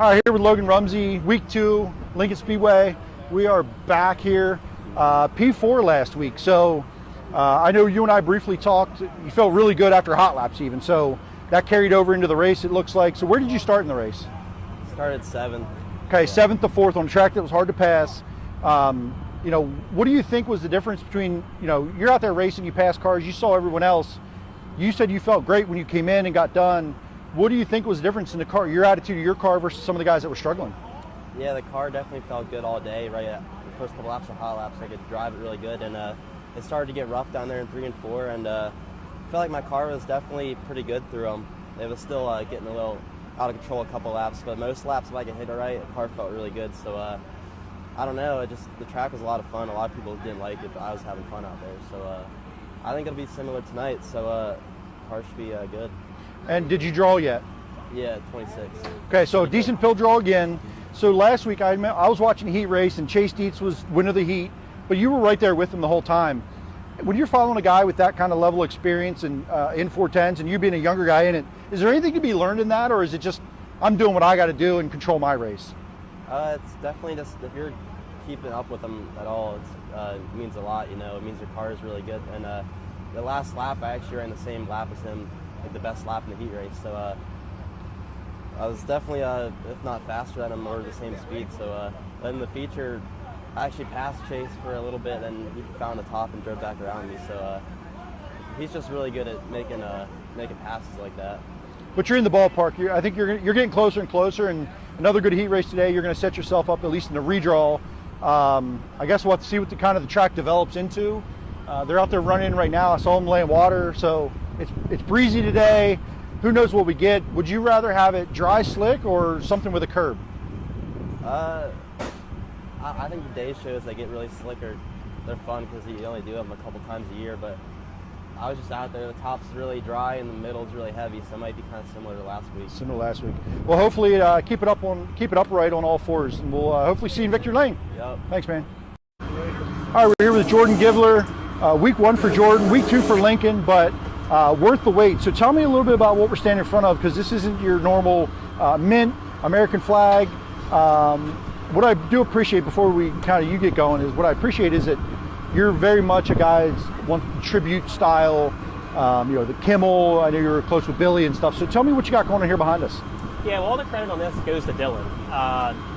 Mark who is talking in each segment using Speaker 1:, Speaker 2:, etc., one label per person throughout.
Speaker 1: All right, here with Logan Rumsey, week 2, Lincoln Speedway. We are back here, P4 last week. So I know you and I briefly talked. You felt really good after hot laps even. So that carried over into the race, it looks like. So where did you start in the race?
Speaker 2: Started 7th.
Speaker 1: Okay, 7th to 4th on a track that was hard to pass. What do you think was the difference between, you're out there racing, you pass cars, you saw everyone else. You said you felt great when you came in and got done. What do you think was the difference in the car, your attitude of your car versus some of the guys that were struggling?
Speaker 2: Yeah, the car definitely felt good all day. Right at the first couple laps of hot laps, I could drive it really good, and it started to get rough down there in 3 and 4, and I felt like my car was definitely pretty good through them. It was still getting a little out of control a couple laps, but most laps, if I could hit it right, the car felt really good. So I don't know, the track was a lot of fun. A lot of people didn't like it, but I was having fun out there. So I think it'll be similar tonight. So car should be good.
Speaker 1: And did you draw yet?
Speaker 2: Yeah, 26.
Speaker 1: Okay, so decent pill draw again. So last week I was watching the heat race and Chase Dietz was winner of the heat, but you were right there with him the whole time. When you're following a guy with that kind of level of experience and in 410s and you being a younger guy in it, is there anything to be learned in that, or is it just I'm doing what I got to do and control my race?
Speaker 2: It's definitely just if you're keeping up with them at all, it means a lot. It means your car is really good. And the last lap, I actually ran the same lap as him, like the best lap in the heat race. So I was definitely, if not faster than him, or the same speed. So then the feature, I actually passed Chase for a little bit, and he found the top and drove back around me. So he's just really good at making passes like that.
Speaker 1: But you're in the ballpark. I think you're getting closer and closer. And another good heat race today. You're going to set yourself up at least in the redraw. I guess we'll have to see what the track develops into. They're out there running right now. I saw them laying water, so it's breezy today. Who knows what we get? Would you rather have it dry, slick, or something with a curb?
Speaker 2: I think the day shows that get really slicker. They're fun because you only do them a couple times a year. But I was just out there. The top's really dry and the middle's really heavy, so it might be kind of similar to last week.
Speaker 1: Similar to last week. Well, hopefully keep it upright on all fours, and we'll hopefully see you in victory lane.
Speaker 2: Yep.
Speaker 1: Thanks, man. All right, we're here with Jordan Givler. Week 1 for Jordan, week 2 for Lincoln, but worth the wait. So tell me a little bit about what we're standing in front of, because this isn't your normal mint American flag. What I do appreciate before we you get going is that you're very much a guy's one tribute style. The Kimmel. I know you were close with Billy and stuff. So tell me what you got going on here behind us.
Speaker 3: Yeah, well, all the credit on this goes to Dylan.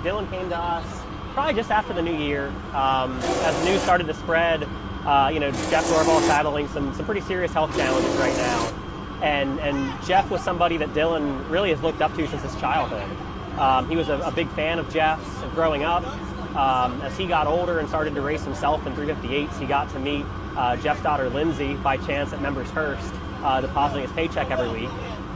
Speaker 3: Dylan came to us probably just after the new year. As the news started to spread, Jeff Dorval's battling some pretty serious health challenges right now. And Jeff was somebody that Dylan really has looked up to since his childhood. He was a big fan of Jeff's growing up. As he got older and started to race himself in 358s, he got to meet Jeff's daughter Lindsay by chance at Members First, depositing his paycheck every week.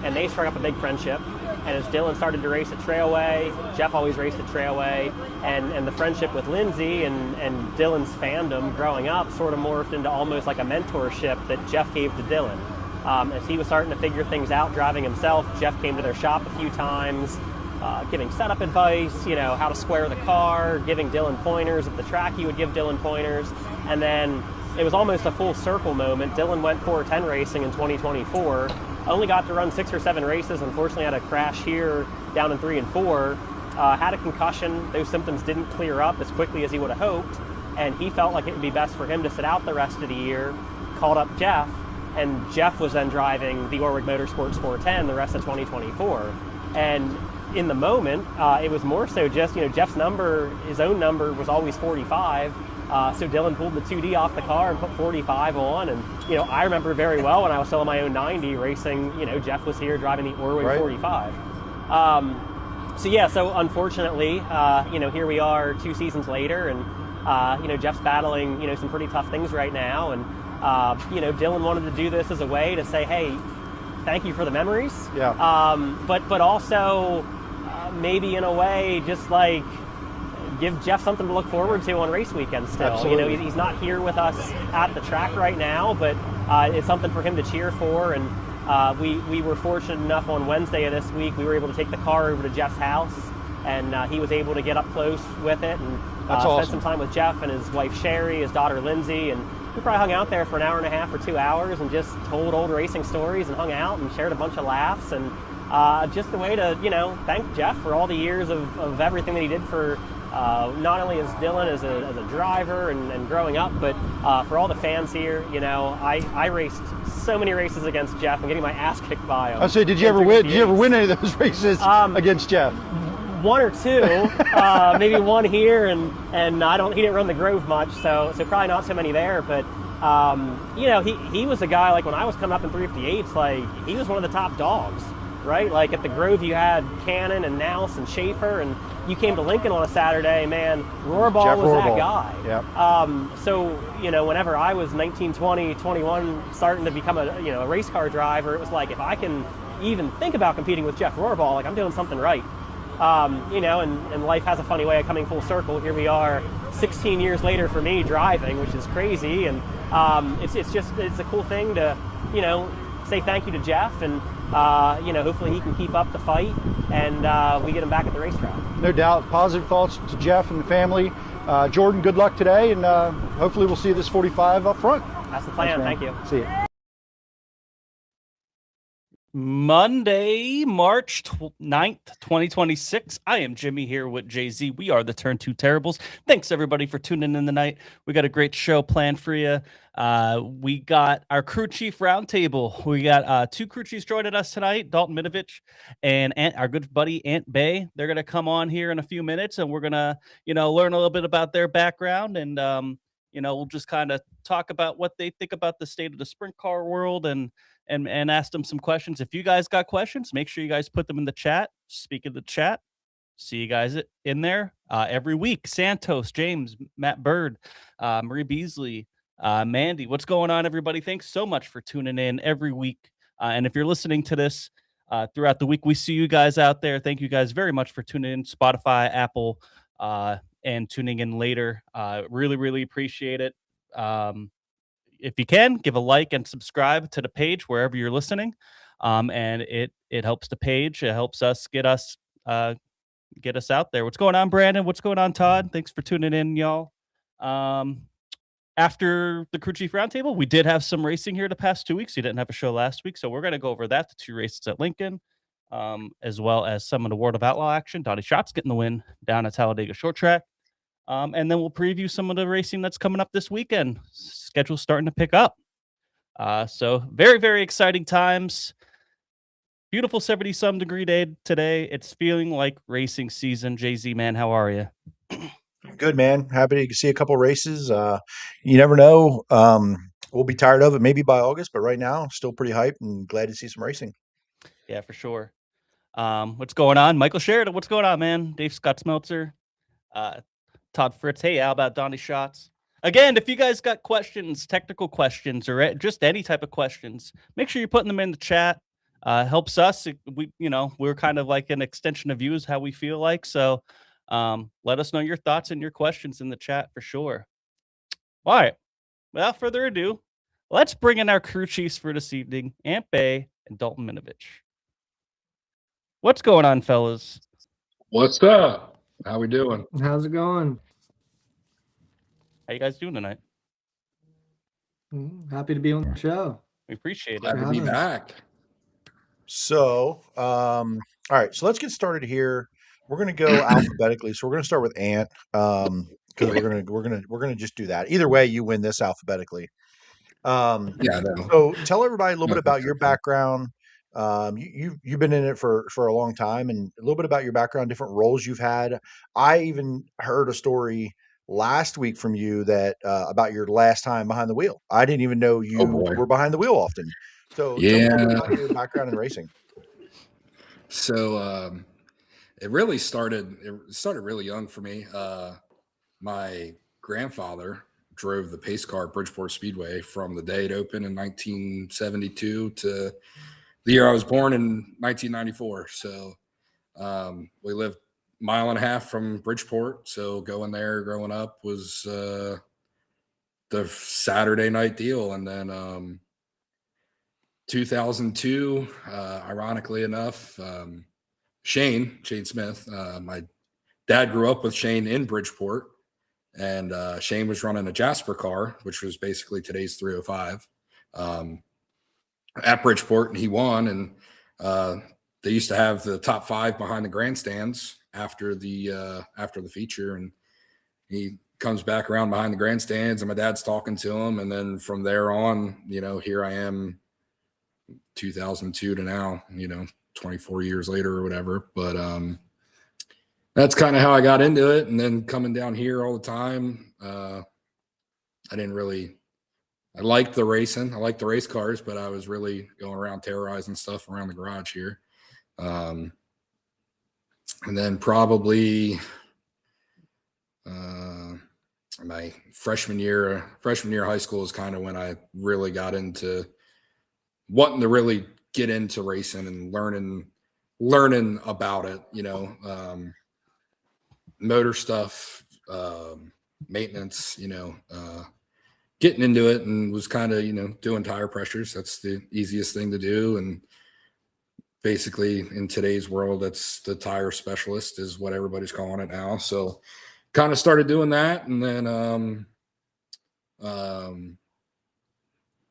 Speaker 3: And they struck up a big friendship. And as Dylan started to race at Trailway, Jeff always raced at Trailway, and the friendship with Lindsay and Dylan's fandom growing up sort of morphed into almost like a mentorship that Jeff gave to Dylan. As he was starting to figure things out driving himself, Jeff came to their shop a few times, giving setup advice, how to square the car, giving Dylan pointers. At the track, he would give Dylan pointers. And then it was almost a full circle moment. Dylan went 410 racing in 2024, only got to run 6 or 7 races, unfortunately had a crash here down in 3 and 4, had a concussion. Those symptoms didn't clear up as quickly as he would have hoped, and he felt like it would be best for him to sit out the rest of the year, called up Jeff, and Jeff was then driving the Orwig Motorsports 410 the rest of 2024. And in the moment, it was more so just, Jeff's number, his own number was always 45. So Dylan pulled the 2D off the car and put 45 on. And, I remember very well when I was selling my own 90 racing, Jeff was here driving the Orwig
Speaker 1: right.
Speaker 3: 45. So unfortunately, here we are 2 seasons later, and, Jeff's battling, some pretty tough things right now. And, Dylan wanted to do this as a way to say, hey, thank you for the memories.
Speaker 1: Yeah.
Speaker 3: But also maybe in a way just like give Jeff something to look forward to on race weekend still.
Speaker 1: Absolutely.
Speaker 3: He's not here with us at the track right now, but it's something for him to cheer for. And we were fortunate enough on Wednesday of this week, we were able to take the car over to Jeff's house, and he was able to get up close with it and spend some time with Jeff and his wife Sherry, his daughter Lindsay, and we probably hung out there for an hour and a half or 2 hours and just told old racing stories and hung out and shared a bunch of laughs. And just a way to, thank Jeff for all the years of everything that he did for not only as Dylan as a driver and growing up, but for all the fans here. I raced so many races against Jeff and getting my ass kicked by him.
Speaker 1: I say, did you ever win? Did you ever win any of those races against Jeff?
Speaker 3: One or two, maybe one here, and he didn't run the Grove much, so probably not so many there. But he was a guy, like when I was coming up in 358s, like he was one of the top dogs, right? Like at the Grove, you had Cannon and Nouse and Schaefer, and you came to Lincoln on a Saturday, man, Rohrbal
Speaker 1: Jeff
Speaker 3: was
Speaker 1: Rohrbal.
Speaker 3: that guy.
Speaker 1: Yep.
Speaker 3: So whenever I was 19, 20, 21, starting to become a race car driver, it was like, if I can even think about competing with Jeff Rohrbal, like I'm doing something right. And life has a funny way of coming full circle. Here we are 16 years later for me driving, which is crazy. And it's a cool thing to, say thank you to Jeff, and, hopefully he can keep up the fight, and we get him back at the racetrack.
Speaker 1: No doubt. Positive thoughts to Jeff and the family. Jordan, good luck today, and hopefully we'll see this 45 up front.
Speaker 3: That's the plan. Thank you.
Speaker 1: See you.
Speaker 4: Monday, March 9th, 2026. I am Jimmy here with Jay-Z. We are the Turn 2 Terribles. Thanks, everybody, for tuning in tonight. We got a great show planned for you. We got our crew chief roundtable. We got two crew chiefs joining us tonight, Dalton, Minovich, and our good buddy, Aunt Bay. They're going to come on here in a few minutes, and we're going to, learn a little bit about their background, and, we'll just kind of talk about what they think about the state of the sprint car world, and ask them some questions. If you guys got questions, make sure you guys put them in the chat. Speak of the chat. See you guys in there every week. Santos, James, Matt Bird, Marie Beasley, Mandy. What's going on, everybody? Thanks so much for tuning in every week. And if you're listening to this throughout the week, we see you guys out there. Thank you guys very much for tuning in. Spotify, Apple, and tuning in later. Really, really appreciate it. If you can, give a like and subscribe to the page wherever you're listening, and it helps the page. It helps us get us out there. What's going on, Brandon? What's going on, Todd? Thanks for tuning in, y'all. After the crew chief roundtable, we did have some racing here the past 2 weeks. You didn't have a show last week, so we're going to go over that. The two races at Lincoln, as well as some of the World of Outlaw action. Donnie Schatz getting the win down at Talladega Short Track. And then we'll preview some of the racing that's coming up this weekend. Schedule's starting to pick up. So very, very exciting times. Beautiful 70-some degree day today. It's feeling like racing season. Jay-Z, man, how are you?
Speaker 1: Good, man. Happy to see a couple races. You never know. We'll be tired of it maybe by August, but right now, still pretty hyped and glad to see some racing.
Speaker 4: Yeah, for sure. What's going on? Michael Sheridan, what's going on, man? Dave Scott Smeltzer. Todd Fritz, hey, how about Donnie Schatz? Again, if you guys got questions, technical questions, or just any type of questions, make sure you're putting them in the chat. Helps us. We're kind of like an extension of you is how we feel like. So let us know your thoughts and your questions in the chat for sure. All right. Without further ado, let's bring in our crew chiefs for this evening, Aunt Bay and Dalton Minovich. What's going on, fellas?
Speaker 5: What's up? How we doing?
Speaker 6: How's it going?
Speaker 4: How you guys doing tonight?
Speaker 6: Happy to be on the show.
Speaker 4: We appreciate it.
Speaker 5: Glad to be back.
Speaker 1: So, all right. So let's get started here. We're going to go alphabetically. So we're going to start with Ant, because we're gonna just do that. Either way, you win this alphabetically.
Speaker 5: Yeah. No.
Speaker 1: So tell everybody a little bit about your background. You've been in it for a long time, and a little bit about your background, different roles you've had. I even heard a story last week from you that about your last time behind the wheel. I didn't even know you were behind the wheel often. So tell me a little bit about your background in racing.
Speaker 5: So it started really young for me. My grandfather drove the pace car at Bridgeport Speedway from the day it opened in 1972 to the year I was born in 1994. So we lived a mile and a half from Bridgeport. So going there growing up was the Saturday night deal. And then 2002, ironically enough, Shane Smith, my dad grew up with Shane in Bridgeport, and Shane was running a Jasper car, which was basically today's 305, at Bridgeport, and he won. And they used to have the top 5 behind the grandstands after the feature, and he comes back around behind the grandstands, and my dad's talking to him, and then from there on, here I am, 2002 to now, 24 years later or whatever. But that's kind of how I got into it, and then coming down here all the time. I liked the racing. I liked the race cars, but I was really going around terrorizing stuff around the garage here. And then probably my freshman year of high school is kind of when I really got into wanting to really get into racing and learning about it, motor stuff, maintenance, getting into it, and was kind of, doing tire pressures. That's the easiest thing to do. And basically in today's world, that's the tire specialist is what everybody's calling it now. So kind of started doing that. And then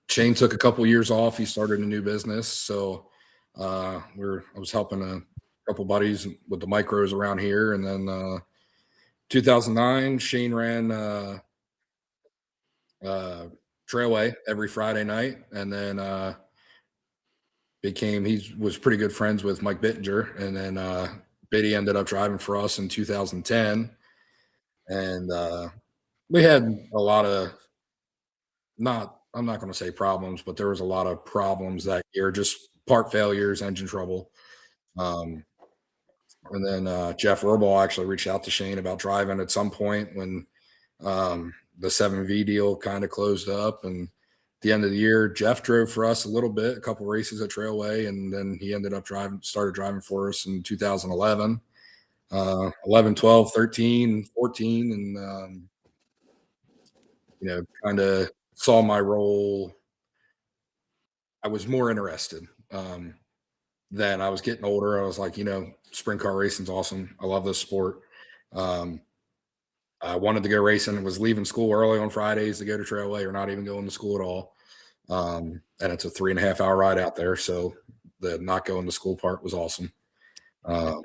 Speaker 5: Shane took a couple years off. He started a new business. So I was helping a couple buddies with the micros around here. And then 2009, Shane ran Trailway every Friday night, and then he was pretty good friends with Mike Bittinger, and then Biddy ended up driving for us in 2010, and we had a lot of I'm not going to say problems, but there was a lot of problems that year, just part failures, engine trouble. And then Jeff Rorbal actually reached out to Shane about driving at some point when the 7V deal kind of closed up. And at the end of the year, Jeff drove for us a little bit, a couple races at Trailway, and then he ended up started driving for us in 2011, 11, 12, 13, 14, and kind of saw my role. I was more interested. Then I was getting older. I was like, sprint car racing's awesome. I love this sport. I wanted to go racing. Was leaving school early on Fridays to go to Trailway, or not even going to school at all. And it's a 3.5 hour ride out there. So the not going to school part was awesome. So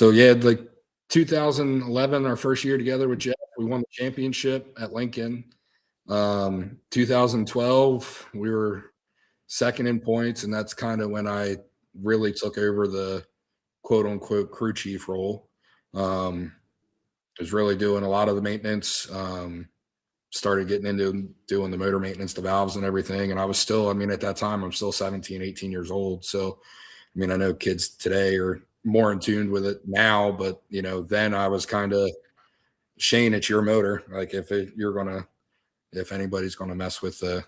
Speaker 5: yeah, like 2011, our first year together with Jeff, we won the championship at Lincoln. 2012, we were second in points, and that's kind of when I really took over the quote unquote crew chief role. Was really doing a lot of the maintenance, started getting into doing the motor maintenance, the valves and everything. And I was still, at that time, I'm still 17, 18 years old. So, I know kids today are more in tune with it now, but then I was kind of, Shane, it's your motor. Like if anybody's going to mess with the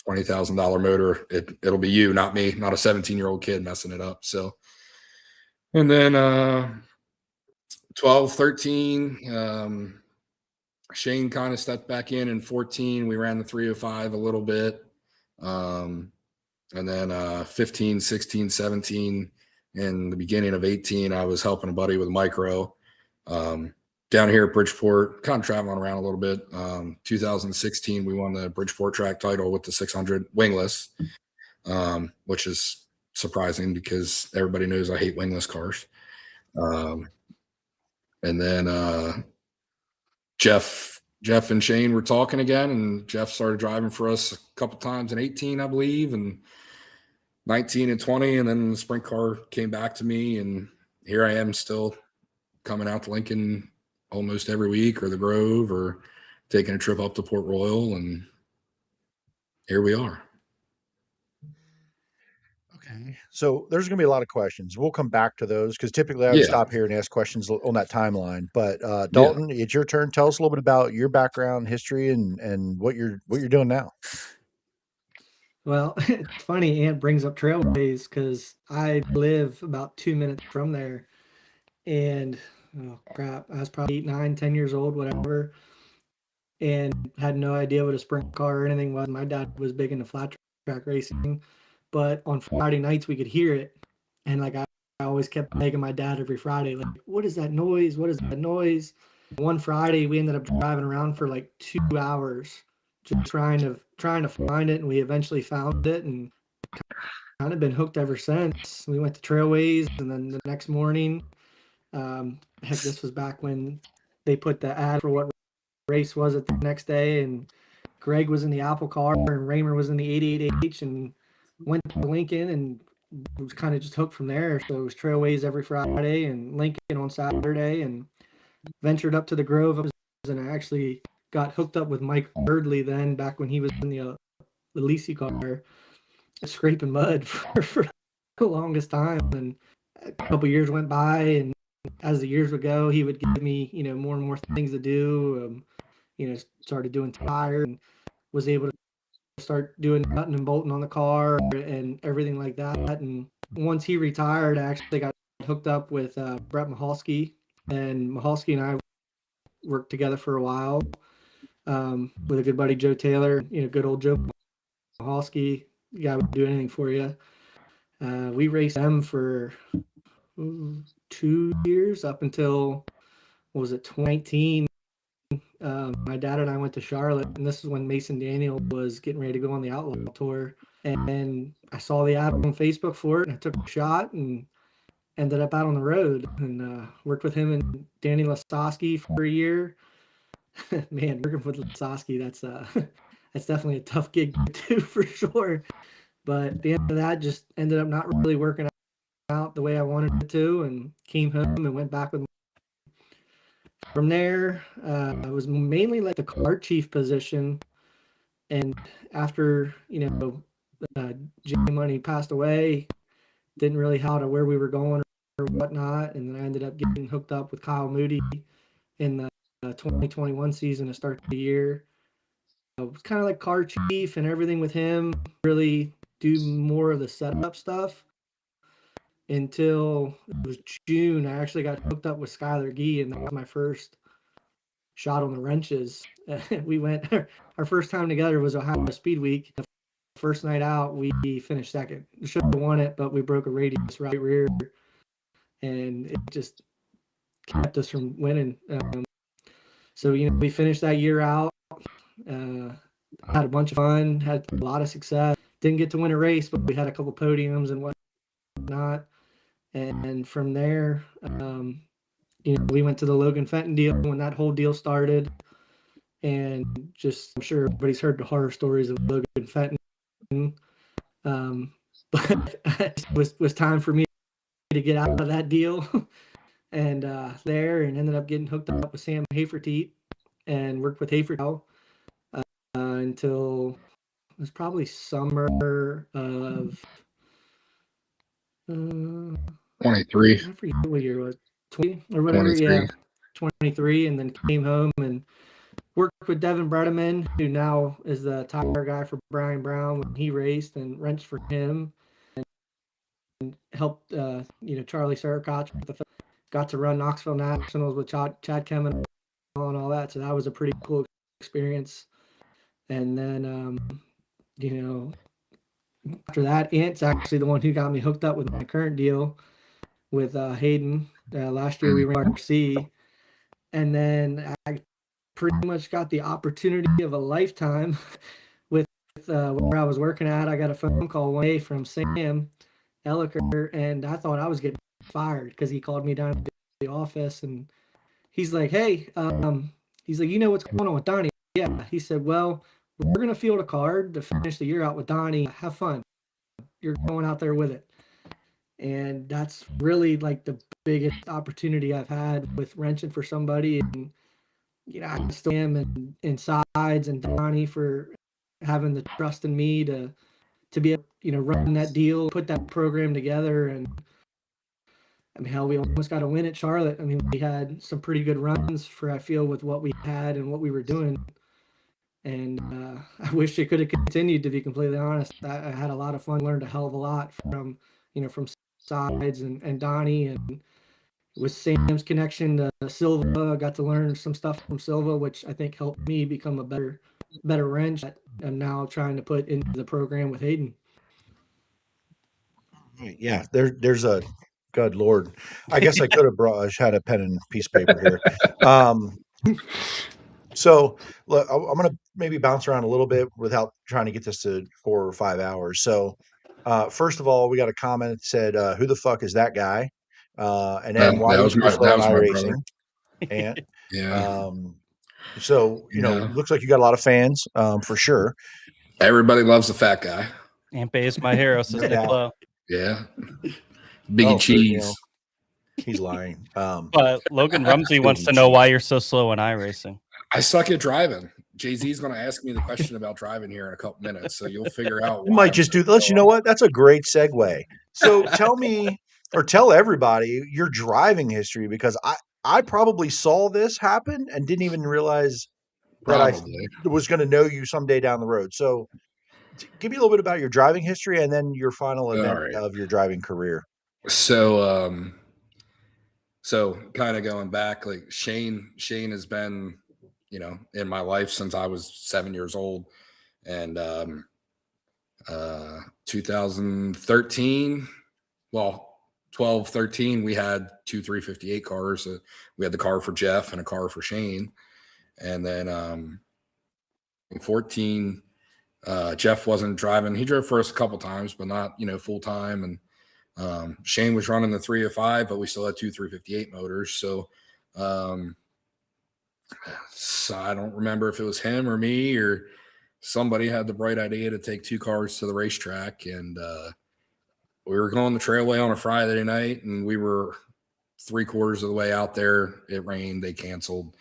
Speaker 5: $20,000 motor, it'll be you, not me, not a 17-year-old kid messing it up. So, and then 12, 13, Shane kind of stepped back in 14. We ran the 305 a little bit. And then 15, 16, 17, in the beginning of 18, I was helping a buddy with micro. Down here at Bridgeport, kind of traveling around a little bit. 2016, we won the Bridgeport track title with the 600 wingless, which is surprising because everybody knows I hate wingless cars. And then Jeff and Shane were talking again, and Jeff started driving for us a couple times in 18, I believe, and 19 and 20, and then the sprint car came back to me, and here I am still coming out to Lincoln almost every week, or the Grove, or taking a trip up to Port Royal, and here we are.
Speaker 1: Okay. So there's going to be a lot of questions. We'll come back to those because typically I would stop here and ask questions on that timeline. But Dalton, it's your turn. Tell us a little bit about your background, history, and what you're doing now.
Speaker 6: Well, it's funny Ant brings up Trailways because I live about 2 minutes from there. And oh crap, I was probably 8, 9, 10 years old, whatever, and had no idea what a sprint car or anything was. My dad was big into flat track racing, but on Friday nights we could hear it, and like I always kept begging my dad every Friday, like, what is that noise? What is that noise? One Friday we ended up driving around for like 2 hours just trying to find it, and we eventually found it and kind of been hooked ever since. We went to Trailways, and then the next morning, heck, this was back when they put the ad for what race was it the next day, and Greg was in the Apple car and Raymer was in the 88H, and went to Lincoln and was kind of just hooked from there. So it was Trailways every Friday and Lincoln on Saturday, and ventured up to the Grove, and I actually got hooked up with Mike Birdley then, back when he was in the Lisi car, scraping mud for the longest time. And a couple years went by, and as the years would go, he would give me, more and more things to do. Started doing tires and was able to start doing nutting and bolting on the car and everything like that. And once he retired, I actually got hooked up with Brett Mahalski, and Mahalski and I worked together for a while, with a good buddy, Joe Taylor. Good old Joe Mahalski, the guy would do anything for you. We raced them for 2 years up until, what was it, 2019. My dad and I went to Charlotte, and this is when Mason Daniel was getting ready to go on the Outlaw tour. And I saw the ad on Facebook for it, and I took a shot and ended up out on the road, and worked with him and Danny Lastoski for a year. Man, working with Lastoski, that's definitely a tough gig to do for sure. But at the end of that, just ended up not really working out the way I wanted it to, and came home and went back with. From there, I was mainly like the car chief position, and after J Money passed away, didn't really how to where we were going or whatnot, and then I ended up getting hooked up with Kyle Moody in the 2021 season to start the year. I was kind of like car chief and everything with him, really do more of the setup stuff until it was June. I actually got hooked up with Skylar Gee, and that was my first shot on the wrenches. We went, our first time together was Ohio Speed Week. The first night out, we finished second. We should have won it, but we broke a radius right rear, and it just kept us from winning. So we finished that year out. Had a bunch of fun, had a lot of success. Didn't get to win a race, but we had a couple podiums and whatnot. And from there, we went to the Logan Fenton deal when that whole deal started. And just, I'm sure everybody's heard the horror stories of Logan Fenton. But it was time for me to get out of that deal. And and ended up getting hooked up with Sam Haferteet and worked with Haferteet until it was probably summer of
Speaker 5: 23.
Speaker 6: I forget what year it was, 20 or whatever.
Speaker 5: 23.
Speaker 6: Yeah, 23, and then came home and worked with Devin Bredeman, who now is the tire guy for Brian Brown when he raced, and wrenched for him, and helped Charlie Sarkach. Got to run Knoxville Nationals with Chad Kemen and all that, so that was a pretty cool experience. And then after that, Ant's actually the one who got me hooked up with my current deal with Hayden. Last year we ran RC, and then I pretty much got the opportunity of a lifetime with where I was working at. I got a phone call one day from Sam Elliker, and I thought I was getting fired because he called me down to the office, and he's like, "Hey," he's like, "You know what's going on with Donnie?" Yeah. He said, "Well, we're gonna field a card to finish the year out with Donnie. Have fun. You're going out there with it." And that's really like the biggest opportunity I've had with wrenching for somebody. And I still am in Sides and Donnie for having the trust in me to be able, run that deal, put that program together. And I mean, hell, we almost got a win at Charlotte. I mean, we had some pretty good runs for, I feel, with what we had and what we were doing. And I wish it could have continued, to be completely honest. I had a lot of fun, learned a hell of a lot from Sides and Donnie, and with Sam's connection to Silva, I got to learn some stuff from Silva, which I think helped me become a better wrench that I'm now trying to put into the program with Hayden.
Speaker 7: Yeah, there's a good Lord. I guess I could have had a pen and piece of paper here. So look, I'm going to maybe bounce around a little bit without trying to get this to 4 or 5 hours. So First of all, we got a comment that said, "Who the fuck is that guy?" And then, "Why
Speaker 5: That
Speaker 7: are you
Speaker 5: was
Speaker 7: so slow in
Speaker 5: my brother.
Speaker 7: iRacing?" And
Speaker 5: Yeah,
Speaker 7: so looks like you got a lot of fans, for sure.
Speaker 5: everybody loves the fat guy.
Speaker 4: Ampe is my hero, says
Speaker 7: No
Speaker 4: Nick
Speaker 7: doubt.
Speaker 4: Lowe.
Speaker 5: Yeah, Biggie
Speaker 7: Oh,
Speaker 5: cheese.
Speaker 7: he's lying.
Speaker 4: But Logan Rumsey wants to know why you're so slow in iRacing.
Speaker 5: I suck at driving. Jay-Z is going to ask me the question about driving here in a couple minutes, so you'll figure out.
Speaker 7: You might just do this. You know what? That's a great segue. So tell me, or tell everybody your driving history, because I probably saw this happen and didn't even realize that
Speaker 5: Probably.
Speaker 7: I was going to know you someday down the road. So give me a little bit about your driving history and then your final event
Speaker 5: right.
Speaker 7: of your driving career.
Speaker 5: So, so kind of going back, like Shane has been, in my life since I was 7 years old, and 2013, well, 12, 13, we had 358 cars. We had the car for Jeff and a car for Shane, and then in 14, Jeff wasn't driving. He drove for us a couple times, but not full time, and Shane was running the 305, but we still had 358 motors. So I don't remember if it was him or me or somebody had the bright idea to take 2 cars to the racetrack. And we were going the trailway on a Friday night, and we were 3/4 of the way out there. It rained. They canceled.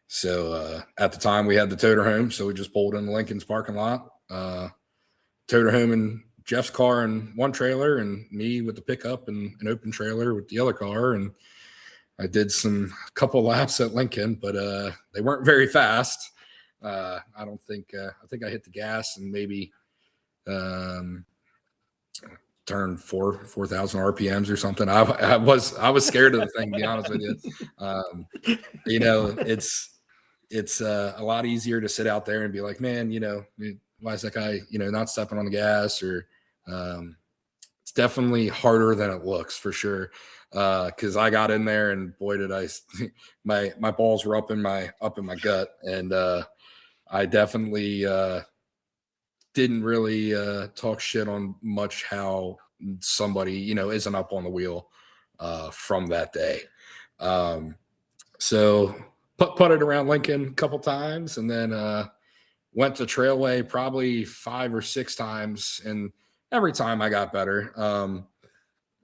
Speaker 5: So at the time, we had the toter home. So we just pulled in Lincoln's parking lot, toter home and Jeff's car in one trailer, and me with the pickup and an open trailer with the other car. And I did a couple laps at Lincoln, but they weren't very fast. I don't think I think I hit the gas and maybe turned 4,000 RPMs or something. I was scared of the thing, to be honest with you. It's a lot easier to sit out there and be like, man, why is that guy, not stepping on the gas? Or it's definitely harder than it looks, for sure. Because I got in there, and boy, did I my balls were up in my gut, and I definitely didn't really talk shit on much how somebody isn't up on the wheel from that day. So putted around Lincoln a couple times, and then went to Trailway probably 5 or 6 times, and every time I got better.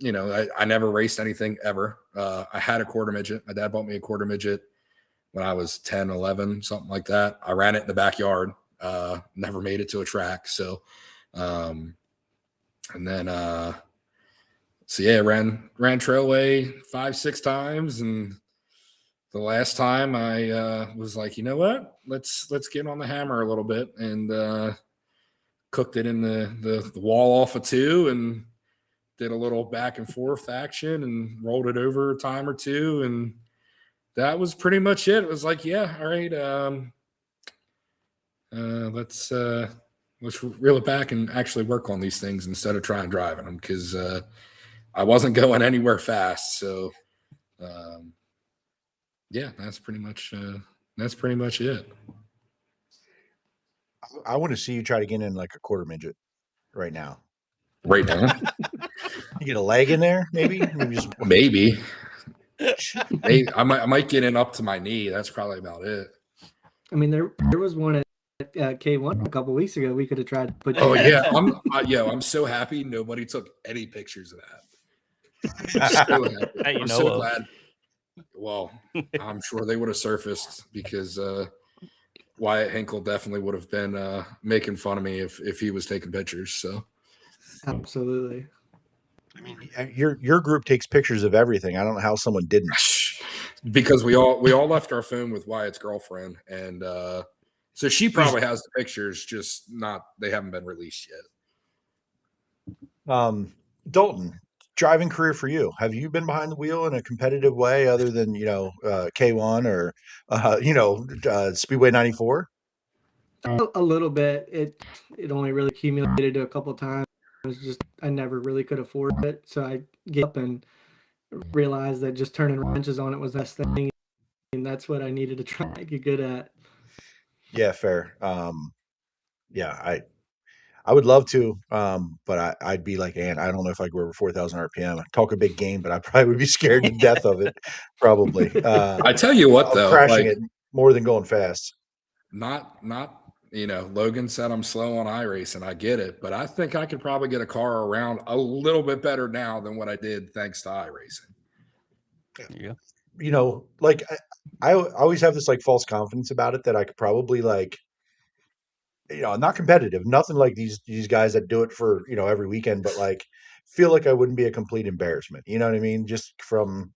Speaker 5: I never raced anything ever. I had a quarter midget. My dad bought me a quarter midget when I was 10, 11, something like that. I ran it in the backyard. Never made it to a track. So, and then, so yeah, ran Trailway 5, 6 times. And the last time I was like, you know what, let's get on the hammer a little bit, and cooked it in the wall off of 2, and did a little back and forth action and rolled it over a time or 2. And that was pretty much it. It was like, yeah, all right. Let's reel it back and actually work on these things instead of trying driving them, because I wasn't going anywhere fast. So yeah, that's pretty much it.
Speaker 7: I want to see you try to get in like a quarter midget right now.
Speaker 5: Right now,
Speaker 7: you get a leg in there, maybe just
Speaker 5: maybe. I might get in up to my knee. That's probably about it.
Speaker 6: I mean, there was one at K1 a couple weeks ago. We could have tried to put.
Speaker 5: Oh yeah, I'm so happy nobody took any pictures of that. I'm so happy. I'm so glad. Well, I'm sure they would have surfaced, because Wyatt Hinkle definitely would have been making fun of me if he was taking pictures. So
Speaker 6: absolutely.
Speaker 7: I mean, your group takes pictures of everything. I don't know how someone didn't.
Speaker 5: Because we all left our phone with Wyatt's girlfriend, and so she probably has the pictures, just they haven't been released yet.
Speaker 7: Dalton, driving career for you. Have you been behind the wheel in a competitive way other than K1 or Speedway 94?
Speaker 6: A little bit. It only really accumulated to a couple of times. It was just I never really could afford it, so I gave up and realized that just turning wrenches on it was the best thing, and that's what I needed to try to get good at.
Speaker 7: Yeah, fair. Yeah, I would love to, but I'd be like, Ant, I don't know if I go over 4,000 RPM. I talk a big game, but I probably would be scared to death of it. Probably
Speaker 5: I tell you what,
Speaker 7: of
Speaker 5: though,
Speaker 7: crashing
Speaker 5: like
Speaker 7: it more than going fast.
Speaker 5: not Logan said I'm slow on iRacing. I get it, but I think I could probably get a car around a little bit better now than what I did thanks to iRacing.
Speaker 4: Yeah.
Speaker 7: Like I always have this like false confidence about it that I could probably like, not competitive, nothing like these guys that do it for, every weekend, but like feel like I wouldn't be a complete embarrassment. You know what I mean? Just from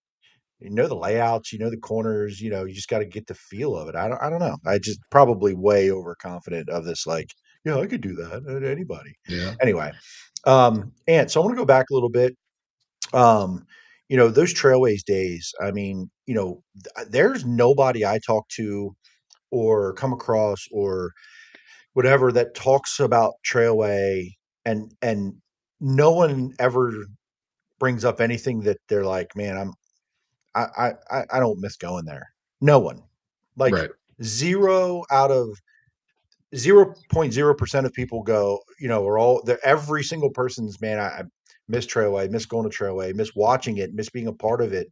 Speaker 7: the layouts, the corners, you just got to get the feel of it. I don't know. I just probably way overconfident of this. Like, yeah, I could do that. Anybody.
Speaker 5: Yeah.
Speaker 7: Anyway, and so I want to go back a little bit. Um, those Trailways days. I mean, there's nobody I talk to or come across or whatever that talks about Trailway and no one ever brings up anything that they're like, man, I don't miss going there. No one. Like
Speaker 5: Right.
Speaker 7: 0 out of 0.0% of people go, are all there. Every single person's, man, I miss Trailway, miss going to Trailway, miss watching it, miss being a part of it.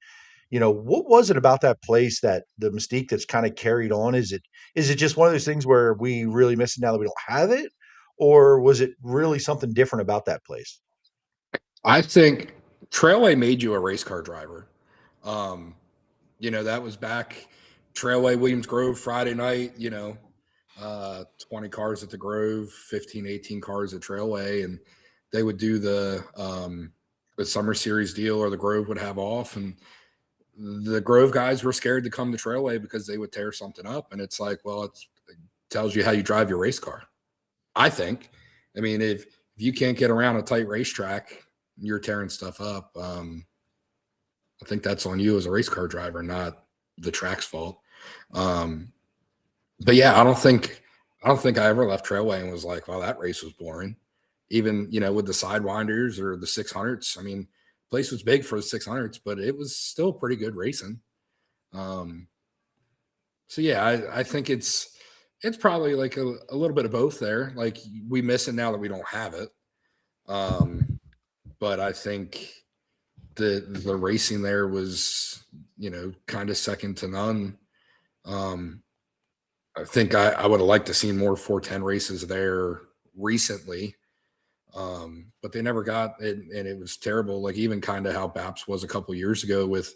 Speaker 7: What was it about that place that the mystique that's kind of carried on? Is it just one of those things where we really miss it now that we don't have it? Or was it really something different about that place?
Speaker 5: I think Trailway made you a race car driver. That was back Trailway Williams Grove Friday night, 20 cars at the Grove, 15, 18 cars at Trailway. And they would do the summer series deal, or the Grove would have off. And the Grove guys were scared to come to Trailway because they would tear something up. And it's like, well, it tells you how you drive your race car. I think. I mean, if you can't get around a tight racetrack, you're tearing stuff up. I think that's on you as a race car driver, not the track's fault. But yeah, I don't think I ever left Trailway and was like, "Wow, that race was boring." Even with the sidewinders or the 600s. I mean, the place was big for the 600s, but it was still pretty good racing. So yeah, I think it's probably like a little bit of both there. Like, we miss it now that we don't have it. But I think the racing there was, kind of second to none. I think I would have liked to see more 410 races there recently. But they never got it, and it was terrible. Like, even kind of how BAPS was a couple years ago with,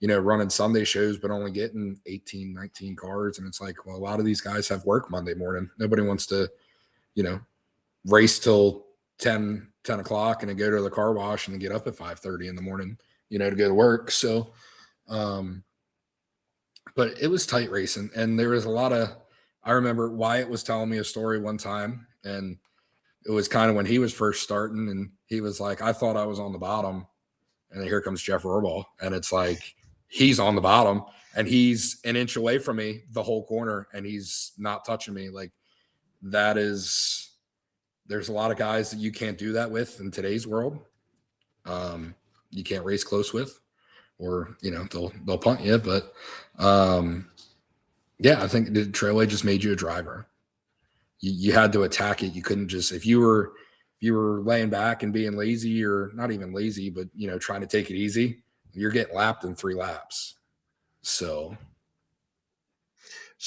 Speaker 5: running Sunday shows, but only getting 18, 19 cars. And it's like, well, a lot of these guys have work Monday morning. Nobody wants to, race till 10 o'clock and then go to the car wash and then get up at 5:30 in the morning, to go to work. So, but it was tight racing. And there was I remember Wyatt was telling me a story one time, and it was kind of when he was first starting, and he was like, I thought I was on the bottom. And then here comes Jeff Rohrbaugh. And it's like, he's on the bottom and he's an inch away from me the whole corner, and he's not touching me. Like, there's a lot of guys that you can't do that with in today's world. You can't race close with, or, they'll punt you. But yeah, I think the Trailway just made you a driver. You had to attack it. You couldn't just, if you were laying back and being lazy, or not even lazy, but, trying to take it easy, you're getting lapped in 3 laps. So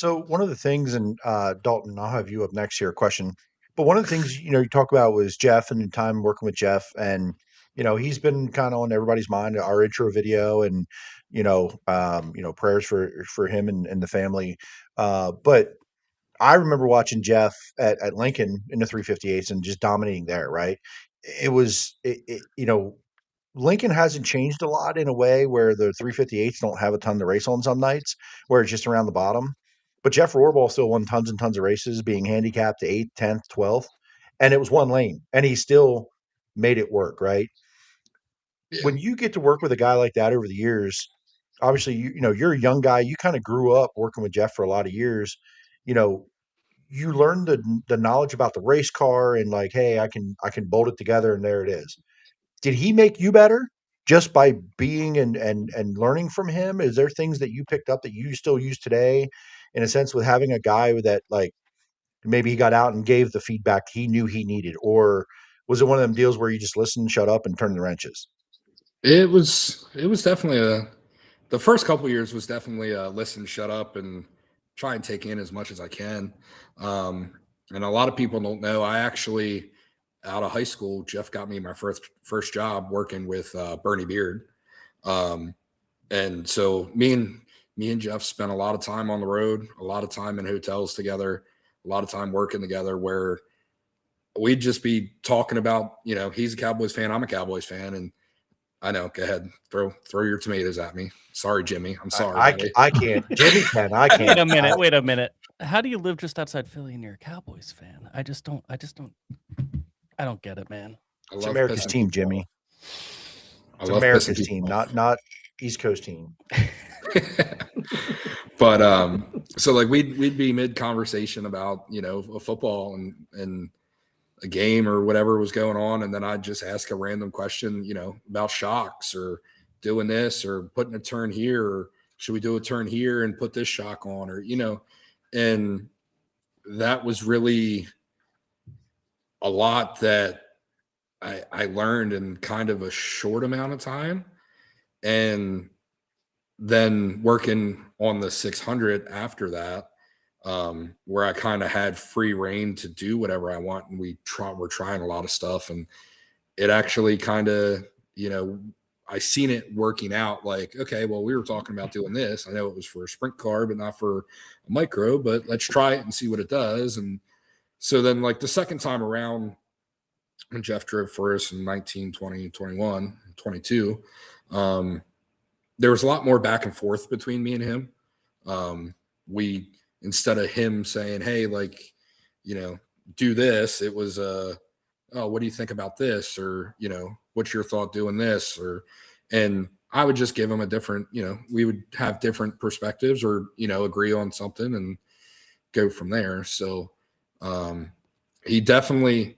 Speaker 7: one of the things, and Dalton, I'll have you up next here, question. But one of the things, you talk about was Jeff and the time working with Jeff, and he's been kind of on everybody's mind, our intro video, and prayers for him and the family. But I remember watching Jeff at Lincoln in the 358s and just dominating there. Right? It was Lincoln hasn't changed a lot in a way where the 358s don't have a ton to race on some nights, where it's just around the bottom. But Jeff Rohrbaugh still won tons and tons of races, being handicapped to 8th, 10th, 12th, and it was one lane, and he still made it work, right?
Speaker 5: yeah.
Speaker 7: When you get to work with a guy like that over the years, obviously you're a young guy. You kind of grew up working with Jeff for a lot of years. You learn the knowledge about the race car, and like, hey, I can bolt it together, and there it is. Did he make you better just by being and learning from him? Is there things that you picked up that you still use today, in a sense, with having a guy that, like, maybe he got out and gave the feedback he knew he needed, or was it one of them deals where you just listen, shut up, and turn the wrenches?
Speaker 5: It was definitely the first couple of years was definitely a listen, shut up, and try and take in as much as I can. And a lot of people don't know. I actually, out of high school, Jeff got me my first job working with Bernie Beard. Um, and so me and Jeff spent a lot of time on the road, a lot of time in hotels together, a lot of time working together, where we'd just be talking about, he's a Cowboys fan, I'm a Cowboys fan, and I know. Go ahead. Throw your tomatoes at me. Sorry, Jimmy. I'm sorry, buddy.
Speaker 7: I can't. Jimmy can. I can't.
Speaker 4: Wait a minute. Wait a minute. How do you live just outside Philly and you're a Cowboys fan? I don't get it, man.
Speaker 7: It's America's team, Jimmy. It's America's team, not East Coast team.
Speaker 5: But so like we'd be mid conversation about a football and a game or whatever was going on, and then I'd just ask a random question, about shocks or doing this or putting a turn here, or should we do a turn here and put this shock on, or and that was really a lot that I learned in kind of a short amount of time. And then working on the 600 after that, where I kind of had free reign to do whatever I want. And we're trying a lot of stuff, and it actually kind of, I seen it working out like, okay, well, we were talking about doing this. I know it was for a sprint car, but not for a micro, but let's try it and see what it does. And so then like the second time around when Jeff drove for us in 19, 20, 21, 22, there was a lot more back and forth between me and him. Instead of him saying, hey, like, do this, it was, oh, what do you think about this? Or, what's your thought doing this? And I would just give him a different, we would have different perspectives or, agree on something and go from there. So, he definitely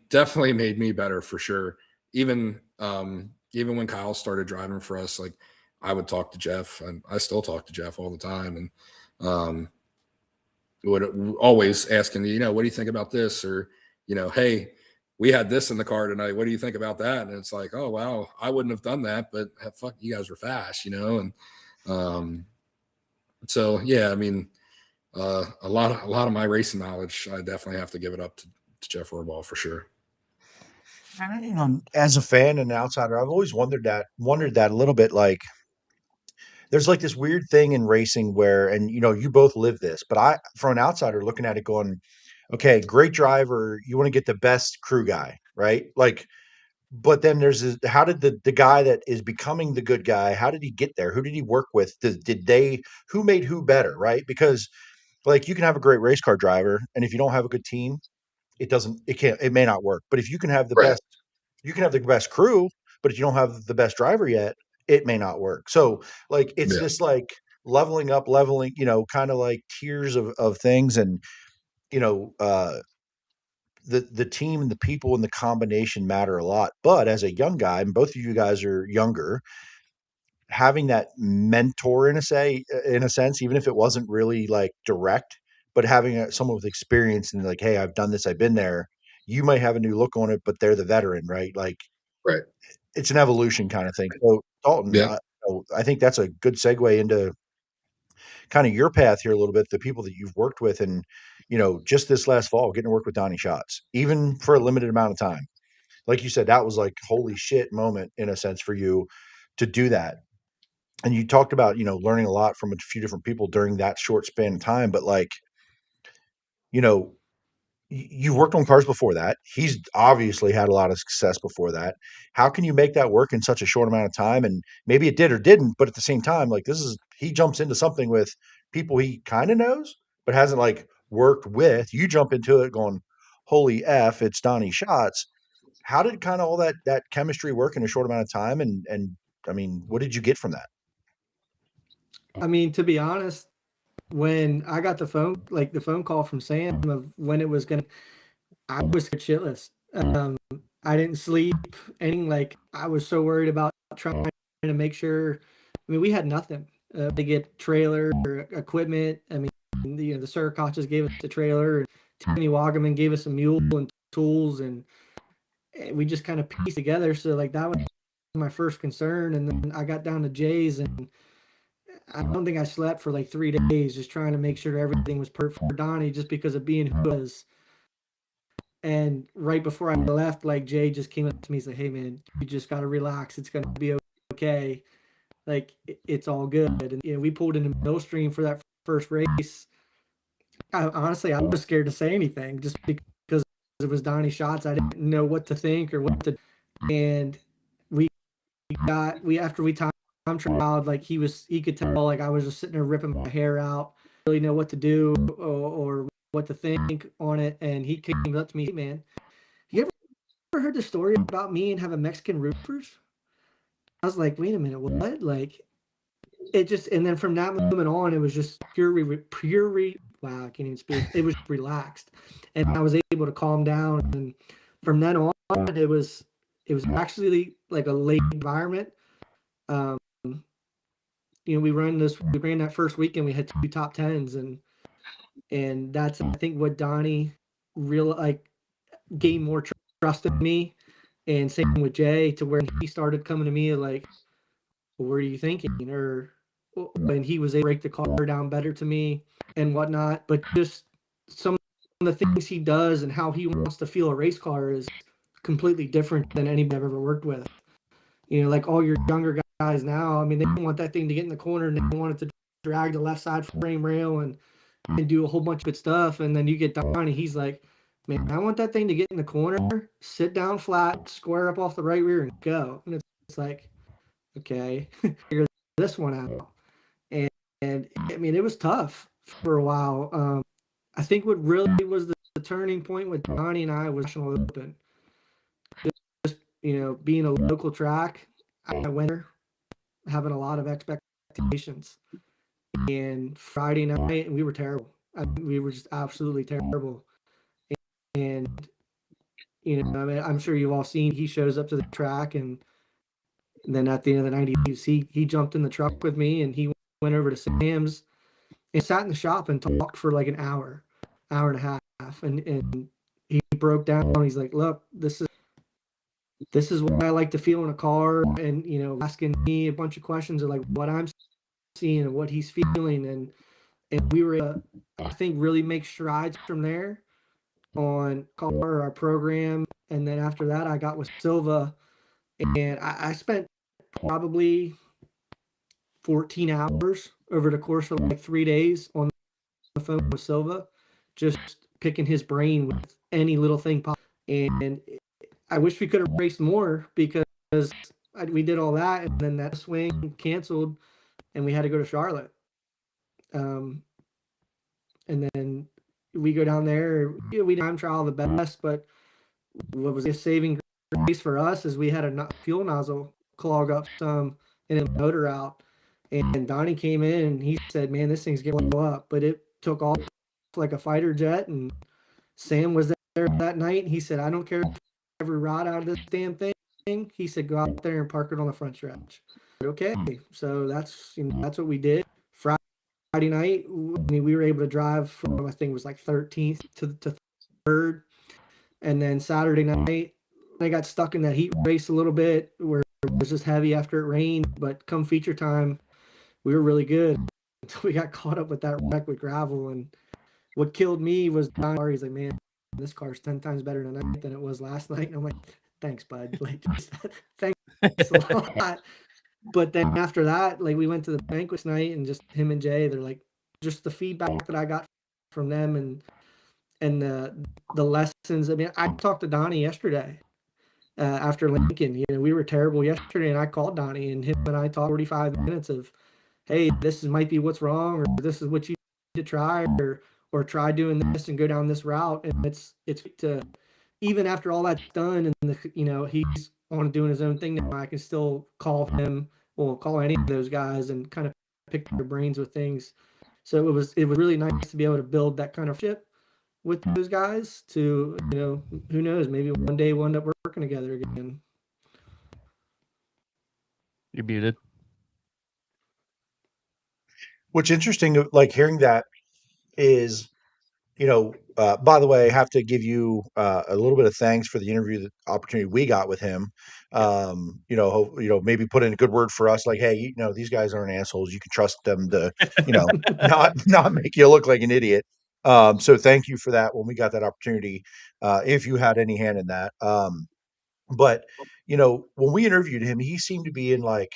Speaker 5: made me better for sure. Even when Kyle started driving for us, like I would talk to Jeff, and I still talk to Jeff all the time. And, would always asking, what do you think about this? Or, hey, we had this in the car tonight. What do you think about that? And it's like, oh, wow, I wouldn't have done that, but fuck, you guys were fast, And so, yeah, I mean, a lot of my racing knowledge, I definitely have to give it up to Jeff Orbaugh for sure.
Speaker 7: And, as a fan and an outsider, I've always wondered that a little bit. Like, there's like this weird thing in racing where, and you both live this, but I, for an outsider looking at it, going, okay, great driver, you want to get the best crew guy, right? Like, but then there's this, how did the guy that is becoming the good guy, how did he get there? Who did he work with? Who made who better, right? Because like you can have a great race car driver, and if you don't have a good team, it may not work. But if you can have the
Speaker 5: Right.
Speaker 7: best, you can have the best crew, but if you don't have the best driver yet, it may not work. So like it's
Speaker 5: Yeah.
Speaker 7: this like leveling, kind of like tiers of things. And the team and the people and the combination matter a lot. But as a young guy, and both of you guys are younger, having that mentor in a sense, even if it wasn't really like direct, but having someone with experience and like, hey, I've done this, I've been there. You might have a new look on it, but they're the veteran, right? Like,
Speaker 5: Right.
Speaker 7: it's an evolution kind of thing. So Dalton,
Speaker 5: Yeah.
Speaker 7: I think that's a good segue into kind of your path here a little bit. The people that you've worked with, and just this last fall, getting to work with Donnie Schatz, even for a limited amount of time. Like you said, that was like holy shit moment in a sense for you to do that. And you talked about, learning a lot from a few different people during that short span of time. But like, you know, you've worked on cars before that. He's obviously had a lot of success before that. How can you make that work in such a short amount of time? And maybe it did or didn't, but at the same time, like he jumps into something with people he kind of knows, but hasn't like worked with. You jump into it going, holy F, it's Donnie Schatz. How did kind of all that chemistry work in a short amount of time? And I mean, what did you get from that?
Speaker 6: I mean, to be honest, when I got the phone call from Sam of when it was gonna, I was shitless. I didn't sleep. Anything, like I was so worried about trying to make sure. I mean, we had nothing to get trailer or equipment. I mean, the Surakochas gave us the trailer. Timmy Wagaman gave us a mule and tools, and we just kind of pieced together. So like that was my first concern. And then I got down to Jay's, and I don't think I slept for like 3 days just trying to make sure everything was perfect for Donnie, just because of being who he was. And right before I left, like Jay just came up to me. He's like, "Hey man, you just got to relax. It's going to be okay. Like it's all good." And we pulled into Millstream for that first race. Honestly, I was scared to say anything just because it was Donnie Shots. I didn't know what to think or what to. And we after we time trialed, like he could tell like I was just sitting there ripping my hair out, really know what to do or what to think on it. And he came up to me, "Hey, man, you ever heard the story about me and having Mexican roofers?" I was like, "Wait a minute, what?" Like it just, and then from that moment on, it was just wow, I can't even speak. It was relaxed, and I was able to calm down. And from then on, it was actually like a late environment. Um, we ran that first weekend. We had 2 top 10s, and that's I think what Donnie gained more trust in me, and same with Jay, to where he started coming to me like, "Well, what are you thinking?" Or when he was able to break the car down better to me and whatnot. But just some of the things he does and how he wants to feel a race car is completely different than anybody I've ever worked with. Like all your younger guys now, I mean, they want that thing to get in the corner and they want it to drag the left side frame rail and do a whole bunch of good stuff. And then you get Donnie, he's like, "Man, I want that thing to get in the corner, sit down flat, square up off the right rear, and go." And it's like, okay, figure this one out. And I mean, it was tough for a while. I think what really was the turning point with Donnie and I was National Open. Just being a local track, I went there having a lot of expectations. And Friday night, we were terrible. We were just absolutely terrible. And I mean, I'm sure you've all seen. He shows up to the track, and then at the end of the night, he jumped in the truck with me, and he went over to Sam's and sat in the shop and talked for like an hour and a half. And he broke down. He's like, "Look, this is what I like to feel in a car," and asking me a bunch of questions of like what I'm seeing and what he's feeling. And we were I think really make strides from there on car, our program. And then after that, I got with Silva, and I spent probably 14 hours over the course of like 3 days on the phone with Silva, just picking his brain with any little thing possible. And I wish we could have raced more because we did all that, and then that swing canceled, and we had to go to Charlotte. And then we go down there. We time trial the best, but what was a saving grace for us is we had a fuel nozzle clog up some and a motor out. And Donnie came in and he said, "Man, this thing's getting blow up," but it took off like a fighter jet. And Sam was there that night. He said, "I don't care if every rod out of this damn thing." He said, "Go out there and park it on the front stretch." Said, "Okay." So that's what we did. Friday night, I mean, we were able to drive from, I think it was like 13th to 3rd. And then Saturday night, I got stuck in that heat race a little bit where it was just heavy after it rained. But come feature time, we were really good until we got caught up with that wreck with gravel. And what killed me was Don. He's like, "Man, this car's 10 times better tonight than it was last night." And I'm like, "Thanks, bud. Like, just, thanks a lot." But then after that, like we went to the banquets night, and just him and Jay, they're like, just the feedback that I got from them, and the lessons. I mean, I talked to Donnie yesterday after Lincoln. We were terrible yesterday, and I called Donnie, and him and I talked 45 minutes of, "Hey, might be what's wrong, or this is what you need to try, or try doing this and go down this route." And it's to, even after all that's done, and he's on doing his own thing now, I can still call him, or call any of those guys, and kind of pick their brains with things. So it was really nice to be able to build that kind of ship with those guys. To who knows, maybe one day we'll end up working together again.
Speaker 4: You're muted.
Speaker 7: What's interesting, like hearing that, is By the way, I have to give you a little bit of thanks for the interview opportunity we got with him. Maybe put in a good word for us, like, hey, these guys aren't assholes. You can trust them to, not make you look like an idiot. So thank you for that when we got that opportunity, if you had any hand in that. But when we interviewed him, he seemed to be in like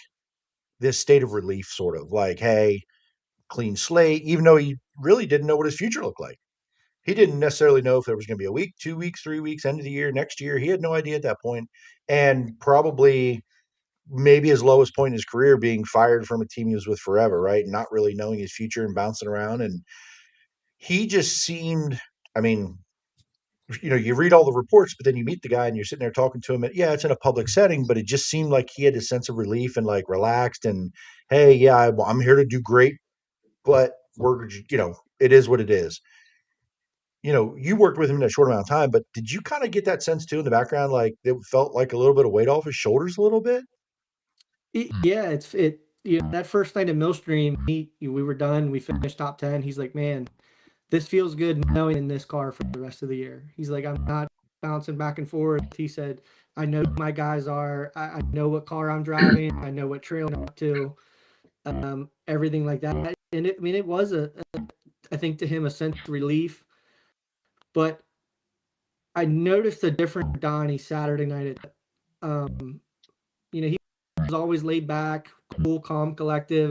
Speaker 7: this state of relief, sort of like, hey, clean slate, even though he really didn't know what his future looked like. He didn't necessarily know if there was going to be a week, 2 weeks, 3 weeks, end of the year, next year. He had no idea at that point, and probably maybe his lowest point in his career, being fired from a team he was with forever, right? Not really knowing his future and bouncing around. And he just seemed, I mean, you read all the reports, but then you meet the guy and you're sitting there talking to him. And yeah, it's in a public setting, but it just seemed like he had a sense of relief and like relaxed. And hey, yeah, I'm here to do great, but it is what it is. You worked with him in a short amount of time, but did you kind of get that sense too in the background? Like it felt like a little bit of weight off his shoulders a little bit?
Speaker 6: Yeah, that first night at Millstream, we were done. We finished top 10. He's like, man, this feels good knowing in this car for the rest of the year. He's like, I'm not bouncing back and forth. He said, I know who my guys are. I know what car I'm driving. I know what trail I'm up to. Everything like that. And it was I think to him, a sense of relief. But I noticed a different Donnie Saturday night. He was always laid back, cool, calm, collective.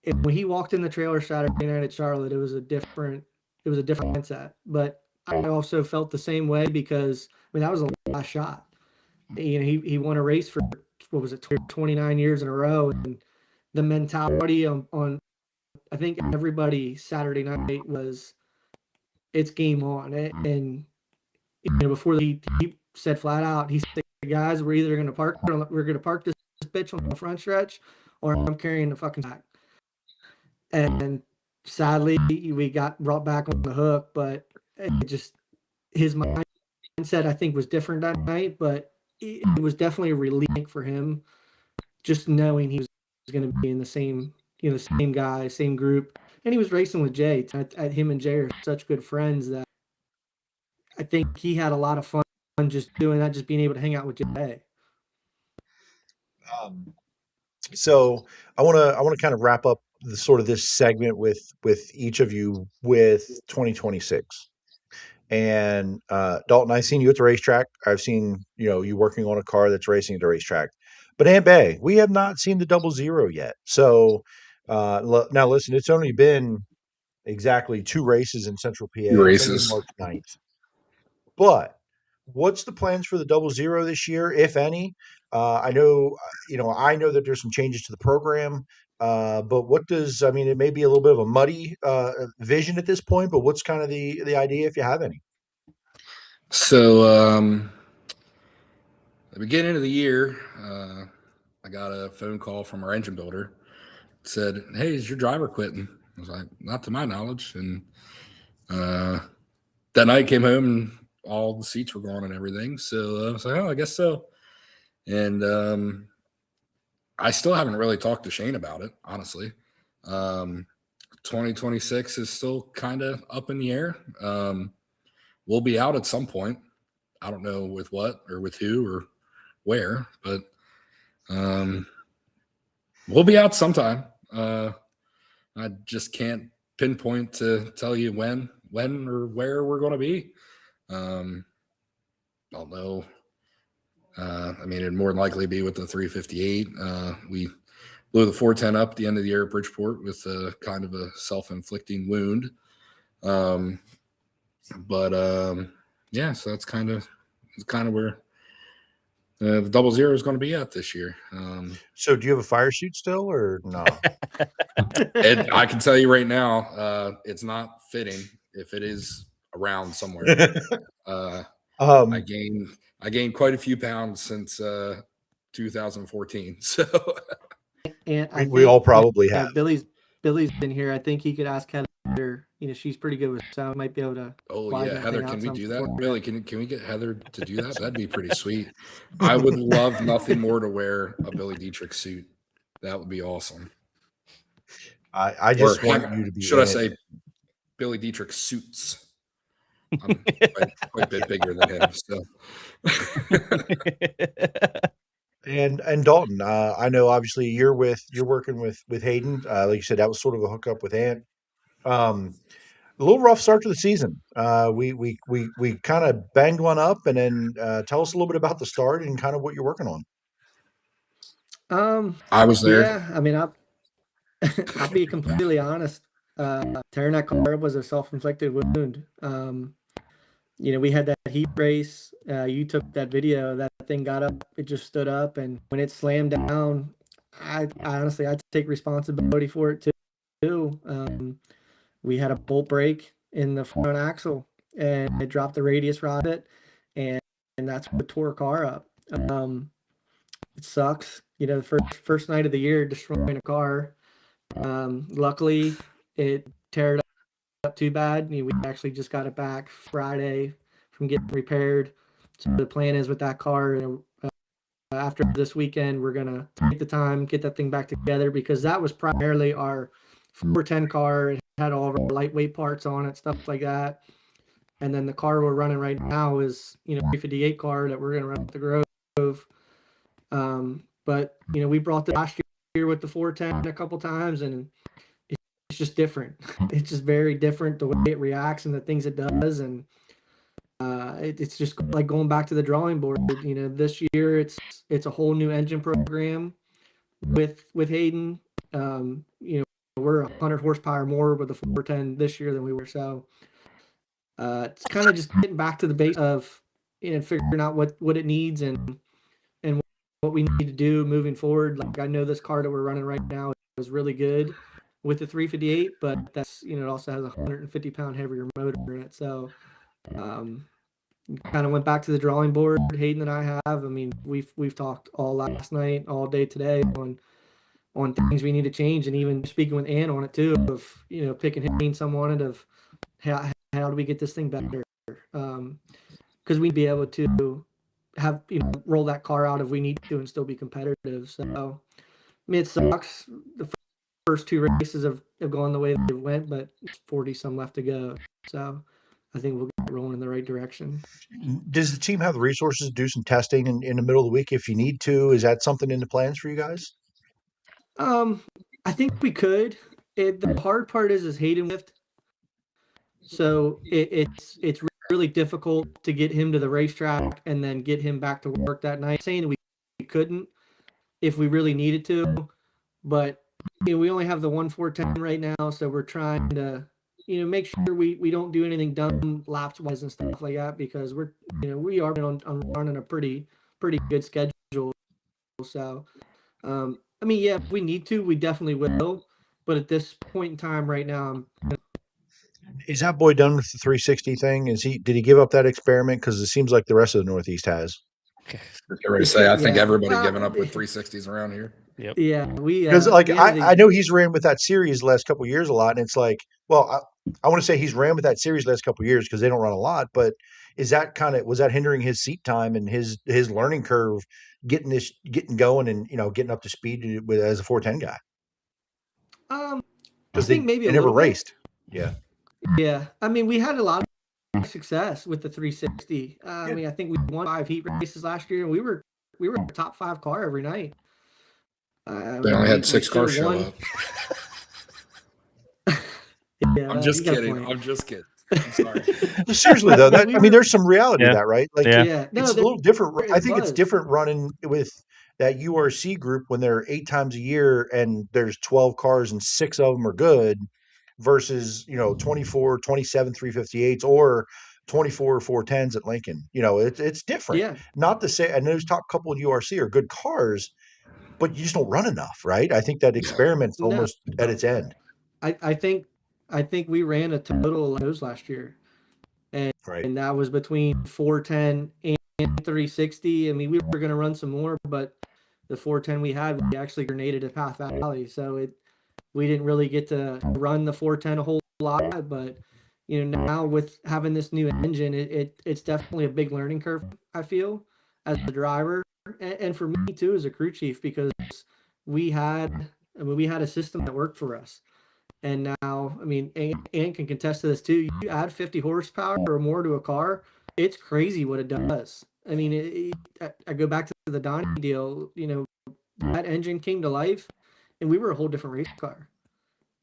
Speaker 6: And when he walked in the trailer Saturday night at Charlotte, it was a different mindset. But I also felt the same way because that was the last shot. He won a race for 29 years in a row, and the mentality on I think everybody Saturday night was it's game on. And before he said flat out, he said, guys, we're either going to park this bitch on the front stretch, or I'm carrying the fucking back. And sadly, we got brought back on the hook, but his mindset, I think, was different that night, but it was definitely a relief for him, just knowing he was going to be in the same, the same guy, same group. And he was racing with Jay. Him and Jay are such good friends that I think he had a lot of fun just doing that, just being able to hang out with Jay.
Speaker 7: So I want to kind of wrap up the sort of this segment with each of you with 2026. And Dalton, I've seen you at the racetrack. I've seen you working on a car that's racing at the racetrack. But Aunt Bay, we have not seen the 00 yet. So now listen, it's only been exactly 2 races in Central PA. It's only been March 9th. But what's the plans for the 00 this year, if any? I know that there's some changes to the program, but it may be a little bit of a muddy vision at this point, but what's kind of the idea, if you have any?
Speaker 5: So, the beginning of the year, I got a phone call from our engine builder. It said, "Hey, is your driver quitting?" I was like, "Not to my knowledge." And that night came home and all the seats were gone and everything. So I was like, "Oh, I guess so." And I still haven't really talked to Shane about it, honestly. 2026 is still kind of up in the air. We'll be out at some point. I don't know with what or with who or where, but we'll be out sometime. I just can't pinpoint to tell you when or where we're going to be. I don't know. It'd more than likely be with the 358. We blew the 410 up at the end of the year at Bridgeport with kind of a self-inflicting wound. Yeah, so that's kind of where the 00 is going to be at this year.
Speaker 7: So do you have a fire suit still or no?
Speaker 5: I can tell you right now, it's not fitting if it is around somewhere. I gained quite a few pounds since 2014. So
Speaker 6: And
Speaker 7: we all probably have.
Speaker 6: Billy's been here. I think he could ask Heather. She's pretty good with sound. Might be able to.
Speaker 5: Oh yeah, Heather, can we do that? Billy, can we get Heather to do that? That'd be pretty sweet. I would love nothing more to wear a Billy Dietrich suit. That would be awesome.
Speaker 7: I just want you to be.
Speaker 5: Should I say Billy Dietrich suits. I'm quite a bit bigger than him. So.
Speaker 7: And Dalton, I know obviously you're working with Hayden. Like you said, that was sort of a hookup with Ant. A little rough start to the season. We kind of banged one up, and then tell us a little bit about the start and kind of what you're working on.
Speaker 5: I was there.
Speaker 6: Yeah, I mean, I'll be completely honest. Tearing that car up was a self-inflicted wound. We had that heat race. You took that video. That thing got up. It just stood up, and when it slammed down, I honestly I take responsibility for it too. We had a bolt break in the front axle, and it dropped the radius rod it, and that's what tore a car up. It sucks. The first night of the year, destroying a car. Luckily, it tear it up too bad. We actually just got it back Friday from getting repaired. So the plan is with that car, after this weekend, we're gonna take the time, get that thing back together, because that was primarily our 410 car. It had all of our lightweight parts on it, stuff like that. And then the car we're running right now is 358 car that we're gonna run at the Grove. But we brought the last year with the 410 a couple times, and it's just different. It's just very different the way it reacts and the things it does, and it's just like going back to the drawing board. This year it's a whole new engine program with Hayden. We're 100 horsepower more with the 410 this year than we were. So it's kind of just getting back to the base of figuring out what it needs and what we need to do moving forward. Like, I know this car that we're running right now is really good with the 358, but that's it also has a 150-pound heavier motor in it. So kind of went back to the drawing board. Hayden and I have. I mean, we've talked all last night, all day today on things we need to change, and even speaking with Ann on it too, of picking Hayden some on it of how do we get this thing better, because we'd be able to have roll that car out if we need to and still be competitive. So I mean, it sucks. The first two races have gone the way they went, but it's 40 some left to go. So I think we'll get rolling in the right direction.
Speaker 7: Does the team have the resources to do some testing in the middle of the week if you need to? Is that something in the plans for you guys?
Speaker 6: I think we could. The hard part is Hayden lift. So it's really difficult to get him to the racetrack and then get him back to work that night. Saying we couldn't if we really needed to, but we only have the 410 right now, so we're trying to make sure we don't do anything dumb laps wise and stuff like that, because we are on running a pretty good schedule. So I mean, yeah, if we need to, we definitely will, but at this point in time right now,
Speaker 7: Is that boy done with the 360 thing? Did he give up that experiment? Because it seems like the rest of the Northeast has.
Speaker 5: I think everybody
Speaker 6: Well,
Speaker 5: giving up with 360s around here.
Speaker 4: Yep.
Speaker 6: Yeah, we
Speaker 7: Because I know he's ran with that series the last couple of years a lot, and it's like, well, I want to say he's ran with that series the last couple of years because they don't run a lot, but was that hindering his seat time and his learning curve getting going and getting up to speed with as a 410 guy?
Speaker 6: I think maybe
Speaker 7: they
Speaker 6: a
Speaker 7: never
Speaker 6: little bit.
Speaker 7: raced. Yeah.
Speaker 6: Yeah, I mean, we had a lot of success with the 360. I mean, I think we won 5 heat races last year, and we were a top 5 car every night.
Speaker 5: They only had 6 cars show up.
Speaker 6: Yeah,
Speaker 5: I'm just kidding. I'm sorry.
Speaker 7: Seriously though, there's some reality to that, right? Like,
Speaker 6: yeah. No,
Speaker 7: it's a little different. I think it's different running with that URC group when they're 8 times a year and there's 12 cars and 6 of them are good versus 24, 27 358s or 24 410s at Lincoln. It's different.
Speaker 6: Yeah.
Speaker 7: Not to say, and those top couple of URC are good cars, but you just don't run enough, right? I think that experiment's almost at its end.
Speaker 6: I think we ran a total of those last year, and that was between 410 and 360. I mean, we were going to run some more, but the 410 we had, we actually grenaded at Path Valley, so we didn't really get to run the 410 a whole lot. But now with having this new engine, it's definitely a big learning curve, I feel, as a driver, and for me too as a crew chief, because we had a system that worked for us. And now, I mean, Ann can contest to this too. You add 50 horsepower or more to a car, it's crazy what it does. I mean, I go back to the Donnie deal. You know, that engine came to life, and we were a whole different race car.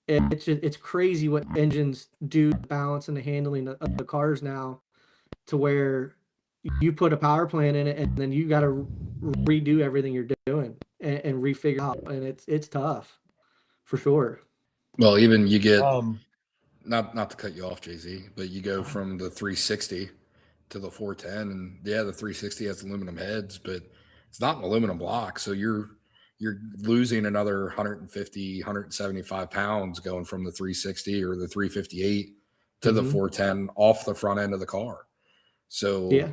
Speaker 6: It's crazy what engines do to the balance and the handling of the cars now, to where you put a power plant in it, and then you got to redo everything you're doing and refigure out, and it's tough for sure.
Speaker 5: Well, even you get
Speaker 7: Um,
Speaker 5: not to cut you off, Jay-Z, but you go from the 360 to the 410, and yeah, the 360 has aluminum heads, but it's not an aluminum block, so you're losing another 150, 175 pounds going from the 360 or the 358 to the
Speaker 6: Mm-hmm.
Speaker 5: 410 off the front end of the car. So
Speaker 6: Yeah.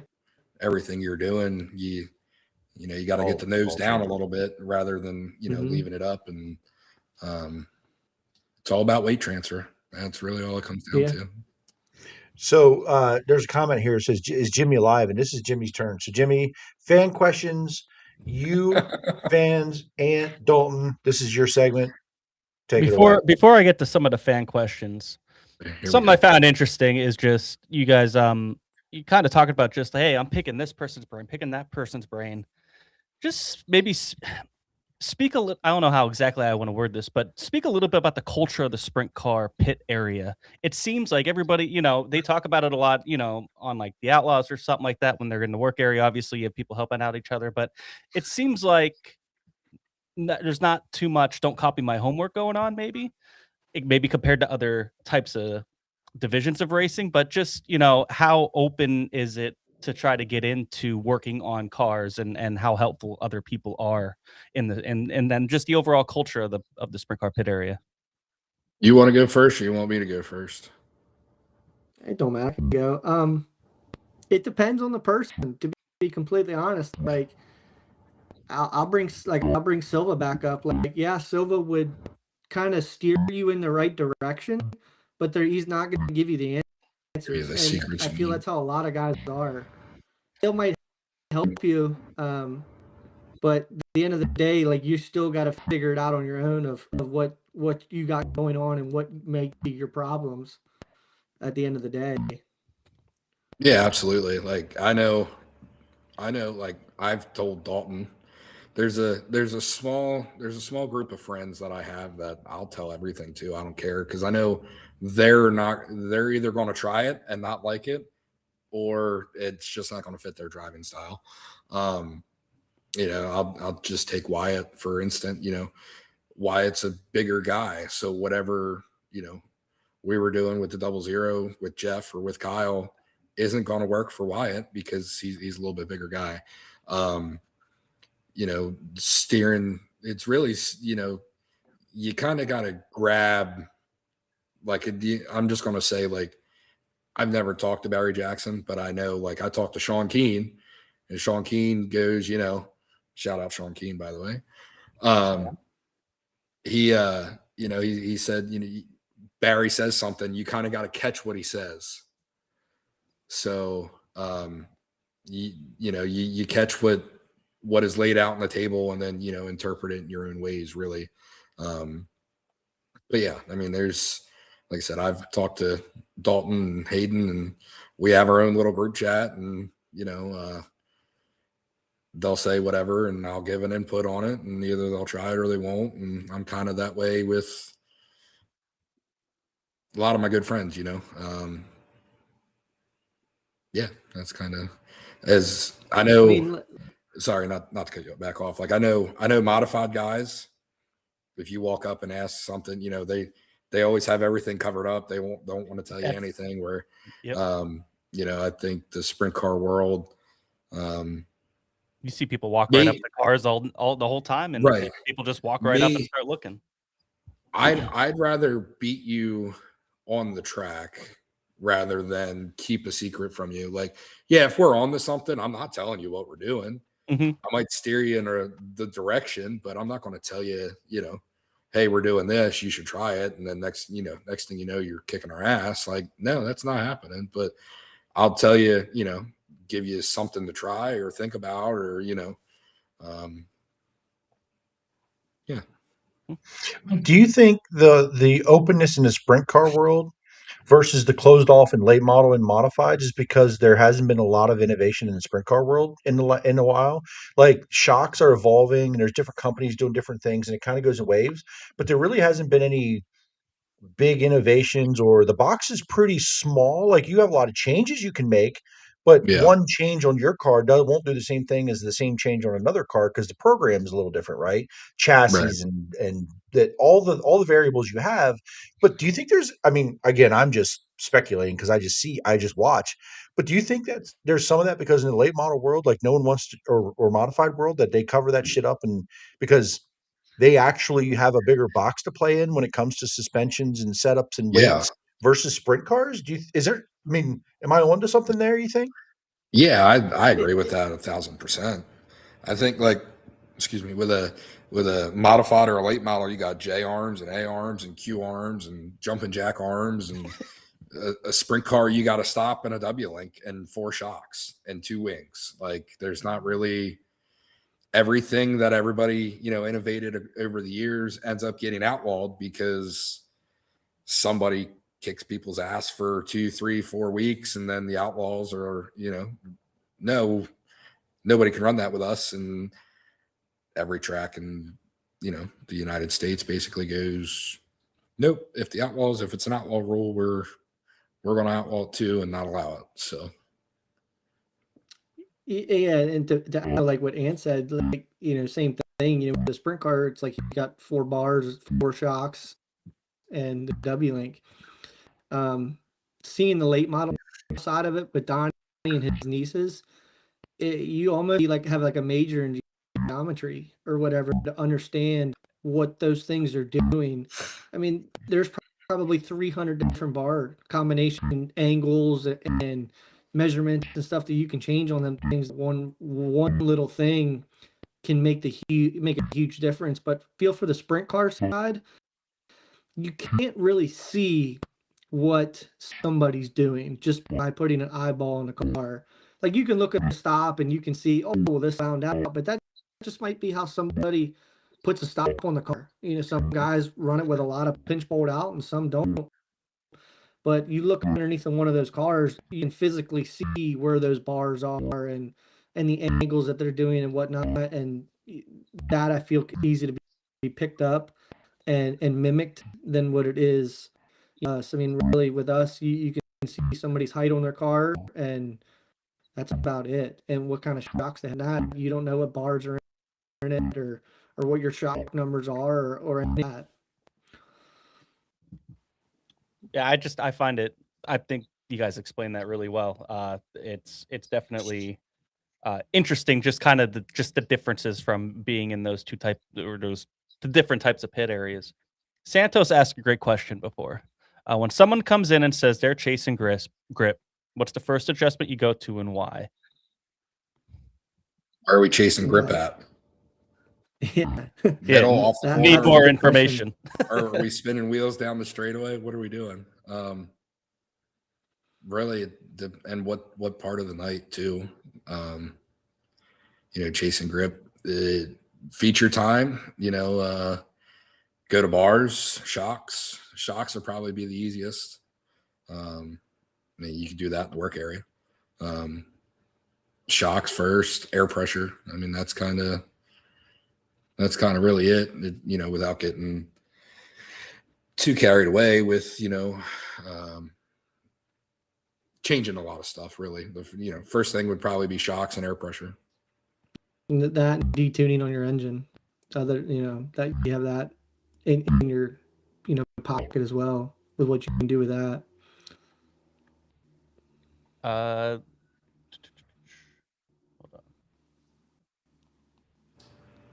Speaker 5: everything you're doing, you know, you got to get the nose down a little bit rather than, you know,
Speaker 6: Mm-hmm.
Speaker 5: leaving it up. And it's all about weight transfer. That's really all it comes down
Speaker 6: Yeah.
Speaker 5: to.
Speaker 7: so there's a comment here that says, "Is Jimmy alive?" And this is Jimmy's turn. So Jimmy, fan questions, you fans, Ant, Dalton. This is your segment. Take it away.
Speaker 4: Before I get to some of the fan questions,
Speaker 5: Here we
Speaker 4: something
Speaker 5: go.
Speaker 4: I found interesting is just you guys you kind of talking about just, hey, I'm picking this person's brain, picking that person's brain. Just maybe speak a little. I don't know how exactly I want to word this, but speak a little bit about the culture of the sprint car pit area. It seems like everybody, you know, they talk about it a lot, you know, on like the Outlaws or something like that when they're in the work area. Obviously, you have people helping out each other, but it seems like there's not too much "don't copy my homework" going on. Maybe compared to other types of divisions of racing, but just, you know, how open is it to try to get into working on cars, and how helpful other people are in the and then just the overall culture of the sprint car pit area.
Speaker 5: You want to go first, or you want me to go first?
Speaker 6: It don't matter. I can go. It depends on the person. To be completely honest, like I'll bring Silva back up. Like, yeah, Silva would kind of steer you in the right direction, but he's not going to give you the
Speaker 5: Yeah,
Speaker 6: answers.
Speaker 5: the
Speaker 6: And
Speaker 5: secrets
Speaker 6: I
Speaker 5: you
Speaker 6: feel
Speaker 5: need.
Speaker 6: that's how a lot of guys are. They might help you, but at the end of the day, like you still got to figure it out on your own of what you got going on and what may be your problems at the end of the day.
Speaker 5: Yeah, absolutely. Like like I've told Dalton, there's a small group of friends that I have that I'll tell everything to. I don't care, because I know they're either going to try it and not like it, or it's just not going to fit their driving style. Um, you know, I'll just take Wyatt for instance. You know, Wyatt's a bigger guy, so whatever, you know, we were doing with the 00 with Jeff or with Kyle isn't going to work for Wyatt because he's a little bit bigger guy. You know, steering, it's really, you know, you kind of got to grab, like, I'm just going to say, like, I've never talked to Barry Jackson, but I know, like, I talked to Sean Keane, and Sean Keane goes, you know, shout out Sean Keane, by the way. You know, he said, you know, Barry says something, you kind of got to catch what he says. So, you know, you catch what is laid out on the table, and then, you know, interpret it in your own ways, really. But yeah, I mean, like I said, I've talked to Dalton and Hayden, and we have our own little group chat, and, you know, they'll say whatever, and I'll give an input on it, and either they'll try it or they won't. And I'm kind of that way with a lot of my good friends, you know. Yeah, that's kind of, as I know.
Speaker 6: I mean,
Speaker 5: Sorry, not to cut you back off. Like, I know modified guys. If you walk up and ask something, you know, they always have everything covered up. They don't want to tell you anything. Where,
Speaker 4: Yep.
Speaker 5: You know, I think the sprint car world,
Speaker 4: You see people walk right up to cars all the whole time, and
Speaker 5: right,
Speaker 4: people just walk right up and start looking.
Speaker 5: I'd rather beat you on the track rather than keep a secret from you. Like, yeah, if we're on to something, I'm not telling you what we're doing.
Speaker 4: Mm-hmm.
Speaker 5: I might steer you in the direction, but I'm not going to tell you, you know, hey, we're doing this, you should try it. And then next thing you know, you're kicking our ass. Like, no, that's not happening. But I'll tell you, you know, give you something to try or think about, or, you know, yeah.
Speaker 7: Do you think the openness in the sprint car world versus the closed off and late model and modified is because there hasn't been a lot of innovation in the sprint car world in a while? Like shocks are evolving and there's different companies doing different things and it kind of goes in waves, but there really hasn't been any big innovations, or the box is pretty small. Like you have a lot of changes you can make, but
Speaker 5: Yeah.
Speaker 7: one change on your car won't do the same thing as the same change on another car because the program is a little different, right?
Speaker 5: Right.
Speaker 7: Chassis and that all the variables you have. But do you think there's? I mean, again, I'm just speculating because I just watch. But do you think that there's some of that because in the late model world, like no one wants to, or modified world, that they cover that shit up and because they actually have a bigger box to play in when it comes to suspensions and setups and
Speaker 5: Yeah.
Speaker 7: weights versus sprint cars? Is there, I mean, am I onto something there, you think?
Speaker 5: Yeah, I agree with that 1,000%. I think like, excuse me, with a modified or a late model, you got J arms and A arms and Q arms and jumping jack arms and a sprint car, you got to stop and a W link and 4 shocks and 2 wings. Like there's not really everything that everybody, innovated over the years ends up getting outlawed because somebody kicks people's ass for 2, 3, 4 weeks. And then the outlaws are, no, nobody can run that with us. And every track in, the United States basically goes, nope. If it's an outlaw rule, we're going to outlaw it too and not allow it. So
Speaker 6: Yeah, and to add like what Ann said, like same thing. With the sprint car, it's like you got 4 bars, 4 shocks, and the W link. Um, Seeing the late model side of it with Donnie and his nieces, you almost like have like a major in geometry or whatever to understand what those things are doing. I mean, there's probably 300 different bar combination angles and measurements and stuff that you can change on them things. One little thing can make a huge difference. But feel for the sprint car side, you can't really see what somebody's doing just by putting an eyeball in the car. Like you can look at the stop and you can see, oh, well, this found out, but that just might be how somebody puts a stop on the car. Some guys run it with a lot of pinch bolt out and some don't. But you look underneath of one of those cars, you can physically see where those bars are and the angles that they're doing and whatnot. And that I feel easy to be picked up and mimicked than what it is. So I mean, really, with us, you can see somebody's height on their car, and that's about it. And what kind of shocks they have. That you don't know what bars are in it, or what your shock numbers are, or any of that.
Speaker 4: Yeah, I find it. I think you guys explained that really well. It's definitely interesting, just kind of the differences from being in those the different types of pit areas. Santos asked a great question before. When someone comes in and says they're chasing grip, what's the first adjustment you go to and why?
Speaker 5: where are we chasing grip
Speaker 6: Well,
Speaker 5: at?
Speaker 6: yeah,
Speaker 5: Middle
Speaker 4: Yeah,
Speaker 5: off the
Speaker 6: that-
Speaker 4: need
Speaker 5: corner?
Speaker 6: that's a
Speaker 4: more
Speaker 6: good question.
Speaker 4: information.
Speaker 5: Or are we spinning wheels down the straightaway? What are we doing? Really, and what part of the night too? Chasing grip, feature time. Go to bars, shocks. Shocks will probably be the easiest. I mean, you can do that in the work area. Shocks first, air pressure. I mean, that's kind of really it. Without getting too carried away with changing a lot of stuff. Really, the first thing would probably be shocks and air pressure.
Speaker 6: That detuning on your engine, that you have that in your pocket as well with what you can do with that.
Speaker 4: Hold on.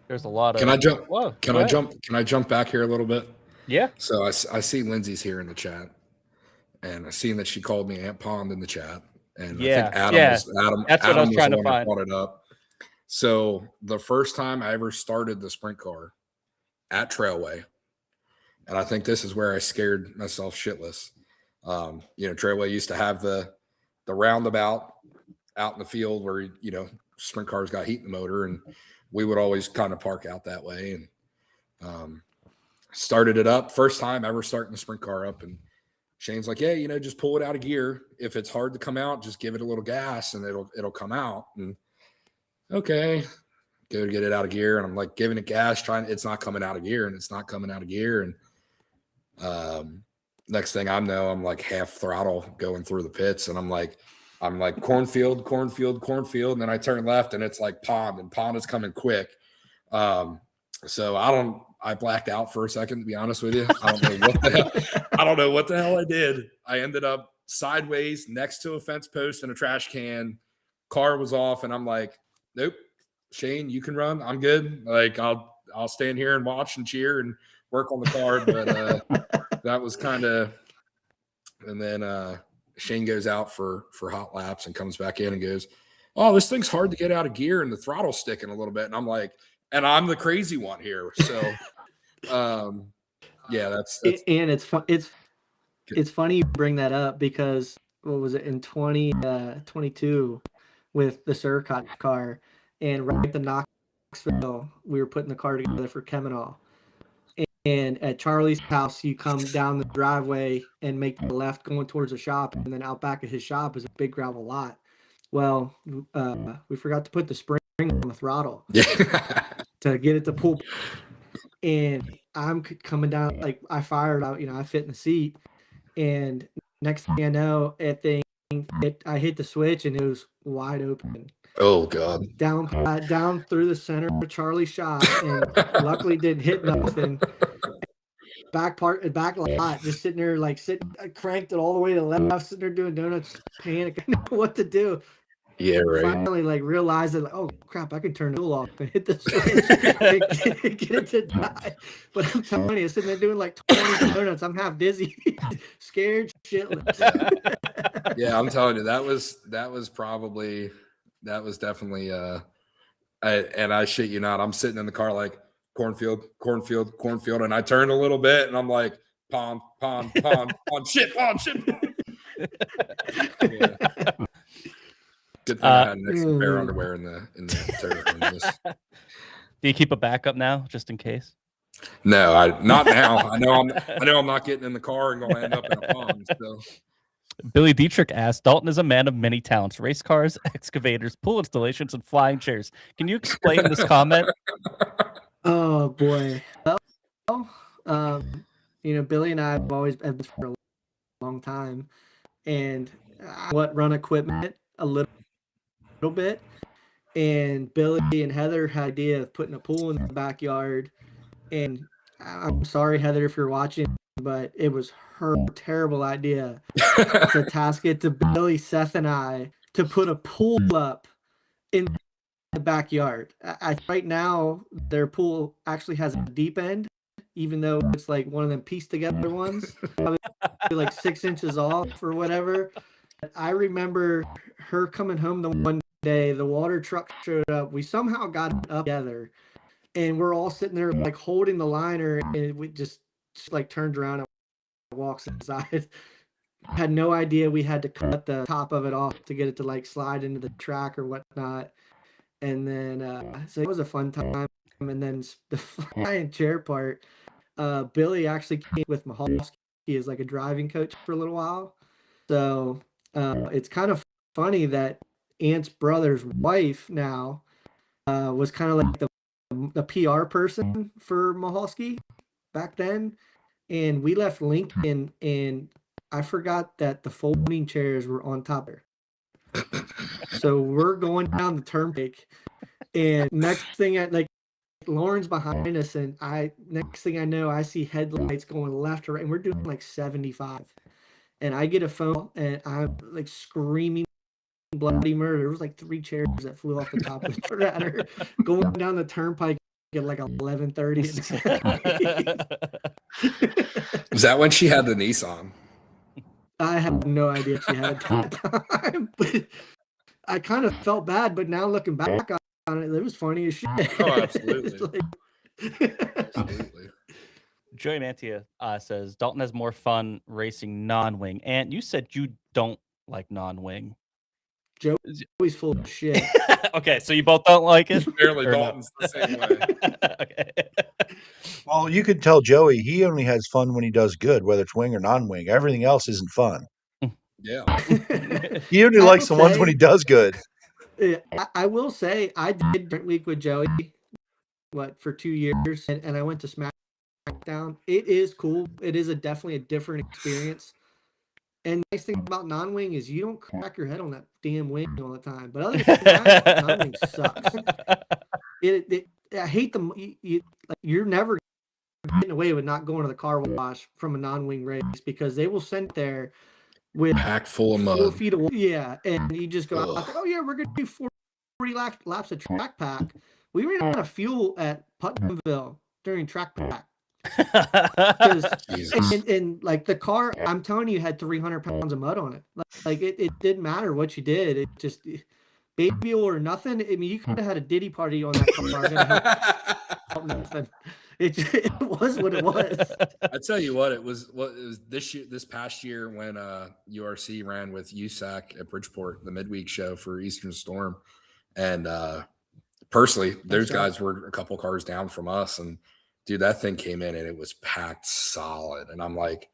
Speaker 4: There's a lot
Speaker 5: Can I
Speaker 4: of.
Speaker 5: jump?
Speaker 4: Whoa,
Speaker 5: Can
Speaker 4: go
Speaker 5: I
Speaker 4: ahead.
Speaker 5: jump? Can I jump back here a little bit?
Speaker 4: Yeah.
Speaker 5: So I see Lindsay's here in the chat, and I seen that she called me Ant Pond in the chat, and I think
Speaker 4: Yeah. Yeah.
Speaker 5: Adam
Speaker 4: That's what I was
Speaker 5: was
Speaker 4: trying
Speaker 5: the
Speaker 4: to
Speaker 5: one that
Speaker 4: find.
Speaker 5: brought it up. So the first time I ever started the sprint car at Trailway, and I think this is where I scared myself shitless. Trailway used to have the roundabout out in the field where sprint cars got heat in the motor, and we would always kind of park out that way. And started it up. First time ever starting the sprint car up. And Shane's like, yeah, just pull it out of gear. If it's hard to come out, just give it a little gas and it'll come out. And okay, go to get it out of gear. And I'm like giving it gas, it's not coming out of gear, and it's not coming out of gear. And next thing I know, I'm like half throttle going through the pits, and I'm like cornfield. And then I turn left and it's like pond, and pond is coming quick. So I blacked out for a second, to be honest with you. I don't know what the hell I did. I ended up sideways next to a fence post and a trash can. Car was off, and I'm like, nope, Shane, you can run. I'm good. Like I'll stand here and watch and cheer and work on the car. But that was kind of, and then Shane goes out for hot laps and comes back in and goes, oh, this thing's hard to get out of gear and the throttle's sticking a little bit. And I'm like, and I'm the crazy one here. So, yeah, that's
Speaker 6: and it's fun. It's funny you bring that up because what was it in 2022 with the Suricot car, and right at the Knoxville, we were putting the car together for Kemenol. And at Charlie's house, you come down the driveway and make the left going towards the shop, and then out back of his shop is a big gravel lot. Well, we forgot to put the spring on the throttle to get it to pull. And I'm coming down, like I fired out, I fit in the seat, and next thing I know, I hit the switch and it was wide open.
Speaker 5: Oh God!
Speaker 6: Down through the center of Charlie's shop, and luckily didn't hit nothing. Back lot, just sitting there, I cranked it all the way to the left, sitting there doing donuts, panic, I didn't know what to do.
Speaker 5: Yeah, right.
Speaker 6: Finally, realized that, oh crap, I can turn it off and hit the switch and get it to die. But I'm telling you, sitting there doing 20 donuts, I'm half dizzy, scared shitless.
Speaker 5: Yeah, I'm telling you, that was definitely I shit you not, I'm sitting in the car like cornfield, and I turned a little bit and I'm like pond, shit. Yeah. Good thing I had an extra pair of underwear in the
Speaker 4: Do you keep a backup now, just in case?
Speaker 5: No, not now. I know I'm not getting in the car and going to end up in a pond. So.
Speaker 4: Billy Dietrich asked, Dalton is a man of many talents: race cars, excavators, pool installations, and flying chairs. Can you explain this comment?
Speaker 6: Oh boy. Well, Billy and I have always been for a long time, and run equipment a little bit. And Billy and Heather had the idea of putting a pool in the backyard. And I'm sorry, Heather, if you're watching, but it was her terrible idea to task it to Billy, Seth, and I to put a pool up in the backyard. Right now, their pool actually has a deep end, even though it's one of them pieced together ones, probably 6 inches off or whatever. I remember her coming home the one day, the water truck showed up. We somehow got it up together, and we're all sitting there holding the liner, and we just turned around and walks inside. Had no idea we had to cut the top of it off to get it to slide into the track or whatnot. And then so it was a fun time. And then the flying chair part, Billy actually came with Mahalski as a driving coach for a little while. So it's kind of funny that Ant's brother's wife now was kind of the PR person for Mahalski back then. And we left Lincoln, and I forgot that the folding chairs were on top of her. So we're going down the turnpike, and next thing Lauren's behind us, and next thing I know, I see headlights going left or right, and we're doing 75. And I get a phone, and I'm screaming bloody murder. There was 3 chairs that flew off the top of the trailer going down the turnpike at 11:30
Speaker 5: Was that when she had the Nissan?
Speaker 6: I have no idea if she had it at that time, but I kind of felt bad. But now looking back on it, it was funny as shit.
Speaker 5: Oh, absolutely. Absolutely.
Speaker 4: Joey Mantia says Dalton has more fun racing non-wing. And you said you don't like non-wing.
Speaker 6: Joey's full of shit.
Speaker 4: Okay, so you both don't like it?
Speaker 5: Apparently,
Speaker 4: Or no?
Speaker 5: Dalton's the same way.
Speaker 4: Okay.
Speaker 7: Well, you could tell Joey he only has fun when he does good, whether it's wing or non-wing. Everything else isn't fun.
Speaker 5: Yeah.
Speaker 7: He only
Speaker 6: I
Speaker 7: likes
Speaker 6: will
Speaker 7: the ones when
Speaker 6: say-
Speaker 7: he does good.
Speaker 6: I will say I did Drink Week with Joey, for 2 years, and I went to SmackDown. It is cool. It is definitely a different experience. And the nice thing about non-wing is you don't crack your head on that damn wing all the time. But other than that, non-wing sucks. I hate them. You're never getting away with not going to the car wash from a non-wing race because they will send it there with
Speaker 5: Packed full of
Speaker 6: 4
Speaker 5: mud.
Speaker 6: feet of water. Yeah, and you just go out
Speaker 5: Ugh.
Speaker 6: there, oh yeah, we're gonna do 40 laps of track pack. We ran out of fuel at Putnamville during track pack.
Speaker 5: Jesus.
Speaker 6: And like the car, I'm telling you, had 300 pounds of mud on it. Like it didn't matter what you did. It just baby oil or nothing. I mean, you could have had a Diddy party on that car. Nothing. It was what it was.
Speaker 5: I tell you what, it was this past year when URC ran with USAC at Bridgeport, the midweek show for Eastern Storm, and personally, those guys were a couple cars down from us, and dude, that thing came in and it was packed solid, and I'm like,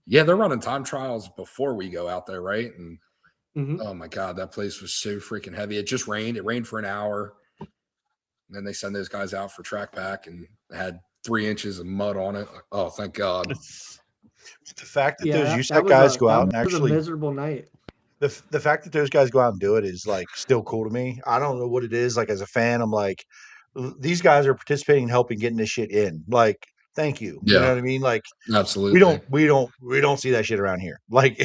Speaker 5: yeah, they're running time trials before we go out there, right? And oh my god, that place was so freaking heavy. It just rained. It rained for an hour. And then they send those guys out for track pack and had 3 inches of mud on it. Oh, thank God.
Speaker 7: The fact that those
Speaker 6: that
Speaker 7: USAC
Speaker 6: was
Speaker 7: guys
Speaker 6: a-
Speaker 7: go
Speaker 6: that
Speaker 7: out and
Speaker 6: was
Speaker 7: actually
Speaker 6: a miserable night.
Speaker 7: the fact that those guys go out and do it is like still cool to me. I don't know what it is. Like as a fan, I'm like, these guys are participating and helping getting this shit in. Like, thank you. You know
Speaker 5: Yeah.
Speaker 7: what I mean? Like
Speaker 5: Absolutely.
Speaker 7: we don't see that shit around here. Like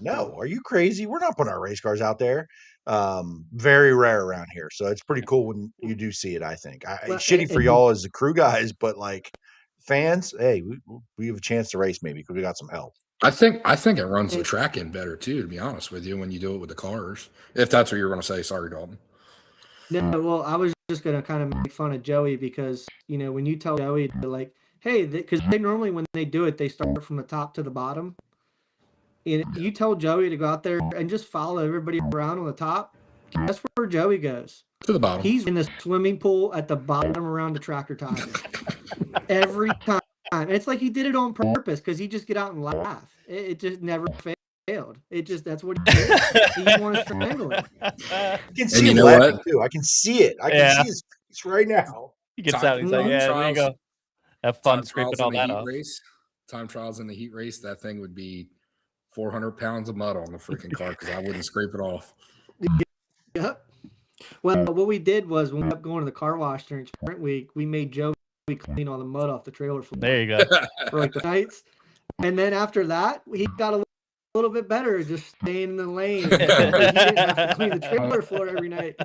Speaker 7: no, are you crazy? We're not putting our race cars out there. Very rare around here. So it's pretty cool when you do see it, I think.
Speaker 6: Well,
Speaker 7: It's shitty for
Speaker 6: and-
Speaker 7: y'all as the crew guys, but like fans, hey, we have a chance to race maybe because we got some help.
Speaker 5: I think it runs the track in better too, to be honest with you, when you do it with the cars. If that's what you're going to say. Sorry, Dalton.
Speaker 6: No, well, I was just gonna kind of make fun of Joey because when you tell Joey to like, hey, because they normally when they do it, they start from the top to the bottom. And you tell Joey to go out there and just follow everybody around on the top. Guess where Joey goes?
Speaker 5: To the bottom.
Speaker 6: He's in the swimming pool at the bottom around the tractor tire every time. And it's like he did it on purpose because he just get out and laugh. It just never failed. That's what he did. He wanted to strangle him.
Speaker 7: I can see
Speaker 5: you
Speaker 7: him
Speaker 5: know
Speaker 7: laughing
Speaker 5: what?
Speaker 7: too. I can see it. I can
Speaker 4: Yeah.
Speaker 7: see his face right now.
Speaker 4: He gets
Speaker 5: Time-
Speaker 4: out. He's like,
Speaker 5: time
Speaker 4: yeah, there you
Speaker 5: trials-
Speaker 4: go. Have fun
Speaker 5: Time
Speaker 4: scraping
Speaker 5: trials
Speaker 4: all
Speaker 5: in the
Speaker 4: that
Speaker 5: heat
Speaker 4: off.
Speaker 5: race. Time trials in the heat race. That thing would be 400 pounds of mud on the freaking car because I wouldn't scrape it off.
Speaker 6: Yep. Well, what we did was when we were going to the car wash during sprint week, we made Joey clean all the mud off the trailer floor
Speaker 4: There you go.
Speaker 6: for like the nights. And then after that, he got a little bit better just staying in the lane. He didn't have to clean the trailer floor every night.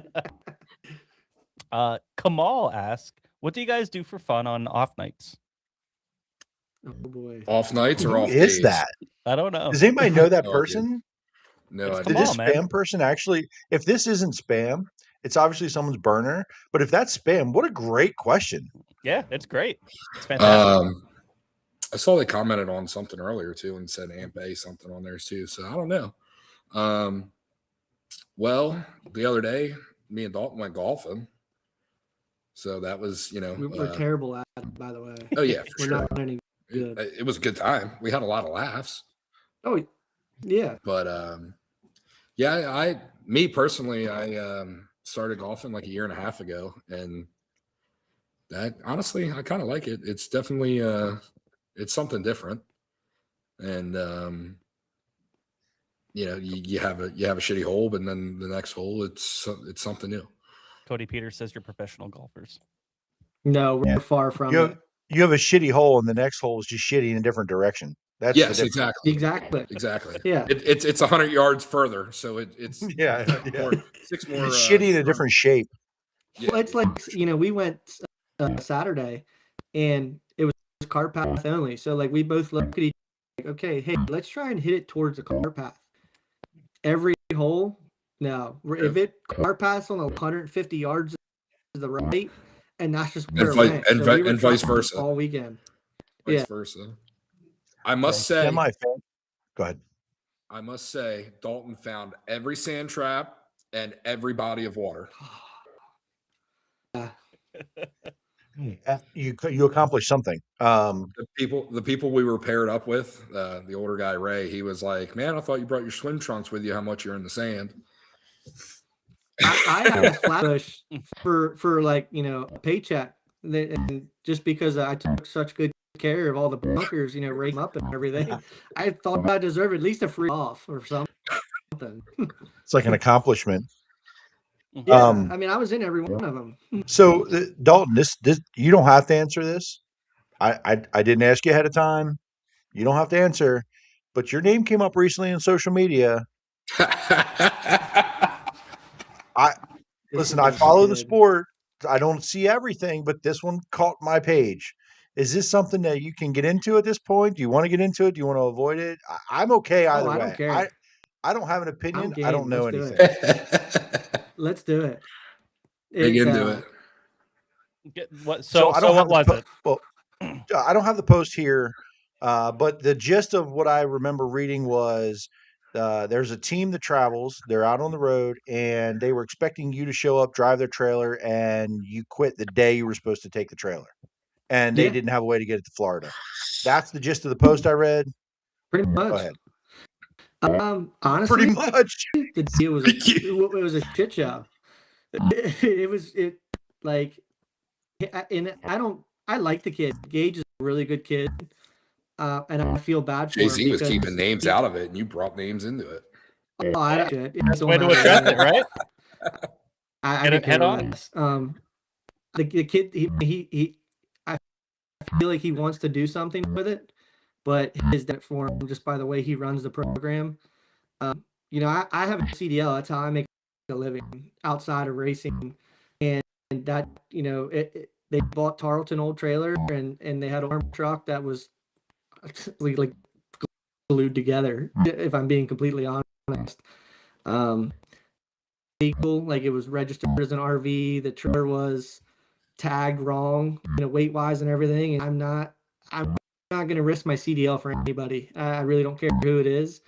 Speaker 4: Kamal asked, what do you guys do for fun on off nights?
Speaker 6: Oh boy.
Speaker 5: Off nights or
Speaker 7: Who
Speaker 5: off
Speaker 7: is
Speaker 5: days?
Speaker 7: that?
Speaker 4: I don't know.
Speaker 7: Does anybody know that
Speaker 5: No idea.
Speaker 7: person?
Speaker 5: No
Speaker 4: It's
Speaker 5: idea.
Speaker 7: Did
Speaker 4: Come
Speaker 7: this
Speaker 4: on, man.
Speaker 7: spam person actually? If this isn't spam, it's obviously someone's burner. But if that's spam, what a great question.
Speaker 4: Yeah, it's great. It's fantastic.
Speaker 5: I saw they commented on something earlier too and said Amp A something on theirs too. So I don't know. Well, the other day, me and Dalton went golfing. So that was,
Speaker 6: We're terrible at it, by the way.
Speaker 5: oh yeah, for
Speaker 6: We're
Speaker 5: sure.
Speaker 6: not any good.
Speaker 5: It was a good time. We had a lot of laughs.
Speaker 6: Oh, yeah.
Speaker 5: But yeah, me personally, I started golfing like a year and a half ago, and that honestly, I kind of like it. It's definitely it's something different, and you have a shitty hole, but then the next hole, it's something new.
Speaker 4: Cody Peters says you're professional golfers.
Speaker 6: No, we're
Speaker 7: Yeah.
Speaker 6: far from
Speaker 7: You
Speaker 6: it.
Speaker 7: have, you have a shitty hole, and the next hole is just shitty in a different direction. That's
Speaker 5: Yes,
Speaker 7: the difference.
Speaker 5: exactly.
Speaker 6: Exactly.
Speaker 5: Exactly.
Speaker 6: Yeah.
Speaker 5: It's 100 yards further, so it's
Speaker 7: Yeah,
Speaker 5: six more.
Speaker 7: It's shitty in a different shape.
Speaker 6: Well, it's like, we went Saturday and it was car path only. So like we both looked at each other like, okay, hey, let's try and hit it towards the car path. Every hole, no. If it car paths on 150 yards to the right, and that's just where it went.
Speaker 5: and
Speaker 6: So we were
Speaker 5: vice
Speaker 6: trying
Speaker 5: versa.
Speaker 6: all weekend.
Speaker 5: Vice
Speaker 6: Yeah.
Speaker 5: versa. I must say,
Speaker 7: Semi-fan. Go ahead.
Speaker 5: I must say, Dalton found every sand trap and every body of water.
Speaker 7: You accomplished something.
Speaker 5: The people we were paired up with, the older guy Ray, he was like, "Man, I thought you brought your swim trunks with you. How much you're in the sand?"
Speaker 6: I had a Flatbush for like, you know, a paycheck, and just because I took such good care of all the bunkers, you know, raising them up and everything, I thought I deserved at least a free off or something.
Speaker 7: It's like an accomplishment.
Speaker 6: Yeah, I mean, I was in every one of them.
Speaker 7: So Dalton, this you don't have to answer this. I didn't ask you ahead of time. You don't have to answer, but your name came up recently in social media. Listen, I follow the sport. I don't see everything, but this one caught my page. Is this something that you can get into at this point? Do you want to get into it? Do you want to avoid it? I'm okay either
Speaker 6: I
Speaker 7: way.
Speaker 6: don't care.
Speaker 7: I don't have an opinion.
Speaker 6: I'm
Speaker 7: I don't
Speaker 6: game.
Speaker 7: know
Speaker 6: Let's do
Speaker 7: anything.
Speaker 6: Let's do it.
Speaker 5: Dig into it.
Speaker 4: So what was it?
Speaker 7: Well, I don't have the post here, but the gist of what I remember reading was there's a team that travels. They're out on the road, and they were expecting you to show up, drive their trailer, and you quit the day you were supposed to take the trailer. And they didn't have a way to get it to Florida. That's the gist of the post I read.
Speaker 6: Pretty much.
Speaker 7: Go ahead.
Speaker 6: Honestly,
Speaker 7: pretty much.
Speaker 6: The deal was it was a shit show. It was like, and I like the kid. Gage is a really good kid, and I feel bad for him.
Speaker 5: Jay-Z was keeping names out of it, and you brought names into it.
Speaker 6: Oh, I don't shit.
Speaker 4: That's the way to address it, right?
Speaker 6: I
Speaker 4: Get it head on.
Speaker 6: The kid, he I feel like he wants to do something with it, but his done it for him just by the way he runs the program. You know, I have a CDL. That's how I make a living outside of racing, and that, you know, they bought Tarleton old trailer, and they had an arm truck that was like glued together. If I'm being completely honest, vehicle, like, it was registered as an RV. The trailer was tagged wrong, you know, weight wise and everything. And I'm not going to risk my CDL for anybody. I really don't care who it is.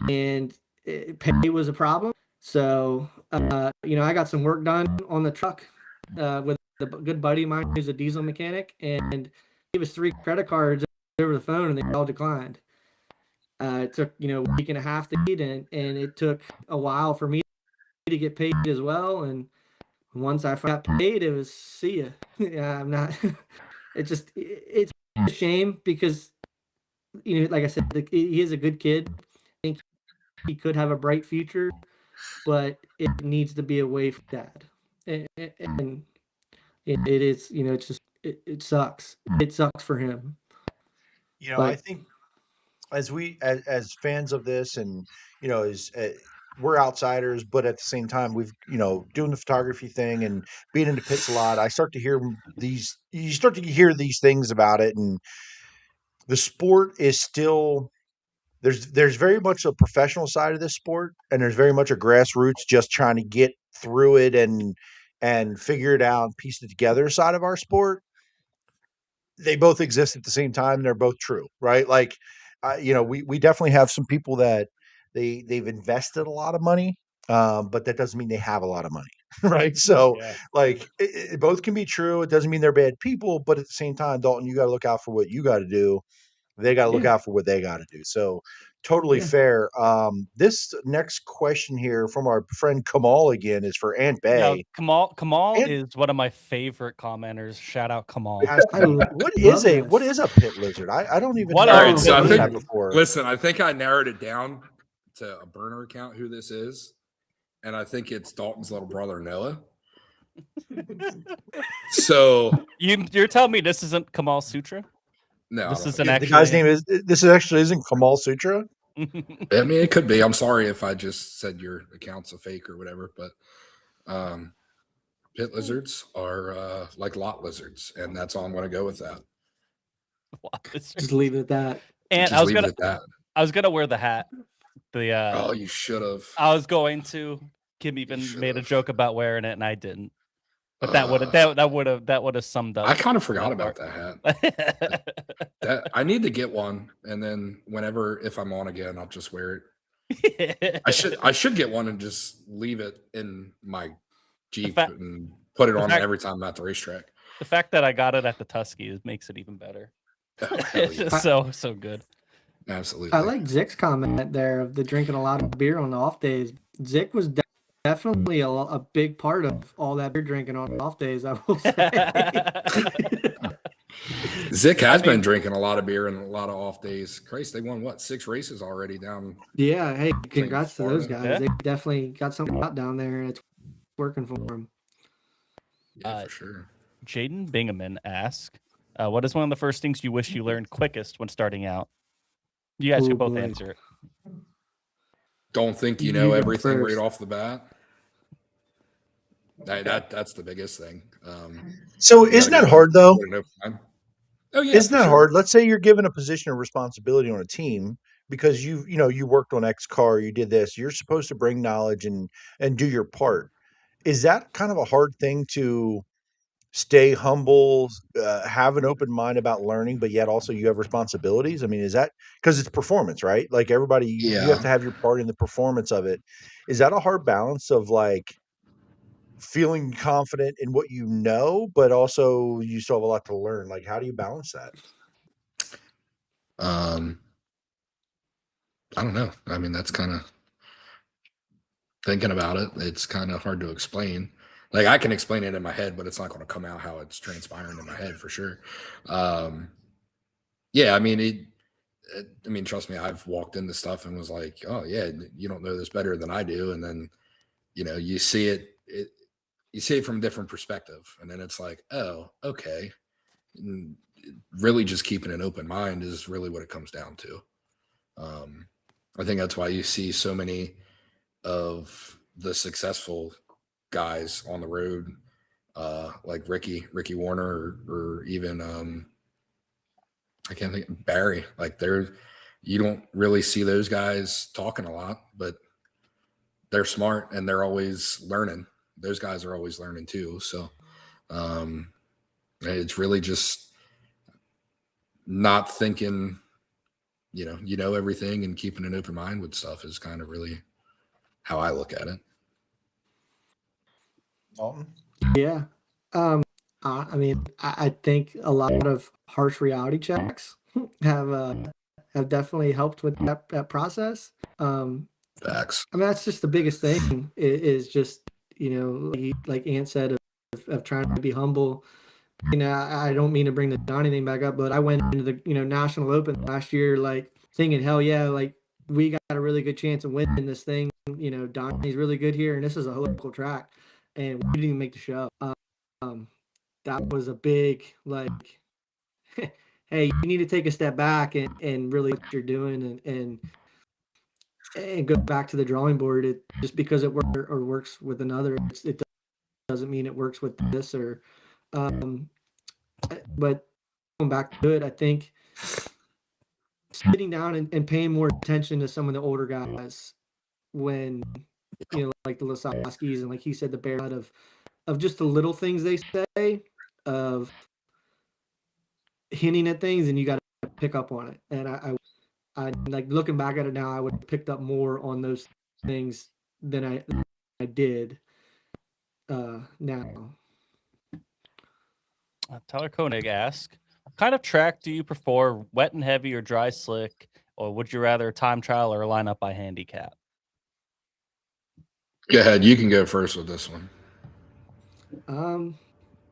Speaker 6: And pay was a problem. So, you know, I got some work done on the truck with a good buddy of mine who's a diesel mechanic, and gave us 3 credit cards over the phone, and they all declined. It took, you know, a week and a half to eat, and it took a while for me to get paid as well. And once I got paid, it was see ya. Yeah, I'm not. It's a shame because, you know, like I said, he is a good kid. I think he could have a bright future, but it needs to be away from dad. And it is, you know, it's just it sucks. It sucks for him.
Speaker 7: You know,
Speaker 6: But
Speaker 7: I think as fans of this, and you know, we're outsiders, but at the same time, we've, you know, doing the photography thing and being in the pits a lot. I start to hear you start to hear these things about it, and the sport is still there's very much a professional side of this sport, and there's very much a grassroots just trying to get through it and figure it out and piece it together side of our sport. They both exist at the same time. They're both true, right? Like, you know, we definitely have some people that they've invested a lot of money, but that doesn't mean they have a lot of money, right? So, like, it both can be true. It doesn't mean they're bad people, but at the same time, Dalton, you got to look out for what you got to do. They got to look out for what they got to do. So, totally fair. This next question here from our friend Kamal again is for Aunt Bay.
Speaker 4: Now, Kamal is one of my favorite commenters. Shout out Kamal.
Speaker 7: What is a pit lizard? I don't even
Speaker 4: What
Speaker 7: know.
Speaker 4: are
Speaker 5: So I think,
Speaker 7: before.
Speaker 5: listen, I think I narrowed it down to a burner account who this is, and I think it's Dalton's little brother Noah. So
Speaker 4: you're telling me this isn't Kamal Sutra?
Speaker 5: No,
Speaker 4: this isn't
Speaker 7: the guy's name is. This actually isn't Kamal Sutra.
Speaker 5: I mean, it could be. I'm sorry if I just said your account's a fake or whatever, but pit lizards are like lot lizards, and that's all I'm going to go with that.
Speaker 6: Just leave it at that.
Speaker 4: And
Speaker 5: I
Speaker 4: was gonna wear the hat.
Speaker 5: Oh, you should have.
Speaker 4: I was going to. Kim even made a joke about wearing it, and I didn't. But that would have summed up.
Speaker 5: I kind of forgot
Speaker 4: that
Speaker 5: about
Speaker 4: part.
Speaker 5: that hat. That I need to get one, and then if I'm on again, I'll just wear it. I should get one and just leave it in my Jeep
Speaker 4: fact-
Speaker 5: and put it on
Speaker 4: fact-
Speaker 5: every time I'm at the racetrack.
Speaker 4: The fact that I got it at the Tusky makes it even better.
Speaker 5: Oh, hell
Speaker 4: It's
Speaker 5: yeah.
Speaker 4: just so good.
Speaker 5: Absolutely.
Speaker 6: I like Zick's comment there of the drinking a lot of beer on the off days. Zick was definitely a big part of all that beer drinking on off days, I will say.
Speaker 5: Zick has been drinking a lot of beer and a lot of off days. Christ, they won 6 races already down.
Speaker 6: Yeah, hey, congrats to those guys.
Speaker 4: Yeah.
Speaker 6: They definitely got something out down there, and it's working for them.
Speaker 5: Yeah, for sure.
Speaker 4: Jaden Bingaman asks, what is one of the first things you wish you learned quickest when starting out? You guys can both answer it.
Speaker 5: Don't think you
Speaker 6: You
Speaker 5: know
Speaker 6: go
Speaker 5: everything
Speaker 6: first.
Speaker 5: right off the bat. That's the biggest thing.
Speaker 7: So
Speaker 5: You
Speaker 7: isn't
Speaker 5: gotta
Speaker 7: that
Speaker 5: go
Speaker 7: hard though?
Speaker 5: get an open mind. Oh yeah,
Speaker 7: Isn't
Speaker 5: for
Speaker 7: that
Speaker 5: sure.
Speaker 7: hard? Let's say you're given a position of responsibility on a team because you worked on X car, you did this. You're supposed to bring knowledge and do your part. Is that kind of a hard thing to stay humble, have an open mind about learning, but yet also you have responsibilities? I mean, is that because it's performance, right? Like everybody, you have
Speaker 5: Yeah.
Speaker 7: to have your part in the performance of it. Is that a hard balance of like feeling confident in what you know, but also you still have a lot to learn? Like, how do you balance that?
Speaker 5: I don't know. I mean, that's kind of thinking about it. It's kind of hard to explain. Like I can explain it in my head, but it's not going to come out how it's transpiring in my head for sure. Yeah, I mean, trust me, I've walked into stuff and was like, oh yeah, you don't know this better than I do. And then, you see you see it from a different perspective. And then it's like, oh, okay. And really just keeping an open mind is really what it comes down to. I think that's why you see so many of the successful guys on the road, like Ricky Warner, or even I can't think Barry. Like you don't really see those guys talking a lot, but they're smart and they're always learning. Those guys are always learning too. So it's really just not thinking, you know everything, and keeping an open mind with stuff is kind of really how I look at it.
Speaker 7: Dalton?
Speaker 6: Yeah. I mean, I think a lot of harsh reality checks have definitely helped with that process.
Speaker 5: Facts.
Speaker 6: I mean, that's just the biggest thing is just, like Ant said, of trying to be humble. I don't mean to bring the Donnie thing back up, but I went into the, National Open last year, like thinking, hell yeah, like we got a really good chance of winning this thing. Donnie's really good here, and this is a local track, and we didn't even make the show. That was a big, like, hey, you need to take a step back and really what you're doing and go back to the drawing board. Just because it works with another, it doesn't mean it works with this but going back to it, I think sitting down and paying more attention to some of the older guys when, like the Lasoskis and like he said, the Bear of just the little things they say, of hinting at things, and you got to pick up on it. And I like looking back at it now, I would have picked up more on those things than I did now.
Speaker 4: Tyler Koenig asks, what kind of track do you prefer, wet and heavy or dry slick, or would you rather time trial or line up by handicap?
Speaker 5: Go ahead. You can go first with this one.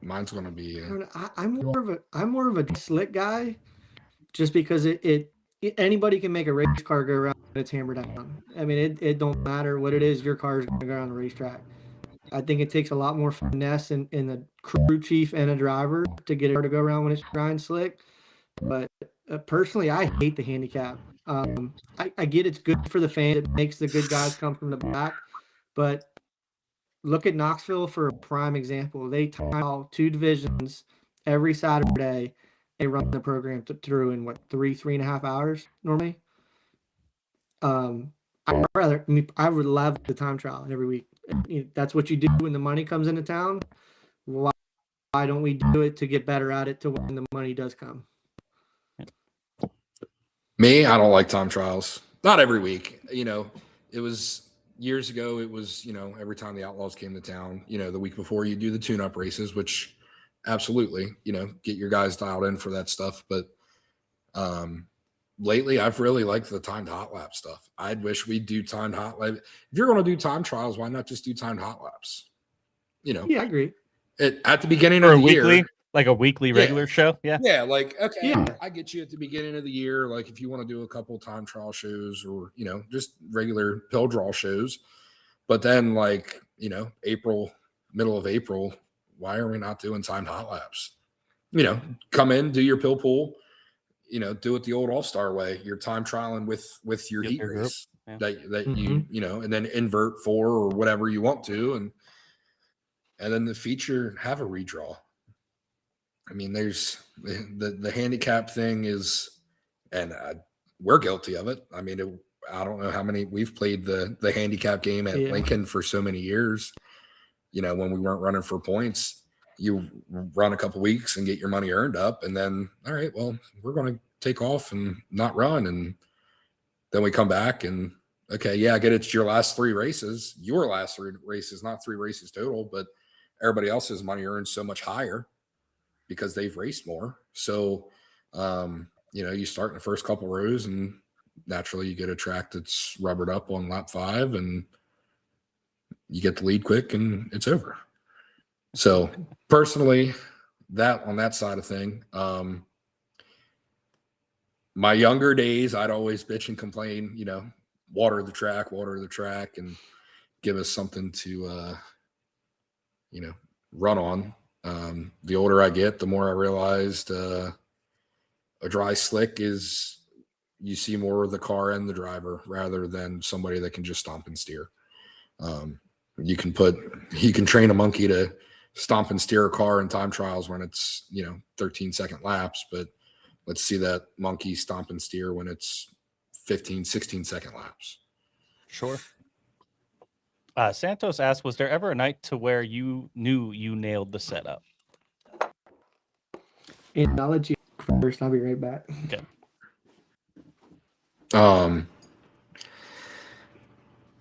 Speaker 5: Mine's going to be.
Speaker 6: I'm more of a slick guy, just because anybody can make a race car go around when it's hammered down. I mean, it don't matter what it is, your car is going to go around the racetrack. I think it takes a lot more finesse in the crew chief and a driver to get it to go around when it's dry and slick. But personally, I hate the handicap. I get it's good for the fans. It makes the good guys come from the back. But look at Knoxville for a prime example. They time out 2 divisions every Saturday. They run the program through in 3.5 hours normally. I would love the time trial every week. That's what you do when the money comes into town. why don't we do it to get better at it to when the money does come?
Speaker 5: Me, I don't like time trials. Not every week. It was years ago. It was, every time the Outlaws came to town, the week before you do the tune-up races, which absolutely, get your guys dialed in for that stuff. But lately, I've really liked the timed hot lap stuff. I'd wish we'd do timed hot lap. If you're going to do time trials, why not just do timed hot laps?
Speaker 6: Yeah, I agree.
Speaker 5: At the beginning
Speaker 4: Or
Speaker 5: of
Speaker 4: a
Speaker 5: the
Speaker 4: weekly,
Speaker 5: year.
Speaker 4: like a weekly regular show. Yeah.
Speaker 5: Yeah, like, okay,
Speaker 6: Yeah.
Speaker 5: I get you at the beginning of the year. Like, if you want to do a couple time trial shows or, just regular pill draw shows. But then, like, April, middle of April, why are we not doing timed hot laps? Come in, do your pill pool, do it the old all-star way. You're time trialing with your heat race that you, and then invert 4 or whatever you want to. And then the feature have a redraw. I mean, there's the handicap thing is, and we're guilty of it. I mean, I don't know how many we've played the handicap game at Lincoln for so many years. When we weren't running for points, you run a couple weeks and get your money earned up, and then all right, well, we're going to take off and not run, and then we come back and okay, yeah, I get it's your last 3 races, not 3 races total, but everybody else's money earned so much higher because they've raced more. So, you start in the first couple rows and naturally you get a track that's rubbered up on lap 5 and you get the lead quick and it's over. So personally, that on that side of thing, my younger days, I'd always bitch and complain, water the track and give us something to, run on. The older I get, the more I realized a dry slick is you see more of the car and the driver rather than somebody that can just stomp and steer. You can train a monkey to stomp and steer a car in time trials when it's 13-second laps, but let's see that monkey stomp and steer when it's 15-16-second laps.
Speaker 4: Sure. Santos asked, was there ever a night to where you knew you nailed the setup?
Speaker 6: And I'll let you first. I'll be right back.
Speaker 4: Okay.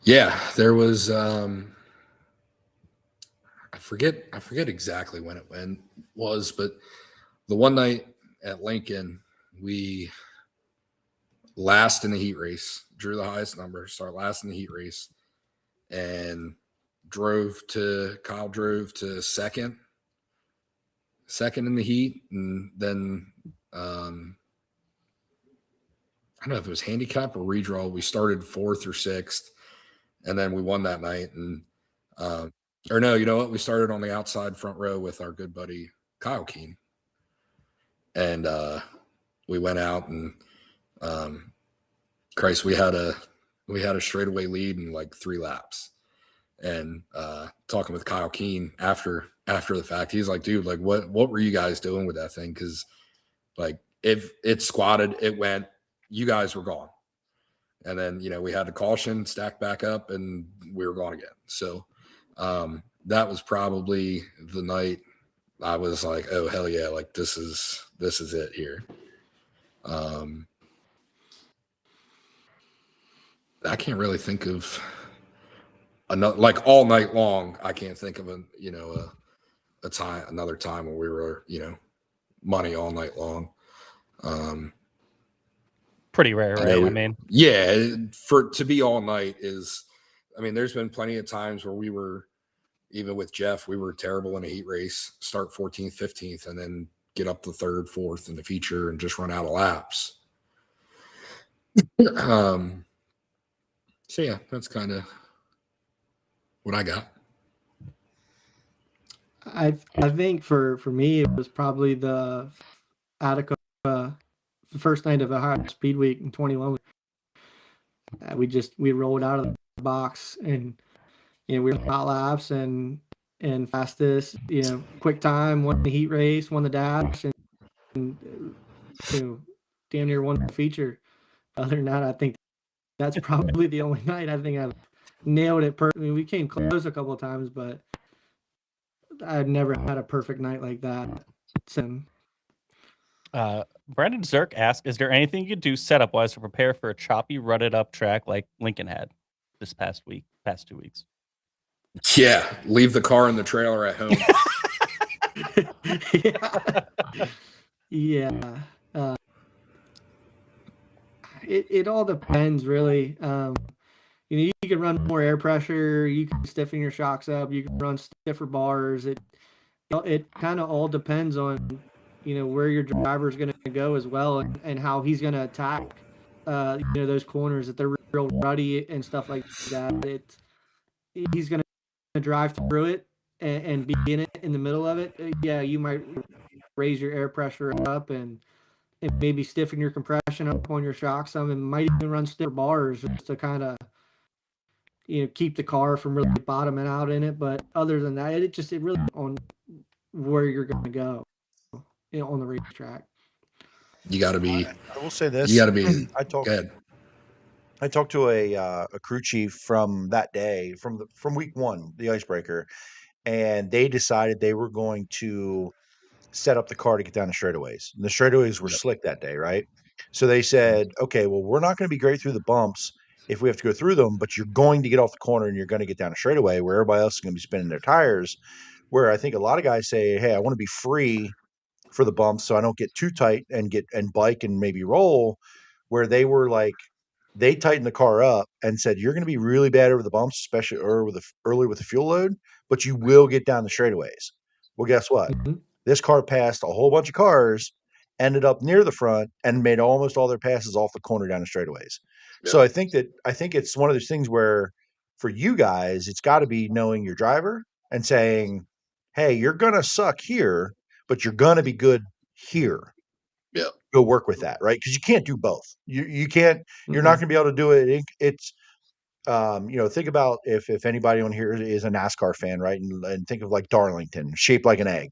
Speaker 5: Yeah, there was I forget exactly when it was, but the one night at Lincoln, we last in the heat race, drew the highest number, start last in the heat race, and Kyle drove to second in the heat, and then I don't know if it was handicap or redraw. We started 4th or 6th, and then we won that night. And or no, you know what? We started on the outside front row with our good buddy Kyle Keene, and we went out and Christ, we had a straightaway lead in like 3 laps. And talking with Kyle Keene after the fact, he's like, dude, like what were you guys doing with that thing? Because like if it squatted, it went, you guys were gone. And then, we had a caution, stack back up, and we were gone again. So that was probably the night I was like, oh, hell yeah, like this is it here. I can't really think of like all night long. I can't think of another time where we were, money all night long.
Speaker 4: Pretty rare, right? I mean,
Speaker 5: yeah, to be all night is, there's been plenty of times where we were, even with Jeff, we were terrible in a heat race, start 14th, 15th, and then get up to 3rd, 4th in the feature and just run out of laps. So yeah, that's kind of what I got.
Speaker 6: I think for me, it was probably the Attica, the first night of Ohio Speed Week in 21. We rolled out of the box and we were hot laps and fastest, quick time, won the heat race, won the dash, and damn near won the feature. Other than that, I think that's probably the only night I think I've nailed it. We came close a couple of times, but I've never had a perfect night like that. So,
Speaker 4: Brandon Zirk asked, is there anything you could do setup wise to prepare for a choppy, rutted up track like Lincoln had this past 2 weeks?
Speaker 5: Yeah, leave the car in the trailer at home.
Speaker 6: yeah. It all depends, really. You can run more air pressure. You can stiffen your shocks up. You can run stiffer bars. It kind of all depends on where your driver is going to go as well, and how he's going to attack those corners. If they're real ruddy and stuff like that, he's going to drive through it and be in it in the middle of it. Yeah, you might raise your air pressure up and maybe stiffen your compression up on your shock some, and might even run stiffer bars just to kind of keep the car from really bottoming out in it. But other than that, it really on where you're going to go on the racetrack.
Speaker 5: You got to be.
Speaker 7: I will say this.
Speaker 5: You got to be.
Speaker 7: Go ahead. I talked to a crew chief from that day, from week one, the Icebreaker, and they decided they were going to set up the car to get down the straightaways. And the straightaways were slick that day, right? So they said, okay, well, we're not going to be great through the bumps if we have to go through them, but you're going to get off the corner and you're going to get down a straightaway where everybody else is going to be spinning their tires. Where I think a lot of guys say, hey, I want to be free for the bumps so I don't get too tight and bike and maybe roll. Where they were like, they tightened the car up and said, you're going to be really bad over the bumps, especially early with the fuel load, but you will get down the straightaways. Well, guess what?
Speaker 6: Mm-hmm.
Speaker 7: This car passed a whole bunch of cars, ended up near the front, and made almost all their passes off the corner down the straightaways. Yeah. So I think it's one of those things where for you guys, it's got to be knowing your driver and saying, hey, you're going to suck here, but you're going to be good here.
Speaker 5: Yeah.
Speaker 7: Go work with that, right? Because you can't do both. You can't. You're not going to be able to do it. It's think about if anybody on here is a NASCAR fan, right? And think of like Darlington, shaped like an egg,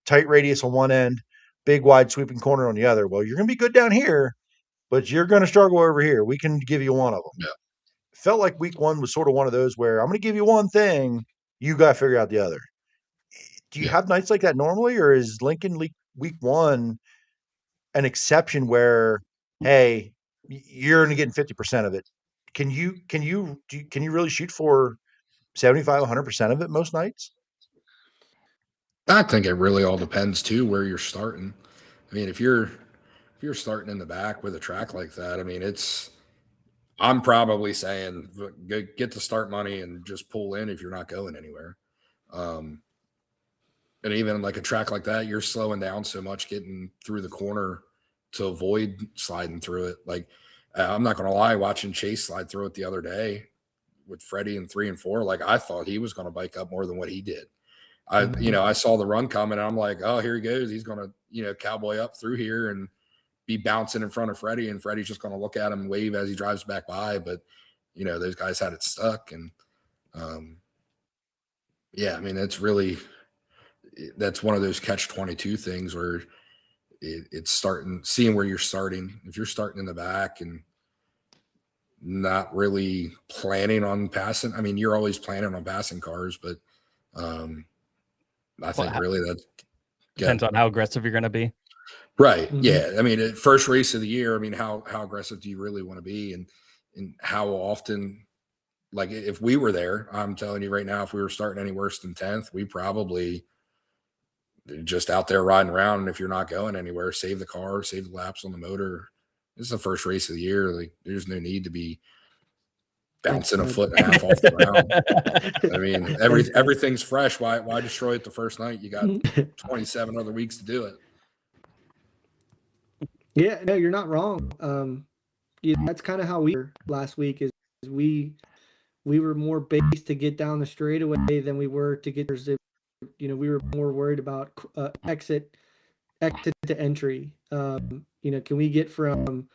Speaker 7: tight radius on one end, big wide sweeping corner on the other. Well, you're going to be good down here, but you're going to struggle over here. We can give you one of them.
Speaker 5: Yeah.
Speaker 7: Felt like week one was sort of one of those where I'm going to give you one thing, you got to figure out the other. Do you have nights like that normally, or is Lincoln week one an exception where, hey, you're only getting 50% of it? Can you really shoot for 75, 100% of it most nights?
Speaker 5: I think it really all depends too where you're starting. I mean, if you're starting in the back with a track like that, I mean, I'm probably saying get the start money and just pull in if you're not going anywhere. And even like a track like that, you're slowing down so much getting through the corner to avoid sliding through it. Like, I'm not going to lie, watching Chase slide through it the other day with Freddie in 3 and 4, like I thought he was going to bike up more than what he did. I saw the run coming and I'm like, oh, here he goes. He's going to, cowboy up through here and be bouncing in front of Freddie, and Freddie's just going to look at him and wave as he drives back by. But, those guys had it stuck. And, I mean, that's one of those catch-22 things where it's seeing where you're starting. If you're starting in the back and not really planning on passing, I mean, you're always planning on passing cars, but I think really that
Speaker 4: depends on how aggressive you're going to be.
Speaker 5: Right. Mm-hmm. Yeah. I mean, first race of the year, I mean, how aggressive do you really want to be? And how often, like if we were there, I'm telling you right now, if we were starting any worse than 10th, we probably just out there riding around. And if you're not going anywhere, save the car, save the laps on the motor. This is the first race of the year. Like there's no need to be bouncing a foot and a half off the ground. I mean, everything's fresh. Why destroy it the first night? You got 27 other weeks to do it.
Speaker 6: Yeah, no, you're not wrong. That's kind of how we were last week. Is we were more based to get down the straightaway than we were to get. We were more worried about exit to entry. Can we get from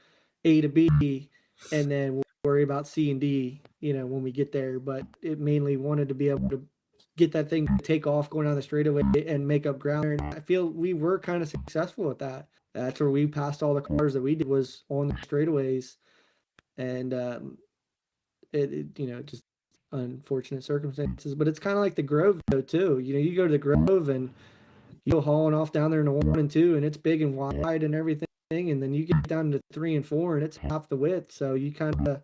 Speaker 6: A to B, and then we'll worry about C and D. When we get there. But it mainly wanted to be able to get that thing to take off going down the straightaway and make up ground. And I feel we were kind of successful at that. That's where we passed all the cars that we did was on the straightaways, and just unfortunate circumstances. But it's kind of like the Grove though too. You go to the Grove and you go hauling off down there in the 1 and 2, and it's big and wide and everything, and then you get down to 3 and 4, and it's half the width. So you kind of,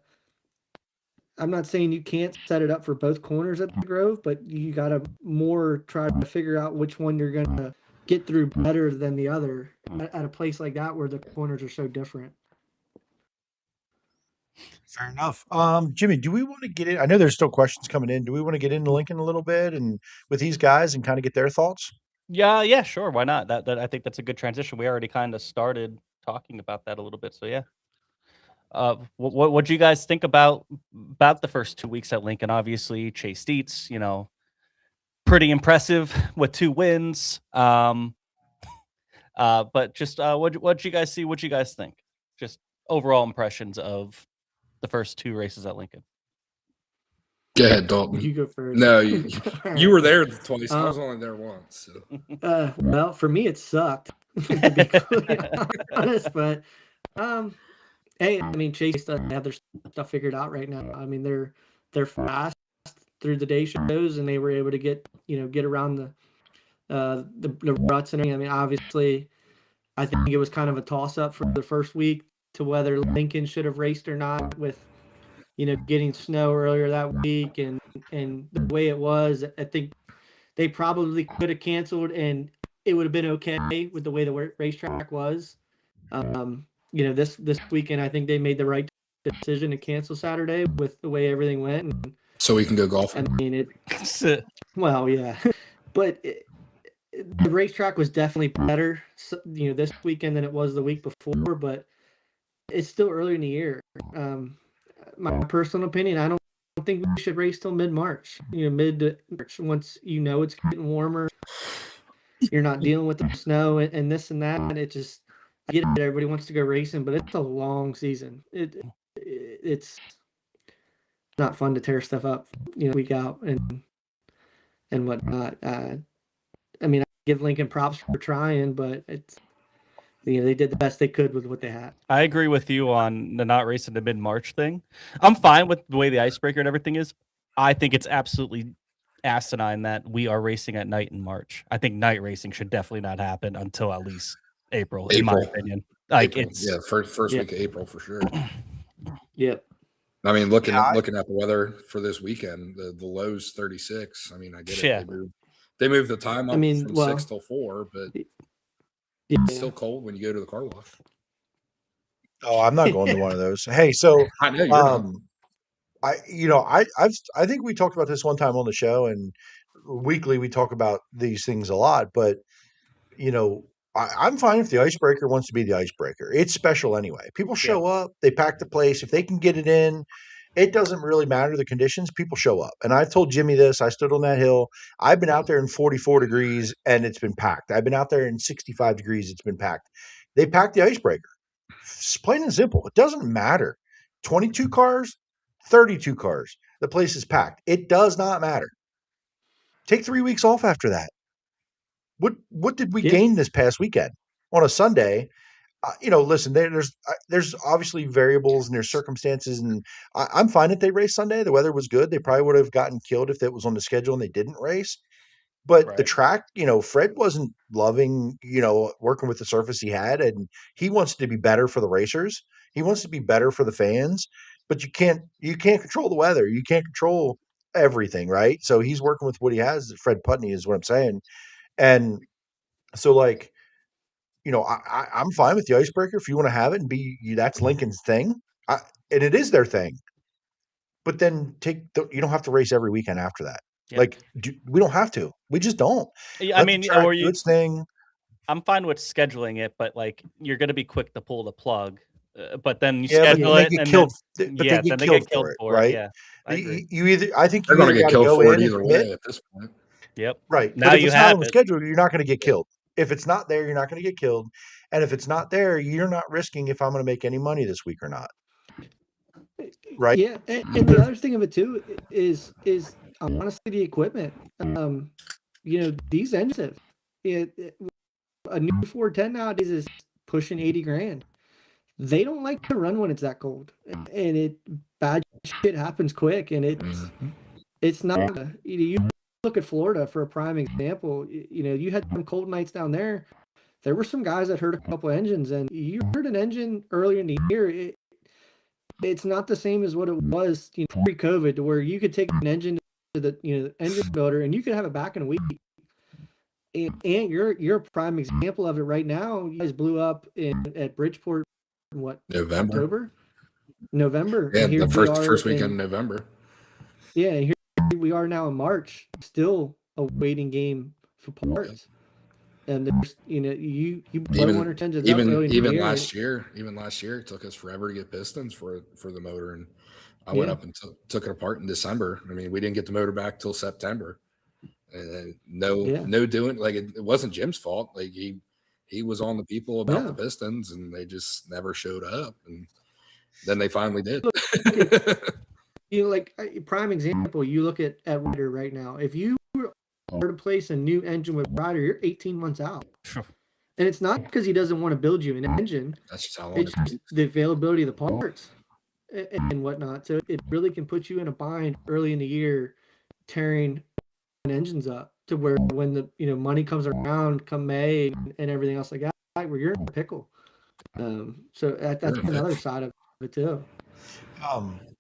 Speaker 6: I'm not saying you can't set it up for both corners at the Grove, but you got to more try to figure out which one you're going to get through better than the other at a place like that where the corners are so different.
Speaker 7: Fair enough. Jimmy, do we want to get in? I know there's still questions coming in. Do we want to get into Lincoln a little bit and with these guys and kind of get their thoughts?
Speaker 4: Yeah, sure. Why not? That I think that's a good transition. We already kind of started talking about that a little bit. So yeah. What do you guys think about the first 2 weeks at Lincoln? Obviously, Chase Dietz, pretty impressive with 2 wins. But just what you guys see? What you guys think? Just overall impressions of the first 2 races at Lincoln.
Speaker 5: Go ahead, Dalton.
Speaker 6: You go first.
Speaker 5: No, you were there twice. I was only there once. So.
Speaker 6: Well, for me, it sucked, to be completely honest. But hey, I mean, Chase doesn't have their stuff figured out right now. I mean, they're fast through the day shows, and they were able to get around the ruts and everything. I mean, obviously, I think it was kind of a toss up for the first week to whether Lincoln should have raced or not with getting snow earlier that week and the way it was. I think they probably could have canceled and it would have been okay with the way the racetrack was. This weekend, I think they made the right decision to cancel Saturday with the way everything went. And,
Speaker 5: so we can go golfing.
Speaker 6: I mean, well, yeah, but the racetrack was definitely better, this weekend than it was the week before, but it's still early in the year. My personal opinion, I don't think we should race till mid-March. Mid to March, once it's getting warmer, you're not dealing with the snow and this and that. And it just, I get it, everybody wants to go racing, but it's a long season. It's not fun to tear stuff up, week out and whatnot. I mean, I give Lincoln props for trying, but it's, they did the best they could with what they had.
Speaker 4: I agree with you on the not racing the mid-March thing. I'm fine with the way the icebreaker and everything is. I think it's absolutely asinine that we are racing at night in March. I think night racing should definitely not happen until at least April. In my opinion. Like
Speaker 5: April. First week of April for sure.
Speaker 6: Yep.
Speaker 5: I mean, looking at the weather for this weekend, the low's 36. I mean, I get it. They moved the time up from 6 till 4, but it's still cold when you go to the car wash.
Speaker 7: Oh, I'm not going to one of those. Hey, so
Speaker 5: I know you're not.
Speaker 7: I think we talked about this one time on the show, and weekly we talk about these things a lot. But I'm fine if the icebreaker wants to be the icebreaker. It's special anyway. People show up, they pack the place. If they can get it in, it doesn't really matter the conditions. People show up. And I've told Jimmy this. I stood on that hill. I've been out there in 44 degrees and it's been packed. I've been out there in 65 degrees. It's been packed. They packed the icebreaker. It's plain and simple. It doesn't matter. 22 cars, 32 cars. The place is packed. It does not matter. Take 3 weeks off after that. What did we gain this past weekend on a Sunday? Listen, there's obviously variables and there's circumstances, and I'm fine if they race Sunday. The weather was good. They probably would have gotten killed if it was on the schedule and they didn't race. But the track, Fred wasn't loving, working with the surface he had, and he wants to be better for the racers. He wants to be better for the fans, but you can't control the weather. You can't control everything, right? So he's working with what he has. Fred Putney is what I'm saying. And so I'm fine with the icebreaker if you want to have it and that's Lincoln's thing. And it is their thing. But then you don't have to race every weekend after that. Yep. We don't have to. We just don't.
Speaker 4: I mean, or you
Speaker 7: thing.
Speaker 4: I'm fine with scheduling it, but you're going to be quick to pull the plug. But then you schedule it, and then they get killed for it, right? Yeah, I agree.
Speaker 7: I think
Speaker 5: they're going to get killed for it either way at this point.
Speaker 4: Yep.
Speaker 7: Right.
Speaker 4: Now
Speaker 7: but if
Speaker 4: you
Speaker 7: it's
Speaker 4: have
Speaker 7: not on the schedule, you're not going to get killed. If it's not there, you're not going to get killed. And if it's not there, you're not risking if I'm going to make any money this week or not. Right.
Speaker 6: Yeah. And the other thing of it too is honestly the equipment. These engines, a new 410 nowadays is pushing 80 grand. They don't like to run when it's that cold, and bad shit happens quick, and It's not. You look at Florida for a prime example. You had some cold nights down there. There were some guys that heard a couple engines, and you heard an engine earlier in the year. It's not the same as what it was pre-COVID, to where you could take an engine to the engine builder and you could have it back in a week. And you're a prime example of it right now. You guys blew up at Bridgeport in what,
Speaker 5: November.
Speaker 6: November,
Speaker 5: Yeah,
Speaker 6: and here
Speaker 5: the
Speaker 6: we are
Speaker 5: first weekend in November.
Speaker 6: Yeah, and here we are now in March, still a waiting game for parts. And there's you blow one or ten to up early in the year.
Speaker 5: Even last year, it took us forever to get pistons for the motor, and I
Speaker 6: Yeah.
Speaker 5: went up and took it apart in December. I mean, we didn't get the motor back till September. And no doing, like, it wasn't Jim's fault. Like, he was on the people about the pistons, and they just never showed up. And then they finally did.
Speaker 6: Like prime example, you look at Ryder right now. If you were to place a new engine with Ryder, you're 18 months out.
Speaker 4: Sure.
Speaker 6: And it's not because he doesn't want to build you an engine.
Speaker 5: That's just how long
Speaker 6: It's just the availability of the parts and whatnot. So it really can put you in a bind early in the year, tearing engines up, to where when the money comes around come May and everything else like that, where you're in a pickle. So that's another side of it too.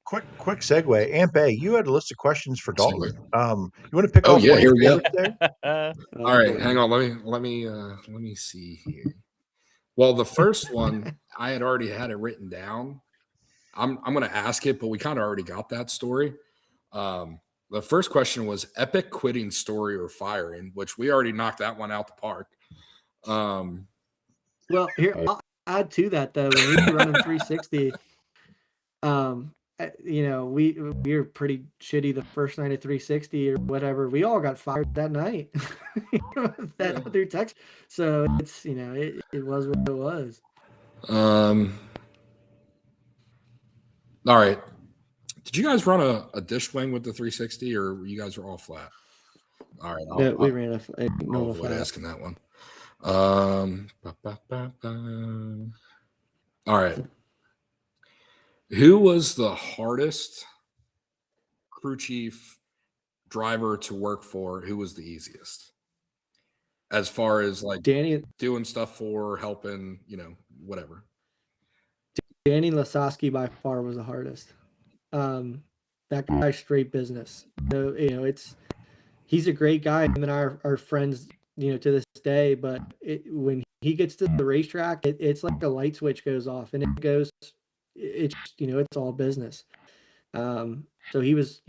Speaker 7: Quick segue. Aunt Bay, you had a list of questions for Dalton. You want to pick off
Speaker 5: yeah,
Speaker 7: one
Speaker 5: here
Speaker 7: of
Speaker 5: we
Speaker 7: your
Speaker 5: go.
Speaker 7: favorites there?
Speaker 5: All right, hang on. Let me see here. Well, the first one I had already had it written down. I'm going to ask it, but we kind of already got that story. The first question was epic quitting story or firing, which we already knocked that one out the park.
Speaker 6: Well, here I'll add to that though. When we were running 360, we were pretty shitty the first night of 360 or whatever. We all got fired that night. Through text. So it's it was what it was.
Speaker 5: All right. Did you guys run a dish wing with the 360, or you guys were all flat? All right.
Speaker 6: We ran a
Speaker 5: normal flat. Asking that one. All right. Who was the hardest crew chief driver to work for? Who was the easiest? As far as like
Speaker 6: Danny
Speaker 5: doing stuff for, helping, whatever.
Speaker 6: Danny Lasowski by far was the hardest. That guy's straight business. He's a great guy. Him and I are friends, to this day. But when he gets to the racetrack, it's like a light switch goes off, and it's all business. So he was,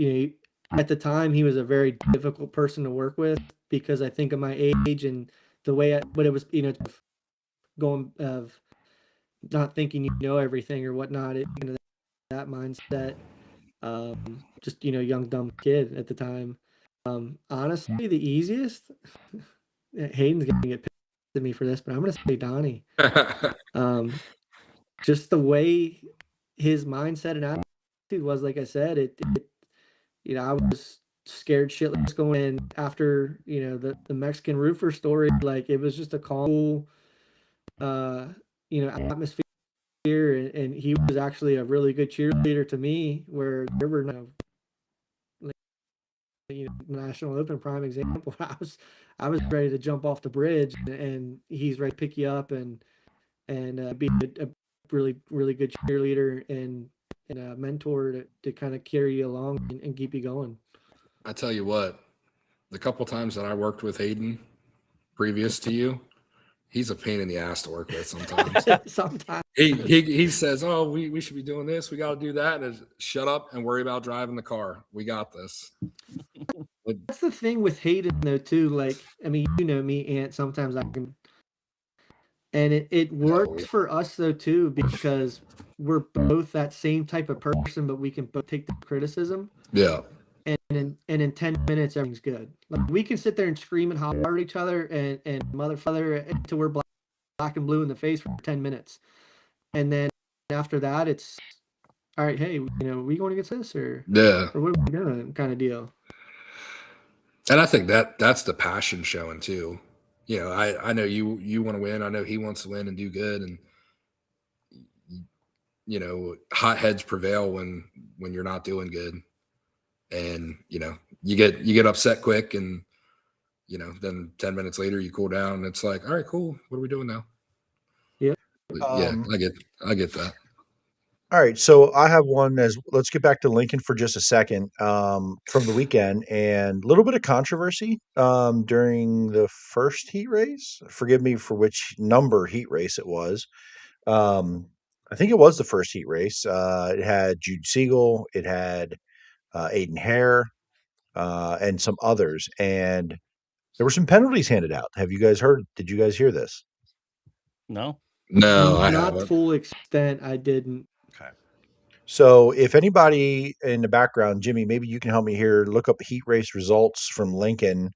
Speaker 6: at the time, he was a very difficult person to work with, because I think of my age and the way but it was, going of not thinking everything or whatnot. That mindset. Just young dumb kid at the time. Honestly, the easiest. Hayden's gonna get pissed at me for this, but I'm gonna say Donnie. Just the way his mindset and attitude was, like I said, I was scared shitless going in after the Mexican roofer story. Like, it was just a calm, atmosphere. And he was actually a really good cheerleader to me, where there were National Open prime example. I was ready to jump off the bridge, and he's ready to pick you up and be a really, really good cheerleader and a mentor to kind of carry you along and keep you going.
Speaker 5: I tell you what, the couple times that I worked with Hayden previous to you, he's a pain in the ass to work with sometimes.
Speaker 6: Sometimes
Speaker 5: he says, "Oh, we should be doing this. We got to do that." And shut up and worry about driving the car. We got this.
Speaker 6: That's the thing with Hayden though too. Like, I mean, me, Ant. Sometimes I can, and it works for us though too, because we're both that same type of person, but we can both take the criticism.
Speaker 5: Yeah.
Speaker 6: And in 10 minutes, everything's good. Like, we can sit there and scream and holler at each other and motherfucker until we're black and blue in the face for 10 minutes. And then after that, it's all right. Hey, we going against this or what are we doing, kind of deal.
Speaker 5: And I think that's the passion showing too. I know you want to win. I know he wants to win and do good. And hot heads prevail when you're not doing good. and you get upset quick, and then 10 minutes later you cool down, and it's like, all right, cool, what are we doing now?
Speaker 6: Yep.
Speaker 5: But yeah, I get that.
Speaker 7: All right, so I have one. Let's get back to Lincoln for just a second, from the weekend, and a little bit of controversy during the first heat race. Forgive me for which number heat race it was. I think it was the first heat race. It had Jude Siegel, it had Aiden Hare, and some others, and there were some penalties handed out. Have you guys heard? Did you guys hear this?
Speaker 4: No.
Speaker 5: No, I
Speaker 6: Not
Speaker 5: haven't.
Speaker 6: full extent. I didn't.
Speaker 7: Okay. So if anybody in the background, Jimmy, maybe you can help me here. Look up heat race results from Lincoln.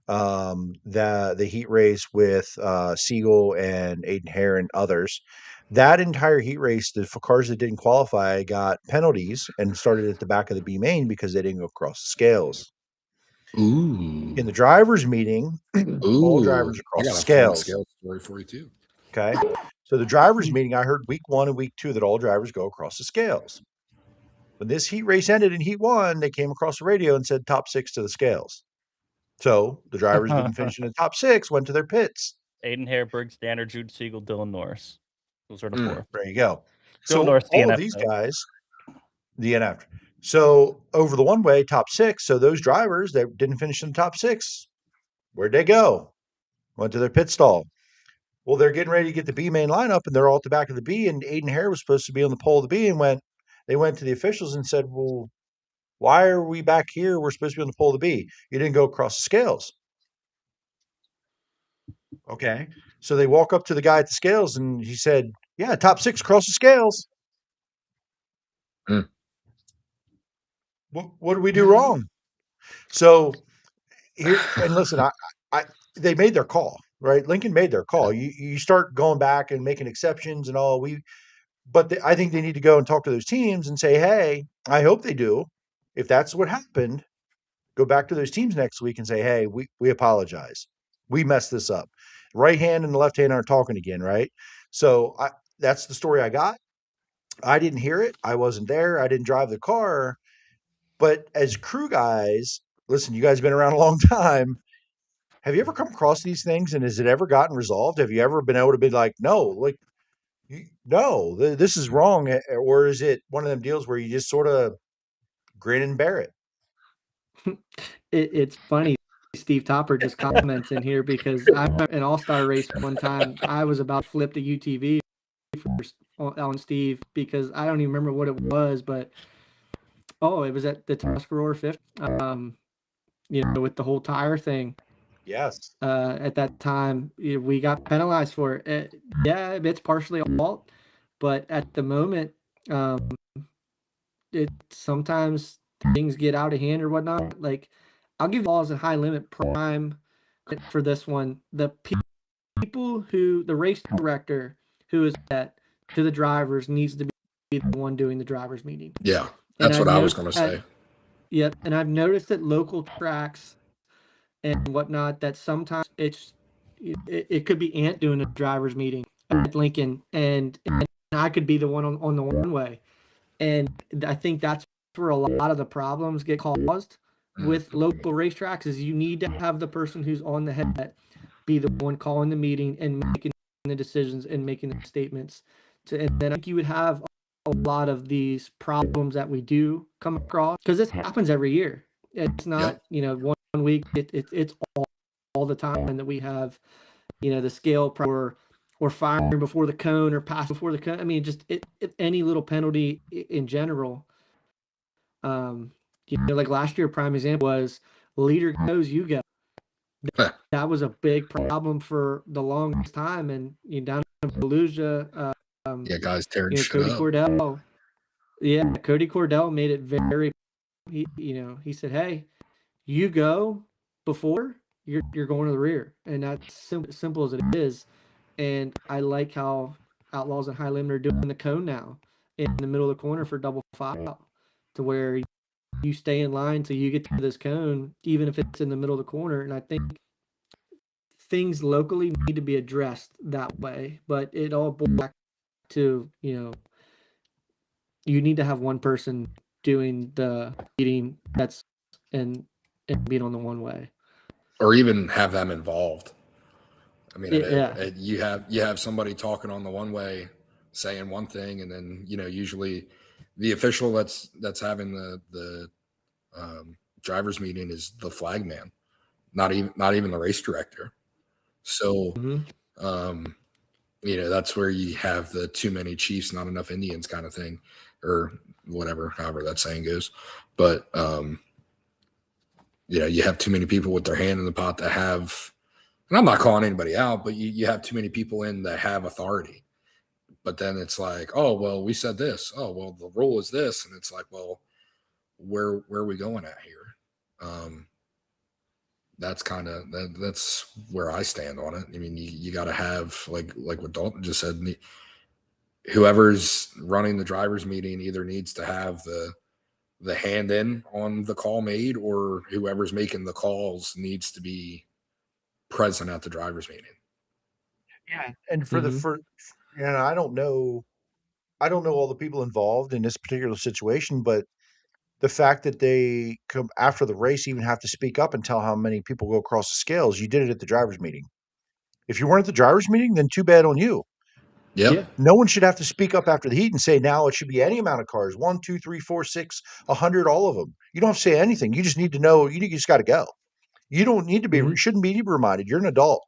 Speaker 7: The heat race with Siegel and Aiden Hare and others. That entire heat race, the cars that didn't qualify got penalties and started at the back of the B main because they didn't go across the scales.
Speaker 5: Ooh.
Speaker 7: In the drivers' meeting, all drivers
Speaker 5: I
Speaker 7: across the
Speaker 5: got a fun
Speaker 7: scales.
Speaker 5: scale story for you too.
Speaker 7: Okay. So the drivers' meeting, I heard week 1 and week 2 that all drivers go across the scales. When this heat race ended in heat 1, they came across the radio and said top 6 to the scales. So the drivers didn't finish in the top 6, went to their pits.
Speaker 4: Aiden Hare, Briggs Danner, Jude Siegel, Dylan Norris. Those are the four.
Speaker 7: There you go.
Speaker 4: Dylan
Speaker 7: So
Speaker 4: Norris,
Speaker 7: all of
Speaker 4: DNF
Speaker 7: these
Speaker 4: though.
Speaker 7: guys, the NF. So over the one way, top 6. So those drivers that didn't finish in the top 6, where'd they go? Went to their pit stall. Well, they're getting ready to get the B main lineup, and they're all at the back of the B. And Aiden Hare was supposed to be on the pole of the B, and they went to the officials and said, "Well, why are we back here? We're supposed to be on the pole of the B. You didn't go across the scales." Okay. So they walk up to the guy at the scales, and he said, "Yeah, top 6 across the scales."
Speaker 5: Mm.
Speaker 7: What do we do wrong? So here, and listen, they made their call, right? Lincoln made their call. You start going back and making exceptions and all. I think they need to go and talk to those teams and say, "Hey, I hope they do. If that's what happened, go back to those teams next week and say, "Hey, we apologize. We messed this up." Right hand and the left hand aren't talking again, right? So that's the story I got. I didn't hear it. I wasn't there. I didn't drive the car. But as crew guys, listen, you guys have been around a long time. Have you ever come across these things, and has it ever gotten resolved? Have you ever been able to be like, no, like, no, this is wrong? Or is it one of them deals where you just sort of grin and bear it?
Speaker 6: It's funny. Steve Topper just comments in here because I remember an all-star race one time. I was about to flip the UTV on Steve because I don't even remember what it was, but it was at the Tuscarora 50. With the whole tire thing.
Speaker 7: Yes.
Speaker 6: At that time, we got penalized for it. Yeah, it's partially our fault, but at the moment, it sometimes things get out of hand or whatnot. Like, I'll give Outlaws a high limit prime for this one. The people the race director who is that to the drivers needs to be the one doing the drivers meeting.
Speaker 5: Yeah, that's what I was going to say.
Speaker 6: Yep, and I've noticed that local tracks and whatnot that sometimes it could be Ant doing a drivers meeting at Lincoln, and I could be the one on the one way, and I think that's where a lot of the problems get caused with local racetracks. Is you need to have the person who's on the head be the one calling the meeting and making the decisions and making the statements. And then I think you would have a lot of these problems that we do come across because this happens every year. It's not one week. It's all the time that we have the scale or firing before the cone or pass before the cone. I mean, just any little penalty in general. Like last year, prime example was leader goes, you go. That was a big problem for the longest time, and down in Fallujah,
Speaker 5: guys tearing shit
Speaker 6: Cody
Speaker 5: up.
Speaker 6: Cordell. Yeah, Cody Cordell made it very. He said, "Hey, you go before you're going to the rear," and that's simple as it is. And I like how Outlaws and High Limit are doing the cone now in the middle of the corner for double file, to where you stay in line till you get to this cone, even if it's in the middle of the corner. And I think things locally need to be addressed that way, but it all boils back to you need to have one person doing the eating that's and being on the one way.
Speaker 5: or even have them involved. I mean,
Speaker 6: Yeah.
Speaker 5: you have somebody talking on the one way, saying one thing, and then usually the official that's having the drivers meeting is the flag man, not even the race director. So that's where you have the too many chiefs, not enough Indians kind of thing, or whatever, however that saying goes. But you have too many people with their hand in the pot that have, and I'm not calling anybody out, but you have too many people in that have authority. But then it's like, oh, well, we said this. Oh, well, the rule is this. And it's like, well, where are we going at here? That's where I stand on it. I mean, you got to have, like what Dalton just said, whoever's running the drivers meeting either needs to have the hand in on the call made, or whoever's making the calls needs to be present at the drivers meeting.
Speaker 7: Yeah. And I don't know all the people involved in this particular situation, but the fact that they come after the race even have to speak up and tell how many people go across the scales. You did it at the drivers meeting. If you weren't at the drivers meeting, then too bad on you.
Speaker 5: Yeah.
Speaker 7: No one should have to speak up after the heat and say, now it should be any amount of cars, 1, 2, 3, 4, 6, 100, all of them. You don't have to say anything. You just need to know, you just got to go. You don't need to be, shouldn't be reminded. You're an adult.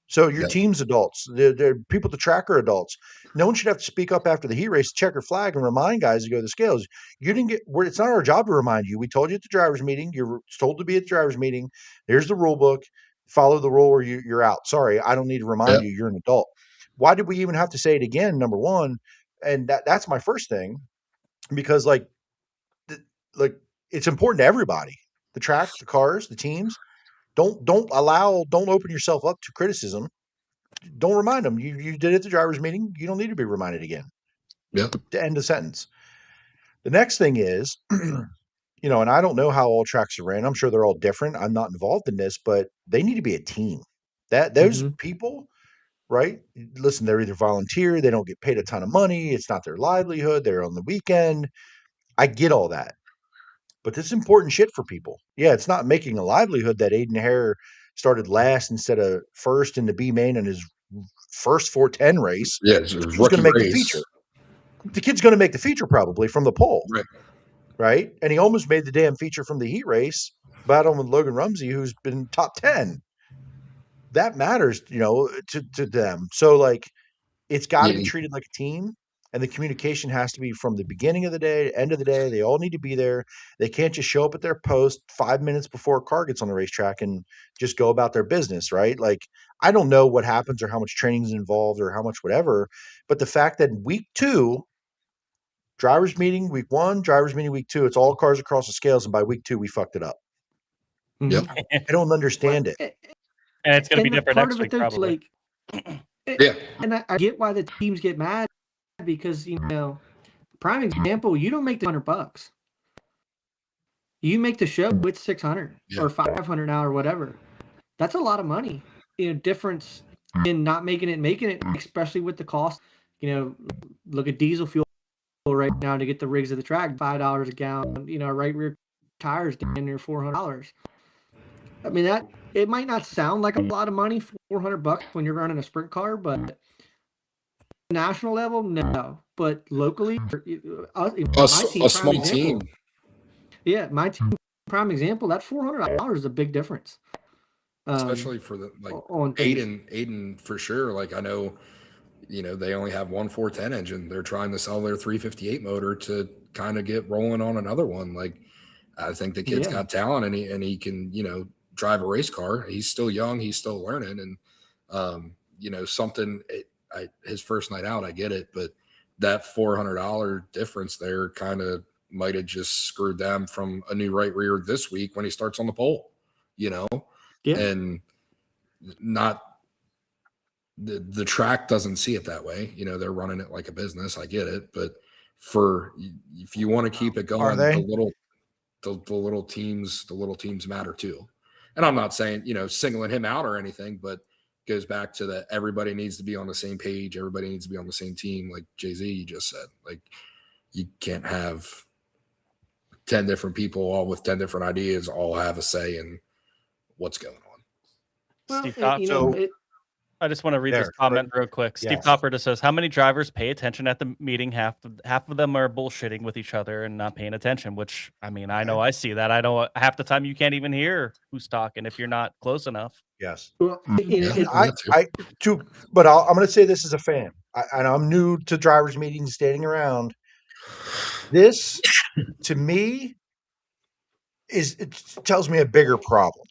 Speaker 7: So your team's adults, they're people at the track are adults. No one should have to speak up after the heat race, check your flag, and remind guys to go to the scales. You didn't get where it's not our job to remind you. We told you at the drivers meeting. You're told to be at the drivers meeting. There's the rule book. Follow the rule or you're out. Sorry, I don't need to remind you. You're an adult. Why did we even have to say it again? Number one, and that's my first thing, because like it's important to everybody. The track, the cars, the teams. Don't open yourself up to criticism. Don't remind them. You did it at the drivers meeting. You don't need to be reminded again.
Speaker 5: Yep.
Speaker 7: To end the sentence. The next thing is, and I don't know how all tracks are ran. I'm sure they're all different. I'm not involved in this, but they need to be a team. Those people, right? Listen, they're either volunteer, they don't get paid a ton of money, it's not their livelihood, they're on the weekend. I get all that. But this is important shit for people. Yeah, it's not making a livelihood that Aiden Hare started last instead of first in the B main in his first 410 race.
Speaker 5: Yeah, it's
Speaker 7: Who's going to make the feature? The kid's going to make the feature probably from the pole. Right? And he almost made the damn feature from the heat race, battling with Logan Rumsey, who's been top 10. That matters, to them. So, like, it's got to be treated like a team. And the communication has to be from the beginning of the day, end of the day. They all need to be there. They can't just show up at their post 5 minutes before a car gets on the racetrack and just go about their business, right? Like, I don't know what happens or how much training is involved or how much whatever. But the fact that week 2, drivers meeting week 1, drivers meeting week 2, it's all cars across the scales. And by week 2, we fucked it up.
Speaker 5: Yep.
Speaker 7: I don't understand it.
Speaker 4: And it's going to be different next week, probably.
Speaker 6: And I get why the teams get mad. Because prime example, you don't make the $100. You make the show with 600 or 500 now or whatever. That's a lot of money. Difference in not making it, especially with the cost. Look at diesel fuel right now to get the rigs of the track, $5 a gallon. Right rear tires down near $400. I mean that it might not sound like a lot of money, $400 when you're running a sprint car, but national level, no, but locally,
Speaker 5: a small team.
Speaker 6: Yeah, my team, prime example. That $400 is a big difference,
Speaker 5: especially for the on Aiden for sure. Like I know, they only have one 410 engine. They're trying to sell their 358 motor to kind of get rolling on another one. Like I think the kid's got talent, and he can drive a race car. He's still young. He's still learning, and something. His first night out, I get it, but that $400 difference there kind of might have just screwed them from a new right rear this week when he starts on the pole, and not the track doesn't see it that way. They're running it like a business. I get it, but if you want to keep it going, the little teams matter too. And I'm not saying singling him out or anything, but goes back to that everybody needs to be on the same page, everybody needs to be on the same team, like Jay-Z just said. Like you can't have 10 different people, all with 10 different ideas, all have a say in what's going on.
Speaker 6: Well,
Speaker 4: Steve
Speaker 6: you know,
Speaker 4: I just want to read this
Speaker 7: There,
Speaker 4: comment real quick. Steve
Speaker 7: Yes.
Speaker 4: Topper just says, "How many drivers pay attention at the meeting? Half of them are bullshitting with each other and not paying attention." Which, I mean, I know I see that. I know half the time you can't even hear who's talking if you're not close enough.
Speaker 7: Yes.
Speaker 6: well, you know,
Speaker 5: Yeah.
Speaker 6: it,
Speaker 7: I'm going to say this as a fan, and I'm new to drivers' meetings, standing around. This, to me, it tells me a bigger problem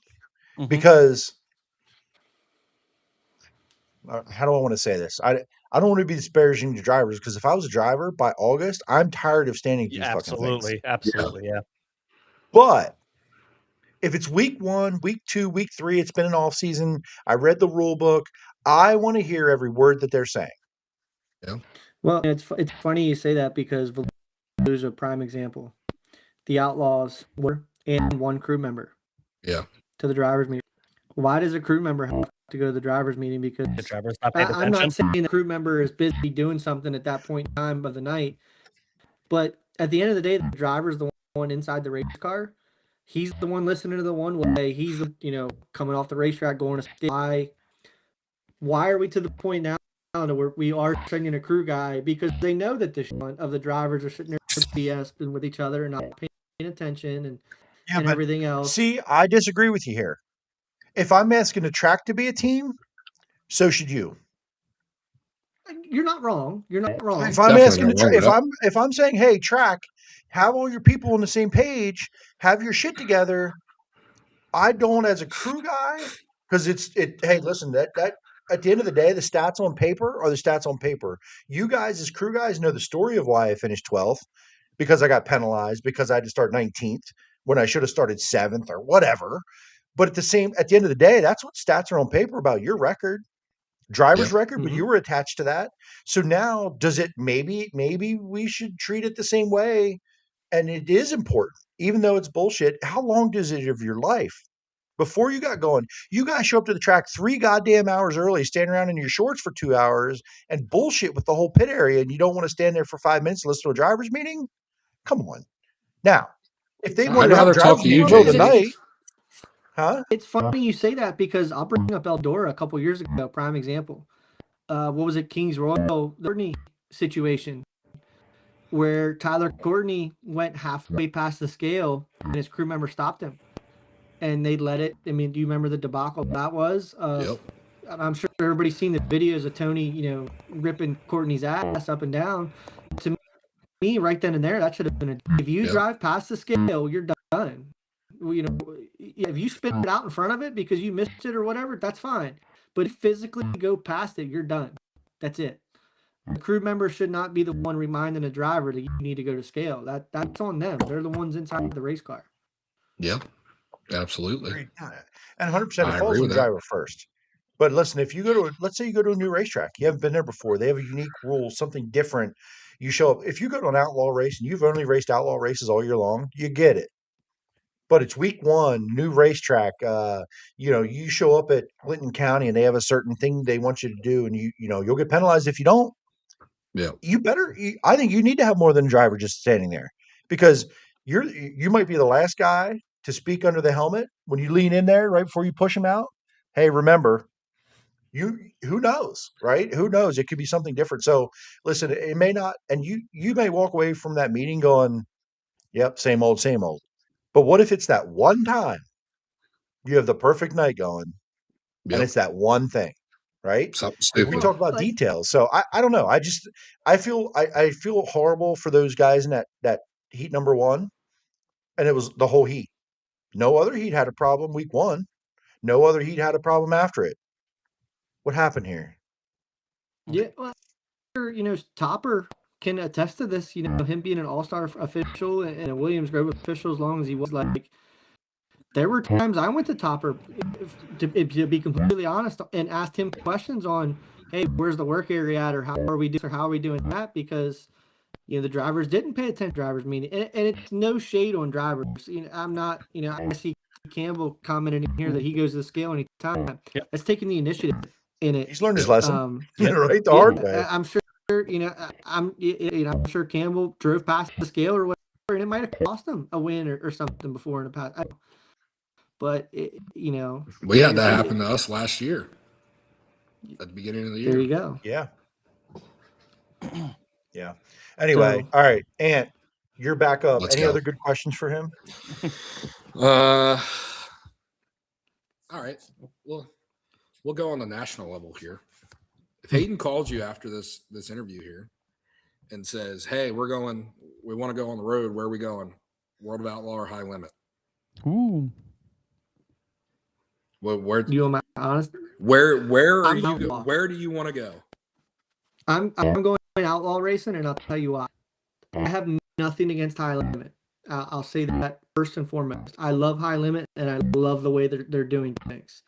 Speaker 4: Mhm.
Speaker 7: because how do I want to say this? I don't want to be disparaging to drivers because if I was a driver by August, I'm tired of standing at these
Speaker 4: Yeah,
Speaker 7: fucking things.
Speaker 4: absolutely, yeah.
Speaker 7: But if it's week 1, week 2, week 3, it's been an off season. I read the rule book. I want to hear every word that they're saying.
Speaker 6: well, it's funny you say that because there's a prime example. The Outlaws were and one crew member
Speaker 5: Yeah.
Speaker 6: to the drivers meeting. Why does a crew member have to go to the drivers meeting? Because
Speaker 4: The drivers not paying
Speaker 6: I'm
Speaker 4: attention.
Speaker 6: not saying the crew member is busy doing something at that point in time of the night, but at the end of the day, the driver's the one inside the race car. He's the one listening to the one way. He's the coming off the racetrack going to stay. Why are we to the point now where we are sending a crew guy because they know that the of the drivers are sitting there BSing with each other and not paying attention and
Speaker 7: Yeah, but
Speaker 6: everything else.
Speaker 7: see, I disagree with you here. If I'm asking a track to be a team, so should you.
Speaker 6: You're not wrong. You're not wrong.
Speaker 7: If I'm
Speaker 5: Definitely
Speaker 7: asking
Speaker 5: not wrong with that.
Speaker 7: if I'm saying, hey, track, have all your people on the same page, have your shit together. I don't as a crew guy because hey, listen, that at the end of the day, the stats on paper are the stats on paper. You guys as crew guys know the story of why I finished 12th because I got penalized because I had to start 19th when I should have started 7th or whatever. But at the end of the day, that's what stats are on paper about your record. Driver's record, but you were attached to that. So now does it maybe we should treat it the same way? And it is important, even though it's bullshit. How long does it of your life before you got going? You guys show up to the track 3 goddamn hours early, stand around in your shorts for 2 hours and bullshit with the whole pit area, and you don't want to stand there for 5 minutes and listen to a driver's meeting? Come on. Now, if they wanted
Speaker 5: I'd
Speaker 7: to have a
Speaker 5: rather talk
Speaker 7: driver's
Speaker 5: to
Speaker 7: meeting
Speaker 5: you,
Speaker 7: in the middle of the
Speaker 5: Jay-Z.
Speaker 7: night, huh?
Speaker 6: It's funny you say that because I'll bring up Eldora a couple years ago, prime example. What was it, Kings Royal, the Courtney situation, where Tyler Courtney went halfway past the scale and his crew member stopped him, and they let it. I mean, do you remember the debacle that was?
Speaker 5: Yep.
Speaker 6: I'm sure everybody's seen the videos of Tony, ripping Courtney's ass up and down. To me, right then and there, that should have been if you drive past the scale, you're done. If you spit it out in front of it because you missed it or whatever, that's fine. But if you physically go past it, you're done. That's it. The crew member should not be the one reminding the driver that you need to go to scale. That's on them. They're the ones inside the race car.
Speaker 5: Yeah. Absolutely.
Speaker 7: And 100%
Speaker 5: I
Speaker 7: it falls
Speaker 5: agree
Speaker 7: on
Speaker 5: with
Speaker 7: the
Speaker 5: that.
Speaker 7: driver first. But listen, if you let's say you go to a new racetrack, you haven't been there before, they have a unique rule, something different. You show up. If you go to an outlaw race and you've only raced outlaw races all year long, you get it. But it's week 1, new racetrack. You show up at Clinton County and they have a certain thing they want you to do, and you'll get penalized if you don't.
Speaker 5: Yeah.
Speaker 7: I think you need to have more than a driver just standing there because you might be the last guy to speak under the helmet when you lean in there right before you push them out. Hey, remember, who knows, right? Who knows? It could be something different. So listen, it may not, and you may walk away from that meeting going, yep, same old, same old. But what if it's that one time you have the perfect night going and
Speaker 5: Yep.
Speaker 7: it's that one thing, right?
Speaker 5: Something
Speaker 7: And we
Speaker 5: stupid.
Speaker 7: talk about details. So I don't know. I feel horrible for those guys in that heat number 1. And it was the whole heat. No other heat had a problem week 1. No other heat had a problem after it. What happened here?
Speaker 6: Yeah, well, Topper can attest to this. Him being an all-star official and a Williams Grove official as long as he was. Like, there were times I went to Topper, to be completely honest, and asked him questions on, hey, where's the work area at, or how are we doing that? Because the drivers didn't pay attention to drivers meeting, and it's no shade on drivers. I'm not. I see Campbell commenting in here that he goes to the scale anytime.
Speaker 4: Yep.
Speaker 6: That's taking the initiative in it.
Speaker 7: He's learned his lesson,
Speaker 4: Yep.
Speaker 7: right? The hard way.
Speaker 6: I'm sure. I'm sure Campbell drove past the scale or and it might have cost them a win or something before in the past. But
Speaker 5: we had that happen to us last year at the beginning of the year.
Speaker 6: There you go.
Speaker 7: Yeah. Yeah. Anyway, all right, Ant, you're back up.
Speaker 5: Let's
Speaker 7: Any
Speaker 5: go.
Speaker 7: other good questions for him?
Speaker 5: All right. Well, we'll go on the national level here. If Hayden calls you after this interview here and says, "Hey, we want to go on the road. Where are we going? World of Outlaw or High Limit?"
Speaker 4: Ooh.
Speaker 5: Well, where
Speaker 6: You want my honest?
Speaker 5: where are
Speaker 6: I'm
Speaker 5: you?
Speaker 6: Outlaw.
Speaker 5: Where do you want to go?
Speaker 6: I'm going outlaw racing, and I'll tell you why. I have nothing against High Limit. I'll say that first and foremost. I love High Limit, and I love the way they're doing things.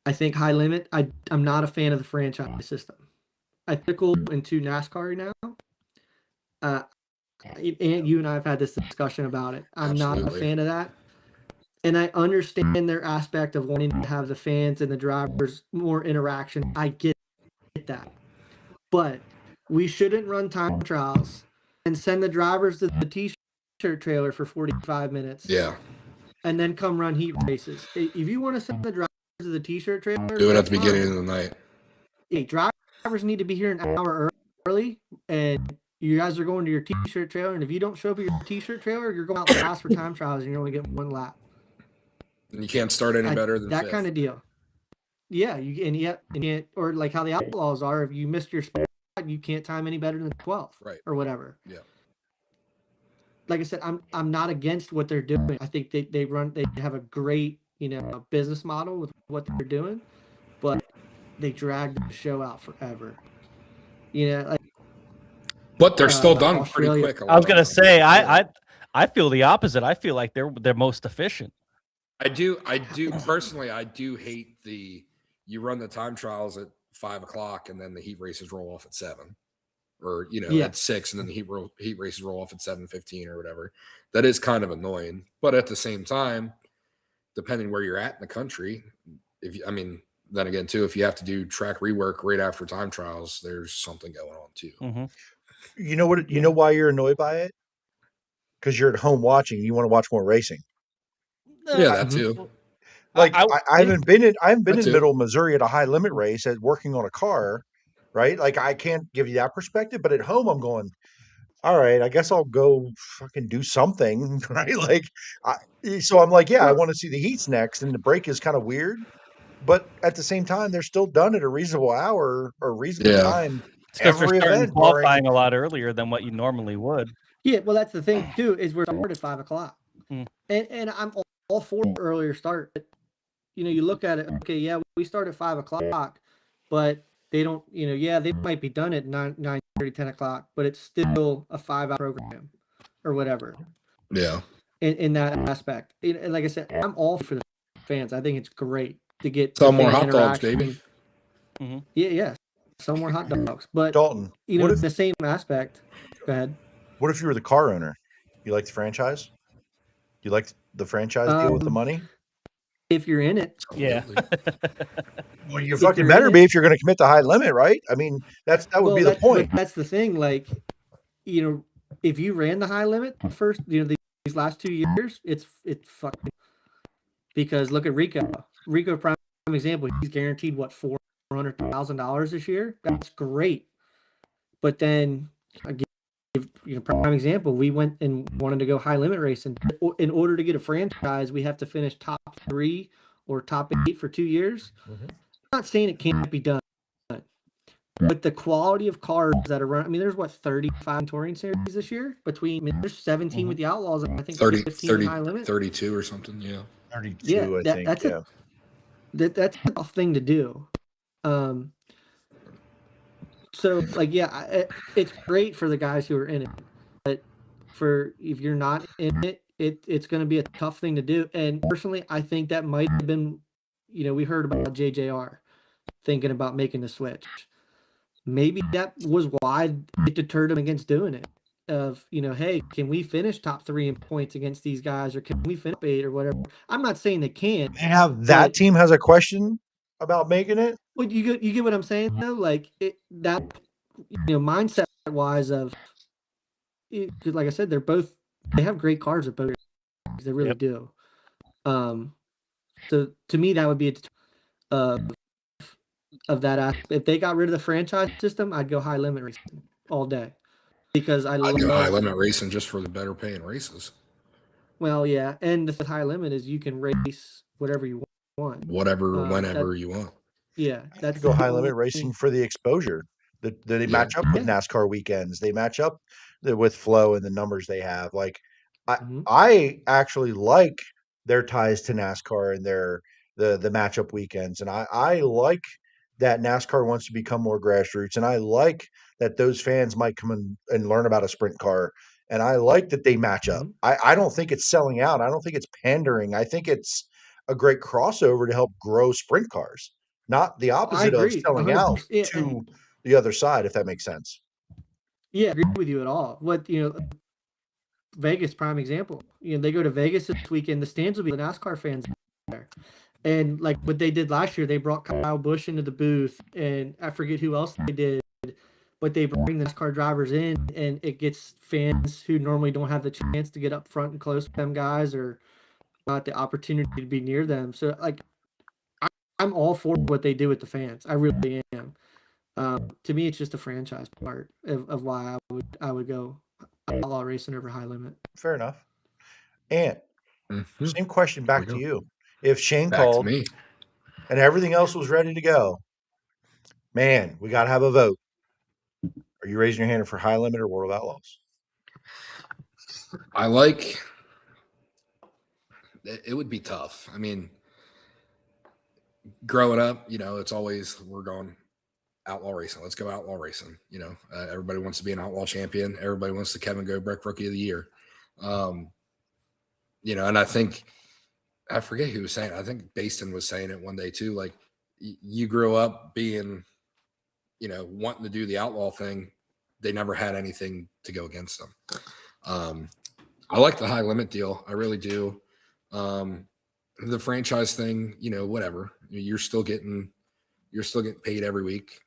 Speaker 6: I think High Limit. I'm not a fan of the franchise system. I tickle into NASCAR now. And you and I have had this discussion about it. I'm not a
Speaker 5: Absolutely.
Speaker 6: fan of that. And I understand their aspect of wanting to have the fans and the drivers more interaction. I get that. But we shouldn't run time trials and send the drivers to the t-shirt trailer for 45 minutes.
Speaker 5: Yeah.
Speaker 6: And then come run heat races. If you want to send the drivers to the t-shirt trailer,
Speaker 5: Do it at
Speaker 6: that's
Speaker 5: the beginning
Speaker 6: fine.
Speaker 5: of the night.
Speaker 6: Hey, drivers need to be here an hour early, and you guys are going to your t-shirt trailer, and if you don't show up at your t-shirt trailer, you're going out last for time trials, and you only get one lap.
Speaker 5: And you can't start any better than
Speaker 6: that
Speaker 5: fifth.
Speaker 6: kind of deal. Yeah, or like how the Outlaws are. If you missed your spot, you can't time any better than 12th,
Speaker 5: right,
Speaker 6: or whatever.
Speaker 5: Yeah.
Speaker 6: Like I said, I'm not against what they're doing. I think they have a great business model with what they're doing, but they drag the show out forever.
Speaker 5: But they're still done
Speaker 6: Australia.
Speaker 5: pretty quick.
Speaker 4: I was gonna say I feel the opposite. I feel like they're most efficient.
Speaker 5: I do personally. I do hate you run the time trials at 5 o'clock and then the heat races roll off at 7, or at 6, and then the heat races roll off at 7:15 or whatever. That is kind of annoying. But at the same time, depending where you're at in the country, then again too, if you have to do track rework right after time trials, there's something going on too.
Speaker 4: Mm-hmm.
Speaker 7: You know what? You know why you're annoyed by it? Because you're at home watching. You want to watch more racing.
Speaker 5: Yeah, that too.
Speaker 7: Like I haven't been in Middle Missouri at a high limit race working on a car, right? Like I can't give you that perspective, but at home I'm going, all right, I guess I'll go fucking do something, right? Like, so I'm like, I want to see the heats next, and the break is kind of weird, but at the same time, they're still done at a reasonable hour or reasonable time.
Speaker 4: Because they're starting qualifying a lot earlier than what you normally would.
Speaker 6: Yeah, well, that's the thing too, is we're starting at 5 o'clock, and I'm all for earlier start. You look at it. Okay, yeah, we start at 5 o'clock, but they don't. They might be done at 9:30, 10 o'clock, but it's still a 5-hour program, or whatever.
Speaker 5: Yeah.
Speaker 6: In that aspect, and like I said, I'm all for the fans. I think it's great to get
Speaker 5: some more hot dogs, baby.
Speaker 6: Mm-hmm. Yeah, some more hot dogs. But
Speaker 7: Dalton,
Speaker 6: the same aspect. Go ahead.
Speaker 7: What if you were the car owner? You like the franchise? You like the franchise deal with the money?
Speaker 6: If you're in it,
Speaker 4: yeah.
Speaker 7: Well, you fucking better be if you're going to commit to High Limit, right? I mean, that would be the point.
Speaker 6: That's the thing. Like, if you ran the High Limit first, these last 2 years, it's fucking. Because look at Rico. Rico, prime example. He's guaranteed what $400,000 this year. That's great. But then, prime example. We went and wanted to go High Limit racing. In order to get a franchise, we have to finish top 3 or top 8 for 2 years. Mm-hmm. I'm not saying it can't be done, but the quality of cars that are running. There's 35 touring series this year. There's 17 with the Outlaws, and I think 15 High Limit,
Speaker 5: 32 or something. Yeah,
Speaker 7: 32.
Speaker 6: Yeah,
Speaker 7: I think.
Speaker 6: That's a tough thing to do. So it's great for the guys who are in it, but if you're not in it, it's going to be a tough thing to do. And personally, I think that might have been, we heard about JJR thinking about making the switch. Maybe that was why it deterred him against doing it. Hey, can we finish top 3 in points against these guys, or can we finish 8 or whatever? I'm not saying they can't.
Speaker 7: And that team has a question about making it.
Speaker 6: Well, you get what I'm saying though, like mindset wise of because like I said, they have great cars at both races. They really
Speaker 4: Yep.
Speaker 6: do. So to me, that would be a uh, of that. If they got rid of the franchise system, I'd go high limit racing all day because I
Speaker 5: I'd go high
Speaker 6: love.
Speaker 5: limit racing just for the better paying races.
Speaker 6: Well, yeah, and the high limit is you can race whatever you want.
Speaker 5: Whatever,
Speaker 6: That
Speaker 5: whenever you want.
Speaker 6: yeah,
Speaker 7: I have to
Speaker 6: that's
Speaker 7: go
Speaker 6: the
Speaker 7: high
Speaker 6: only.
Speaker 7: limit racing for the exposure. They
Speaker 5: Yeah.
Speaker 7: match up with
Speaker 6: Yeah.
Speaker 7: NASCAR weekends. They match up with flow and the numbers they have. Like I
Speaker 6: Mhm.
Speaker 7: I actually like their ties to NASCAR and the matchup weekends. And I like that NASCAR wants to become more grassroots. And I like that those fans might come and learn about a sprint car. And I like that they match up.
Speaker 6: Mhm.
Speaker 7: I don't think it's selling out. I don't think it's pandering. I think it's a great crossover to help grow sprint cars, not the
Speaker 6: I
Speaker 7: opposite of
Speaker 6: agree,
Speaker 7: selling out
Speaker 6: 100%. Yeah,
Speaker 7: to the other side, if that makes sense.
Speaker 6: yeah, I agree with you at all. Vegas, prime example. They go to Vegas this weekend. The stands will be the NASCAR fans there. And like what they did last year, they brought Kyle Busch into the booth, and I forget who else they did, but they bring the NASCAR drivers in, and it gets fans who normally don't have the chance to get up front and close with them guys, or not the opportunity to be near them. So like, I'm all for what they do with the fans. I really am. To me, it's just a franchise part of why I would go outlaw racing over high limit.
Speaker 7: Fair enough. And
Speaker 5: Mhm.
Speaker 7: same question
Speaker 5: There we
Speaker 7: back to
Speaker 5: go.
Speaker 7: you. If Shane
Speaker 5: Back to
Speaker 7: called
Speaker 5: me.
Speaker 7: and everything else was ready to go, man, we got to have a vote. Are you raising your hand for high limit or World of Outlaws?
Speaker 5: I like it would be tough. I mean, growing up, it's always we're going outlaw racing. Let's go outlaw racing. Everybody wants to be an outlaw champion. Everybody wants the Kevin Gobrek Rookie of the Year. Um, and I think I forget who was saying it. I think Baston was saying it one day too. Like you grew up being, wanting to do the outlaw thing. They never had anything to go against them. I like the high limit deal. I really do. The franchise thing, whatever. You're still getting paid every week,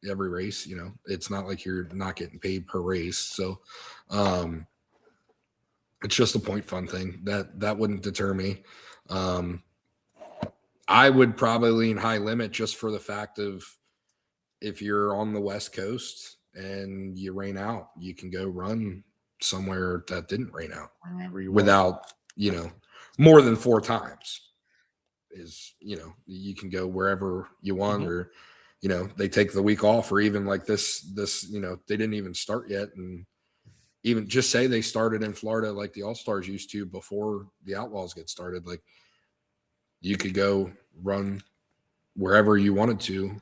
Speaker 5: every race. It's not like you're not getting paid per race. So, it's just a point fun thing that wouldn't deter me. I would probably lean high limit just for the fact of if you're on the West Coast and you rain out, you can go run somewhere that didn't rain out
Speaker 7: Wherever you want.
Speaker 5: without, more than 4 times. You can go wherever you want, or they take the week off, or even like this they didn't even start yet, and even just say they started in Florida like the All-Stars used to before the Outlaws get started. Like you could go run wherever you wanted to.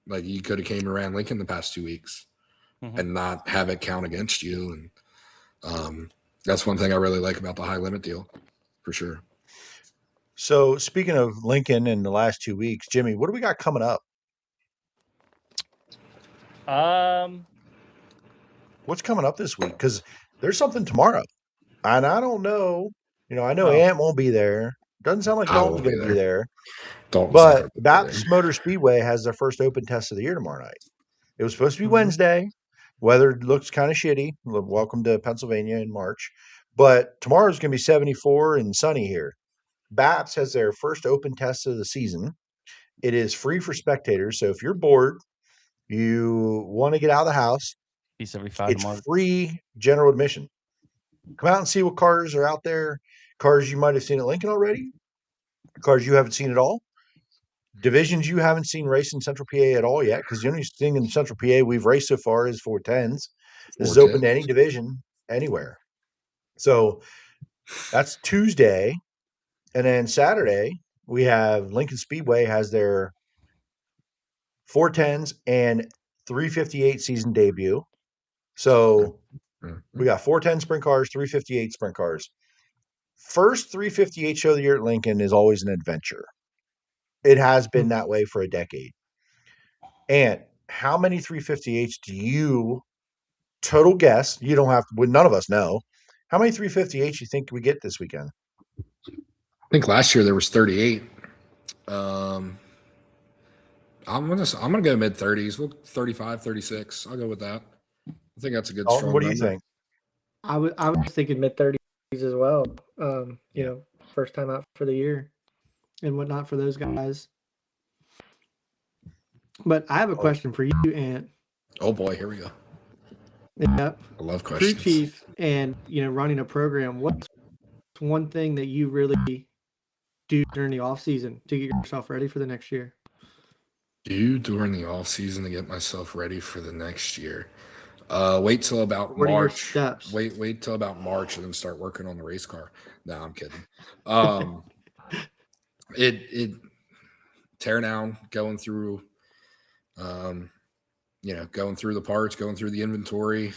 Speaker 5: Like you could have came around Lincoln the past 2 weeks and not have it count against you. And that's one thing I really like about the high limit deal, for sure.
Speaker 7: So speaking of Lincoln in the last 2 weeks, Jimmy, what do we got coming up? What's coming up this week? Because there's something tomorrow, and I don't know. I know Ant won't be there. Doesn't sound like
Speaker 5: I
Speaker 7: Dalton's
Speaker 5: won't
Speaker 7: going to be there.
Speaker 5: Dalton's not
Speaker 7: But
Speaker 5: going to be
Speaker 7: Baptist
Speaker 5: there.
Speaker 7: Motor Speedway has their first open test of the year tomorrow night. It was supposed to be
Speaker 6: Mhm.
Speaker 7: Wednesday. Weather looks kind of shitty. Welcome to Pennsylvania in March. But tomorrow's going to be 74 and sunny here. Baps has their first open test of the season. It is free for spectators. So if you're bored, you want to get out of the house,
Speaker 4: Be 75
Speaker 7: it's
Speaker 4: tomorrow.
Speaker 7: free general admission. Come out and see what cars are out there. Cars you might have seen at Lincoln already. Cars you haven't seen at all. Divisions you haven't seen race in Central PA at all yet, because the only thing in Central PA we've raced so far is 410s. This is open to any division, anywhere. So that's Tuesday. And then Saturday, we have Lincoln Speedway has their 410s and 358 season debut. So we got 410 sprint cars, 358 sprint cars. First 358 show of the year at Lincoln is always an adventure. It has been that way for a decade. And how many 358s do you total guess? You don't have to, none of us know. How many 358s you think we get this weekend?
Speaker 5: I think last year there was 38. I'm gonna go mid 30s. Well, 35, 36. I'll go with that. I think that's a good
Speaker 7: Dalton,
Speaker 5: strong
Speaker 7: what do you
Speaker 5: number.
Speaker 7: think?
Speaker 6: I was thinking mid-30s as well. You
Speaker 7: Yeah.
Speaker 6: know, first time out for the year and whatnot for those guys. But I have a
Speaker 7: Oh,
Speaker 6: question for you, Ant.
Speaker 5: Oh boy, here we go.
Speaker 6: Yep.
Speaker 5: I love
Speaker 6: Crew
Speaker 5: questions.
Speaker 6: chief and running a program. What's one thing that you really do during the off season to get yourself ready for the next year?
Speaker 5: Do during the off season to get myself ready for the next year. Wait till about
Speaker 6: What are your
Speaker 5: March.
Speaker 6: steps?
Speaker 5: Wait till about March and then start working on the race car. No, I'm kidding. Um, it tear down, going through, going through the parts, going through the inventory,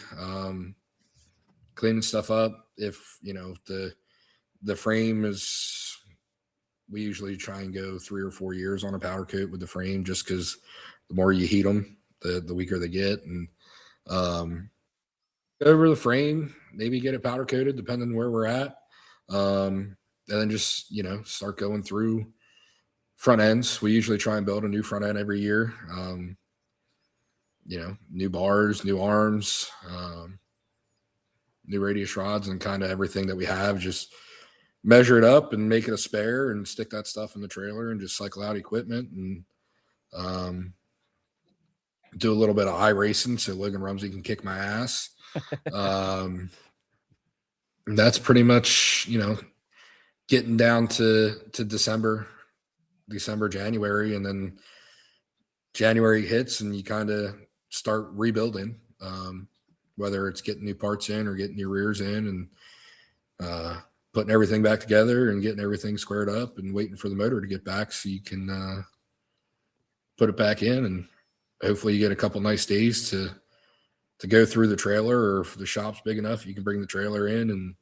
Speaker 5: cleaning stuff up. If the frame is, we usually try and go 3 or 4 years on a powder coat with the frame, just because the more you heat them, the weaker they get. And over the frame, maybe get it powder coated depending on where we're at. And then just, start going through front ends. We usually try and build a new front end every year. New bars, new arms, new radius rods, and kind of everything that we have. Just measure it up and make it a spare and stick that stuff in the trailer and just cycle out equipment and do a little bit of iRacing so Logan Rumsey can kick my ass. That's pretty much, getting down to December, January, and then January hits and you kind of start rebuilding, whether it's getting new parts in or getting your rears in and putting everything back together and getting everything squared up and waiting for the motor to get back so you can put it back in, and hopefully you get a couple nice days to go through the trailer, or if the shop's big enough, you can bring the trailer in and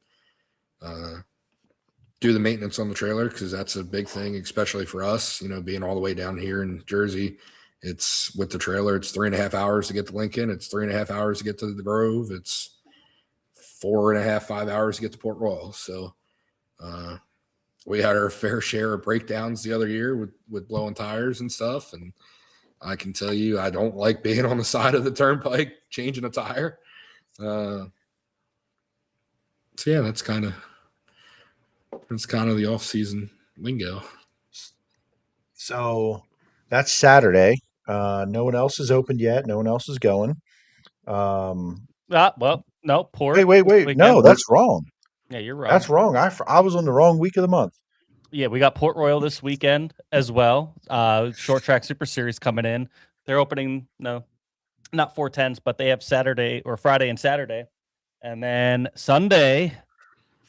Speaker 5: do the maintenance on the trailer, because that's a big thing, especially for us, being all the way down here in Jersey. It's with the trailer, it's 3.5 hours to get to Lincoln. It's 3.5 hours to get to the Grove. It's 4.5, 5 hours to get to Port Royal. So we had our fair share of breakdowns the other year with blowing tires and stuff. And I can tell you, I don't like being on the side of the turnpike changing a tire. So yeah, that's kind of the off-season lingo.
Speaker 7: So that's Saturday. No one else has opened yet. No one else is going.
Speaker 4: Well, no, Port.
Speaker 7: Wait.
Speaker 4: Weekend.
Speaker 7: No, that's wrong.
Speaker 4: Yeah, you're wrong.
Speaker 7: That's wrong. I was on the wrong week of the month.
Speaker 4: Yeah, we got Port Royal this weekend as well. Short Track Super Series coming in. They're opening, no, not 410s, but they have Saturday or Friday and Saturday. And then Sunday,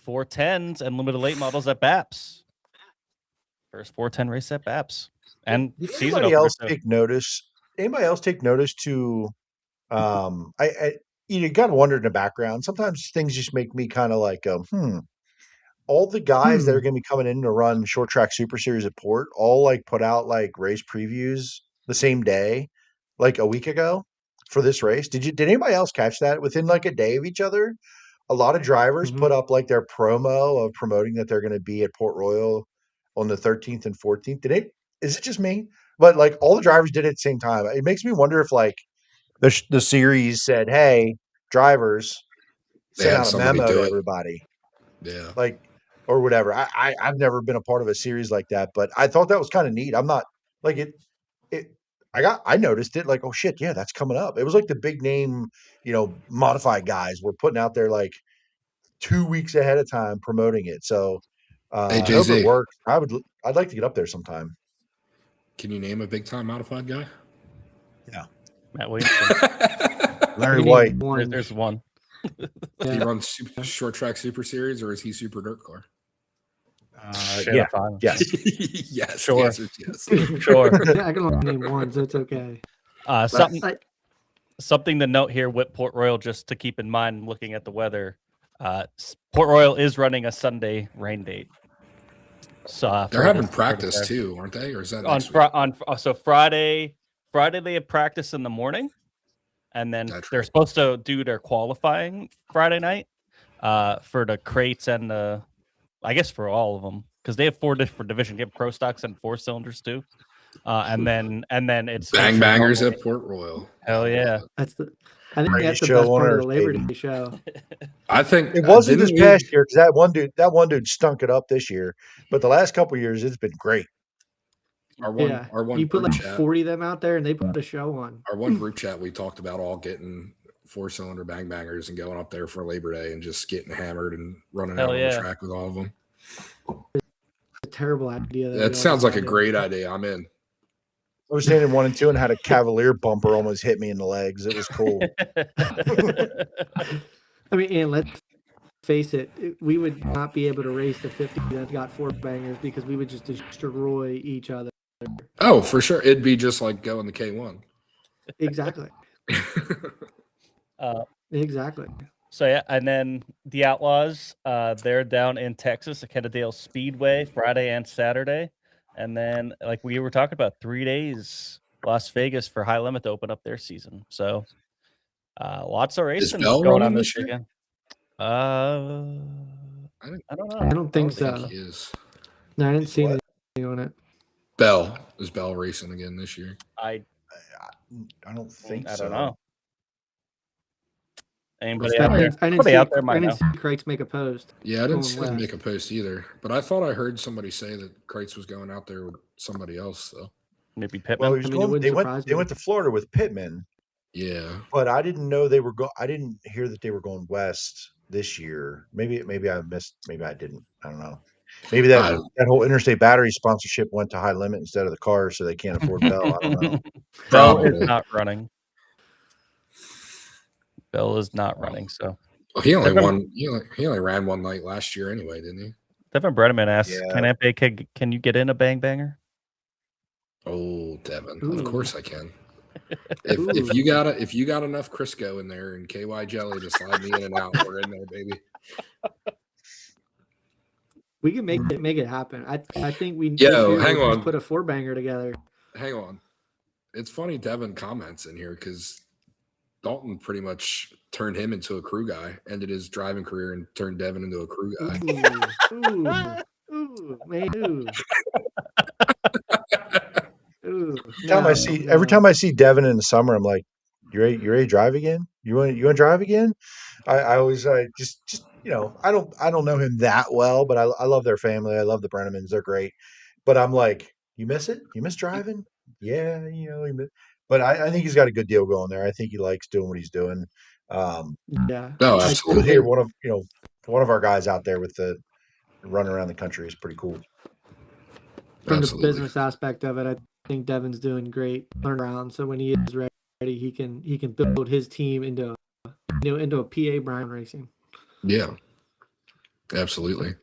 Speaker 4: 410s and limited late models at BAPS. First 410 race at BAPS. And
Speaker 7: Did
Speaker 4: season
Speaker 7: anybody
Speaker 4: opener,
Speaker 7: else
Speaker 4: too.
Speaker 7: take notice? Anybody else take notice to I you got to wonder in the background. Sometimes things just make me kind of like all the guys that are going to be coming in to run short track super series at Port all like put out like race previews the same day, like a week ago for this race. Did anybody else catch that within like a day of each other? A lot of drivers put up like their promo of promoting that they're going to be at Port Royal on the 13th and 14th. Is it just me? But like all the drivers did it at the same time. It makes me wonder if like the series said, "Hey, drivers,
Speaker 5: They
Speaker 7: send
Speaker 5: had
Speaker 7: out a
Speaker 5: somebody
Speaker 7: memo to
Speaker 5: do it.
Speaker 7: everybody."
Speaker 5: Yeah.
Speaker 7: Like, or whatever. I've never been a part of a series like that, but I thought that was kind of neat. I'm not like it. I noticed it like, oh shit, yeah, that's coming up. It was like the big name, modified guys were putting out there like 2 weeks ahead of time promoting it. So
Speaker 5: Hey,
Speaker 7: I hope it
Speaker 5: Jay-Z,
Speaker 7: works. I'd like to get up there sometime.
Speaker 5: can you name a big time modified guy?
Speaker 7: Yeah,
Speaker 4: Matt Williamson.
Speaker 7: Larry White.
Speaker 4: There's one.
Speaker 5: He runs short track super series, or is he super dirt car?
Speaker 7: Yeah. Yes.
Speaker 5: Yes.
Speaker 4: Sure.
Speaker 5: The answer is yes.
Speaker 4: Sure.
Speaker 6: I can only name one, so it's okay.
Speaker 4: Something to note here with Port Royal, just to keep in mind, looking at the weather. Port Royal is running a Sunday rain date. So
Speaker 5: They're having practice too, aren't they? Or is that
Speaker 4: so Friday they have practice in the morning, and then they're supposed to do their qualifying Friday night for the crates and I guess for all of them, because they have 4 different divisions. You have pro stocks and 4 cylinders too. And then it's
Speaker 5: bang bangers at Port Royal.
Speaker 4: Hell yeah.
Speaker 6: I think that's
Speaker 7: Greatest
Speaker 6: the
Speaker 7: show
Speaker 6: best
Speaker 7: on
Speaker 6: part of
Speaker 7: earth,
Speaker 6: the Labor
Speaker 7: baby.
Speaker 6: Day show.
Speaker 5: I think
Speaker 7: It wasn't this
Speaker 5: didn't we-
Speaker 7: past year because that one dude stunk it up this year. But the last couple of years, it's been great.
Speaker 5: our
Speaker 6: Yeah,
Speaker 5: one
Speaker 6: you put
Speaker 5: group
Speaker 6: like
Speaker 5: chat,
Speaker 6: 40 of them out there, and they put a show on.
Speaker 5: our one group chat, we talked about all getting 4-cylinder bang bangers and going up there for Labor Day and just getting hammered and running
Speaker 4: Hell
Speaker 5: out on
Speaker 4: yeah.
Speaker 5: the track with all of them.
Speaker 6: A terrible idea. That we
Speaker 5: That
Speaker 6: all
Speaker 5: sounds like a
Speaker 6: decided.
Speaker 5: great idea. I'm in.
Speaker 7: I was standing 1 and 2 and had a Cavalier bumper almost hit me in the legs. It was cool.
Speaker 6: I mean, and let's face it, we would not be able to race the 50 that got 4 bangers because we would just destroy each other.
Speaker 5: Oh, for sure. It'd be just like going to K1.
Speaker 6: Exactly. Exactly.
Speaker 4: So yeah, and then the Outlaws, they're down in Texas at Kennedale Speedway Friday and Saturday, and then like we were talking about, 3 days Las Vegas for High Limit to open up their season. So lots of racing
Speaker 5: Bell
Speaker 4: going
Speaker 5: running
Speaker 4: on this
Speaker 5: this year?
Speaker 4: weekend. I don't know.
Speaker 6: I don't think
Speaker 5: I
Speaker 6: so.
Speaker 5: think he is.
Speaker 6: No, I didn't see
Speaker 7: What?
Speaker 6: anything on it.
Speaker 5: Bell is Bell racing again this year.
Speaker 4: I
Speaker 7: don't think
Speaker 4: I
Speaker 7: so.
Speaker 4: don't know. Anybody
Speaker 5: I
Speaker 4: out there?
Speaker 6: I didn't
Speaker 4: Somebody
Speaker 6: see,
Speaker 4: out there might
Speaker 6: I didn't
Speaker 4: know.
Speaker 6: see Kreitz make a post.
Speaker 5: Yeah, I didn't
Speaker 6: Going
Speaker 5: see him
Speaker 6: west.
Speaker 5: make a post either. But I thought I heard somebody say that Kreitz was going out there with somebody else, though.
Speaker 4: Maybe
Speaker 7: Well,
Speaker 4: Pittman.
Speaker 7: he was
Speaker 6: I mean, it
Speaker 7: going.
Speaker 6: wouldn't
Speaker 7: They
Speaker 6: surprise me.
Speaker 7: went to Florida with Pittman,
Speaker 5: Yeah.
Speaker 7: but I didn't know they were I didn't hear that they were going west this year. Maybe I missed. Maybe I didn't. I don't know. Maybe that whole Interstate Battery sponsorship went to High Limit instead of the car, so they can't afford Bell. I don't know.
Speaker 4: Bell is
Speaker 5: Probably.
Speaker 4: not running. Bell is not running. So
Speaker 5: Well, he only won. He only ran one night last year anyway, didn't he?
Speaker 4: Devin Bredeman asks,
Speaker 7: Yeah.
Speaker 4: can you get in a bang banger?
Speaker 5: Oh, Devin. Of
Speaker 6: Ooh.
Speaker 5: course I can. If you got enough Crisco in there and KY jelly to slide me in and out, we're in there, baby.
Speaker 6: We can make it happen. I think we
Speaker 5: Yo,
Speaker 6: this year
Speaker 5: hang
Speaker 6: we'll
Speaker 5: on.
Speaker 6: just put a 4-banger together.
Speaker 5: Hang on. It's funny Devin comments in here because Dalton pretty much turned him into a crew guy, ended his driving career and turned Devin into a crew guy.
Speaker 6: Ooh, man, ooh. Ooh,
Speaker 7: Every time I see Devin in the summer, I'm like, you ready to drive again? You want to drive again? I always just I don't know him that well, but I love their family. I love the Brennemans. They're great. But I'm like, you miss it? You miss driving? Yeah, but I think he's got a good deal going there. I think he likes doing what he's doing.
Speaker 6: yeah.
Speaker 5: No,
Speaker 7: To
Speaker 5: absolutely.
Speaker 7: hear one of our guys out there with the running around the country is pretty cool.
Speaker 6: From
Speaker 5: Absolutely.
Speaker 6: the business aspect of it, I think Devin's doing great turnaround. So when he is ready, he can build his team into a PA Brown Racing.
Speaker 5: Yeah, absolutely.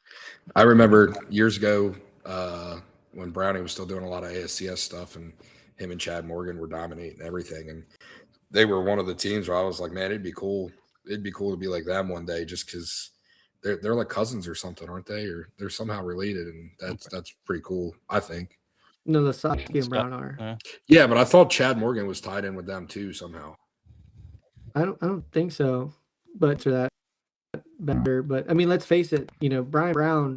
Speaker 5: I remember years ago when Brownie was still doing a lot of ASCS stuff, and him and Chad Morgan were dominating everything, and they were one of the teams where I was like, man, it'd be cool. It'd be cool to be like them one day, just because they're like cousins or something, aren't they? Or they're somehow related, and that's pretty cool, I think.
Speaker 6: No, the Sasuke and Brown are.
Speaker 5: Yeah, but I thought Chad Morgan was tied in with them too somehow.
Speaker 6: I don't think so, but to that better. But I mean, let's face it. Brian Brown.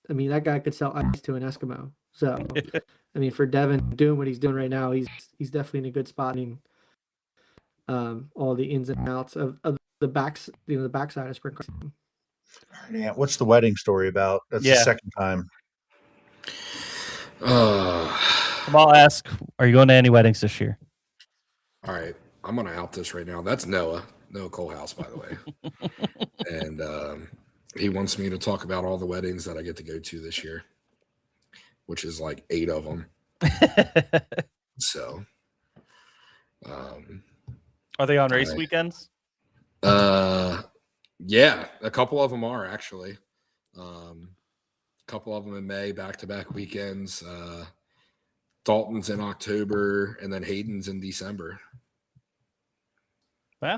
Speaker 6: That guy could sell ice to an Eskimo. So, I mean, for Devin doing what he's doing right now, he's definitely in a good spot. All the ins and outs of the backs, the backside of sprint racing.
Speaker 7: Yeah, what's the wedding story about? That's the second time.
Speaker 4: I'll ask, are you going to any weddings this year?
Speaker 5: All right, I'm gonna out this right now. That's Noah Colehouse, by the way, and he wants me to talk about all the weddings that I get to go to this year, which is like 8 of them. So,
Speaker 4: are they on race weekends?
Speaker 5: Yeah, a couple of them are actually. A couple of them in May, back-to-back weekends. Dalton's in October, and then Hayden's in December.
Speaker 4: Yeah.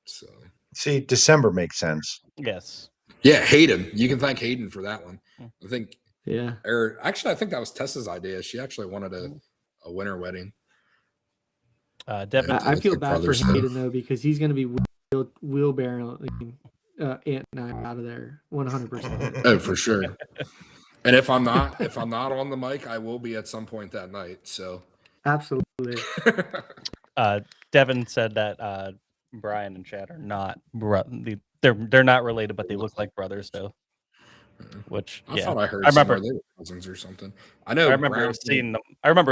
Speaker 5: So
Speaker 7: see, December makes sense.
Speaker 4: Yes.
Speaker 5: Yeah, Hayden. You can thank Hayden for that one. I think.
Speaker 6: Yeah.
Speaker 5: Or actually, I think that was Tessa's idea. She actually wanted a winter wedding.
Speaker 4: Devin,
Speaker 6: I feel bad for Hayden though, because he's going to be wheelbarrowing Ant and I out of there 100%.
Speaker 5: Oh, for sure. And if I'm not on the mic, I will be at some point that night. So
Speaker 6: absolutely.
Speaker 4: Devin said that Brian and Chad are not they're not related, but they look like brothers though. Which
Speaker 5: I thought I heard
Speaker 4: I remember
Speaker 5: somewhere they were cousins or something. I know.
Speaker 4: I remember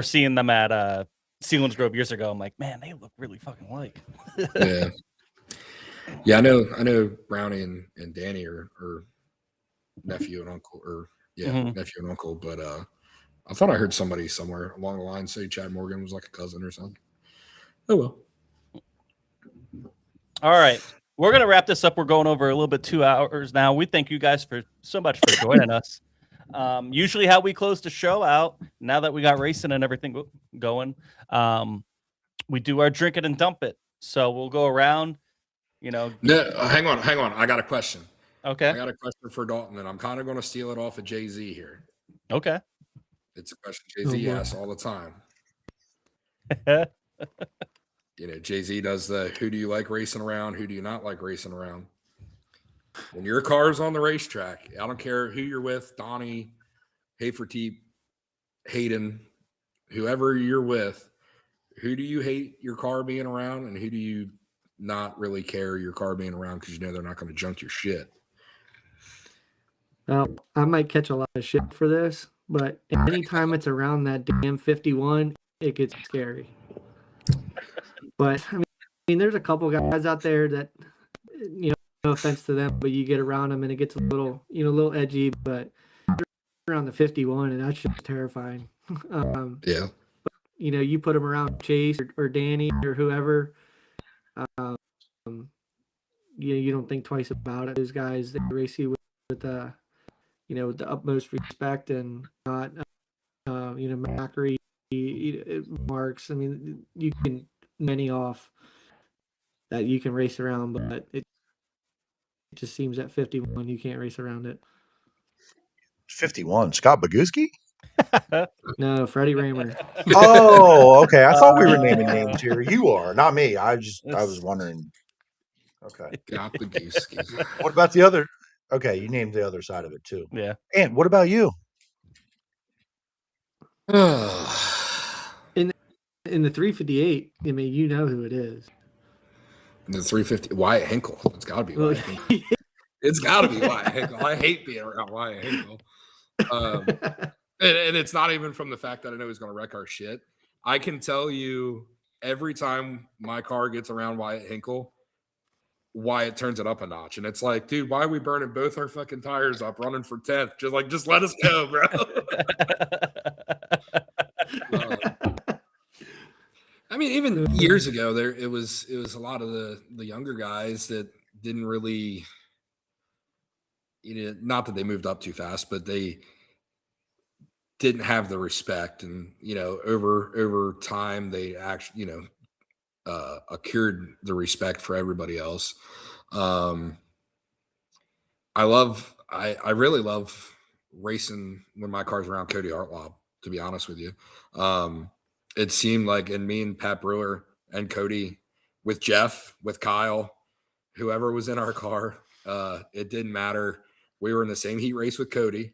Speaker 4: seeing them at Selinsgrove years ago. I'm like, man, they look really fucking like.
Speaker 5: Yeah. Yeah, I know Brownie and Danny are nephew and uncle, or nephew and uncle, but I thought I heard somebody somewhere along the line say Chad Morgan was like a cousin or something. Oh well.
Speaker 4: All right. We're going to wrap this up. We're going over a little bit 2 hours now. We thank you guys so much for joining us. Usually how we close the show out, now that we got racing and everything going, we do our drink it and dump it. So we'll go around,
Speaker 5: No, hang on. I got a question.
Speaker 4: Okay.
Speaker 5: I got a question for Dalton, and I'm kind of going to steal it off of Jay-Z here.
Speaker 4: Okay.
Speaker 5: It's a question Jay-Z asks all the time. Jay-Z does the who do you like racing around, who do you not like racing around? When your car's on the racetrack, I don't care who you're with, Donnie, Haferteep, Hayden, whoever you're with, who do you hate your car being around, and who do you not really care your car being around because they're not going to junk your shit?
Speaker 6: Well, I might catch a lot of shit for this, but anytime it's around that damn 51, it gets scary. But I mean, there's a couple guys out there that, no offense to them, but you get around them and it gets a little edgy. But around the 51, and that's just terrifying.
Speaker 5: Yeah.
Speaker 6: But, you put them around Chase or Danny or whoever. You don't think twice about it. Those guys, they race you with the utmost respect and not, Macri, Marks. I mean, you can many off that you can race around, but it just seems at 51 you can't race around it.
Speaker 7: 51, Scott Boguski?
Speaker 6: No, Freddie Raymer.
Speaker 7: Oh, okay. I thought we were naming names here. You are, not me. I was wondering. Okay.
Speaker 5: Got the goose.
Speaker 7: What about the other? Okay, you named the other side of it too.
Speaker 4: Yeah.
Speaker 7: And what about you?
Speaker 6: In the 358, I mean, you know who it is.
Speaker 5: The 350, Wyatt Hinkle. It's got to be Wyatt Hinkle. It's got to be Wyatt Hinkle. I hate being around Wyatt Hinkle. And it's not even from the fact that I know he's going to wreck our shit. I can tell you every time my car gets around Wyatt Hinkle, Wyatt turns it up a notch. And it's like, dude, why are we burning both our fucking tires up running for 10th? Just let us go, bro. I mean, even years ago, it was a lot of the younger guys that didn't really, not that they moved up too fast, but they didn't have the respect, and over time they actually accrued the respect for everybody else. I really love racing when my car's around Cody Artlaw, to be honest with you. It seemed like, and me and Pat Brewer and Cody, with Jeff, with Kyle, whoever was in our car, it didn't matter. We were in the same heat race with Cody.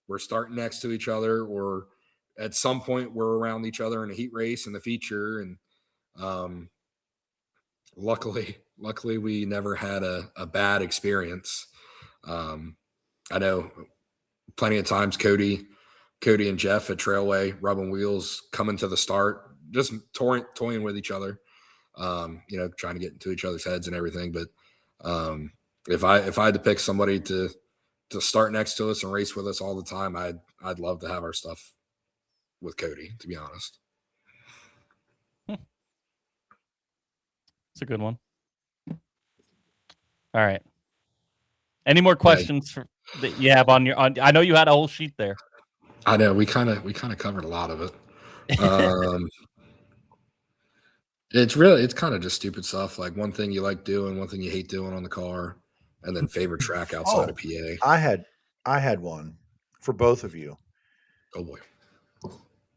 Speaker 5: We're starting next to each other, or at some point we're around each other in a heat race in the feature. And luckily we never had a bad experience. I know plenty of times Cody and Jeff at Trailway rubbing wheels, coming to the start, just toying with each other, trying to get into each other's heads and everything. But if I had to pick somebody to start next to us and race with us all the time, I'd love to have our stuff with Cody, to be honest.
Speaker 4: It's a good one. All right. Any more questions that you have on I know you had a whole sheet there.
Speaker 5: I know we kind of covered a lot of it. It's kind of just stupid stuff, like one thing you like doing, one thing you hate doing on the car, and then favorite track outside of PA.
Speaker 7: I had one for both of you.
Speaker 5: Oh boy.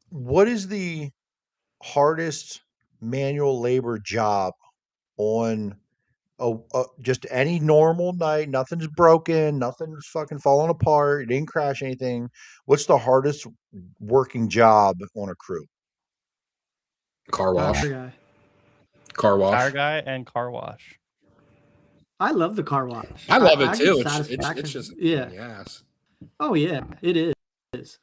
Speaker 7: What is the hardest manual labor job on just any normal night? Nothing's broken, nothing's fucking falling apart, you didn't crash anything. What's the hardest working job on a crew?
Speaker 5: Car wash.
Speaker 6: Tire guy.
Speaker 5: Car wash.
Speaker 4: Tire guy and car wash.
Speaker 6: I love the car wash.
Speaker 5: I love it
Speaker 6: I
Speaker 5: too.
Speaker 6: get
Speaker 5: It's
Speaker 6: satisfaction.
Speaker 5: just a pain
Speaker 6: Yeah.
Speaker 5: in the ass,
Speaker 6: Oh yeah, it is.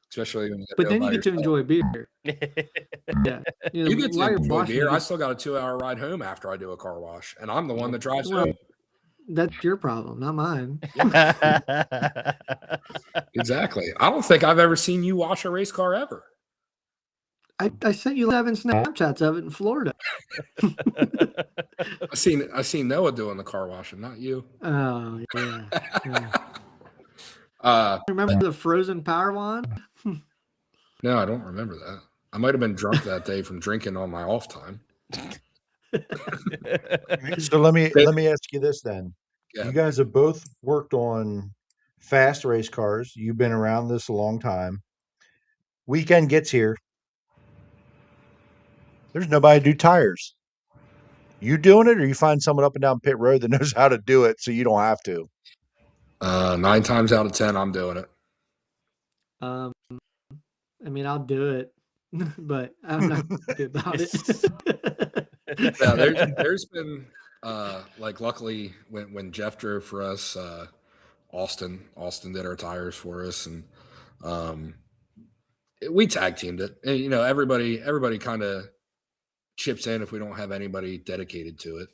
Speaker 5: especially when you
Speaker 6: But
Speaker 5: go
Speaker 6: then you
Speaker 5: by
Speaker 6: get to
Speaker 5: yourself.
Speaker 6: enjoy beer. Yeah.
Speaker 5: You get to
Speaker 6: while you're
Speaker 5: enjoy
Speaker 6: washing
Speaker 5: beer.
Speaker 6: it,
Speaker 5: I still got a 2-hour ride home after I do a car wash, and I'm the one that drives
Speaker 6: well,
Speaker 5: home.
Speaker 6: that's your problem, not mine.
Speaker 5: Exactly. I don't think I've ever seen you wash a race car ever.
Speaker 6: I sent you 11 Snapchats of it in Florida.
Speaker 5: I seen Noah doing the car washing, not you.
Speaker 6: Oh yeah. Yeah.
Speaker 5: Uh,
Speaker 6: Remember the frozen power wand?
Speaker 5: no, I don't remember that. I might have been drunk that day from drinking on my off time.
Speaker 7: So let me ask you this then.
Speaker 5: Yeah.
Speaker 7: You guys have both worked on fast race cars. You've been around this a long time. Weekend gets here. There's nobody to do tires. You doing it, or you find someone up and down pit road that knows how to do it, so you don't have to?
Speaker 5: 9 times out of 10, I'm doing it.
Speaker 6: I mean, I'll do it, but I'm not happy about it.
Speaker 5: Yeah, there's been like luckily when Jeff drove for us, Austin did our tires for us, and we tag teamed it. And, you know, everybody kind of chips in if we don't have anybody dedicated to it.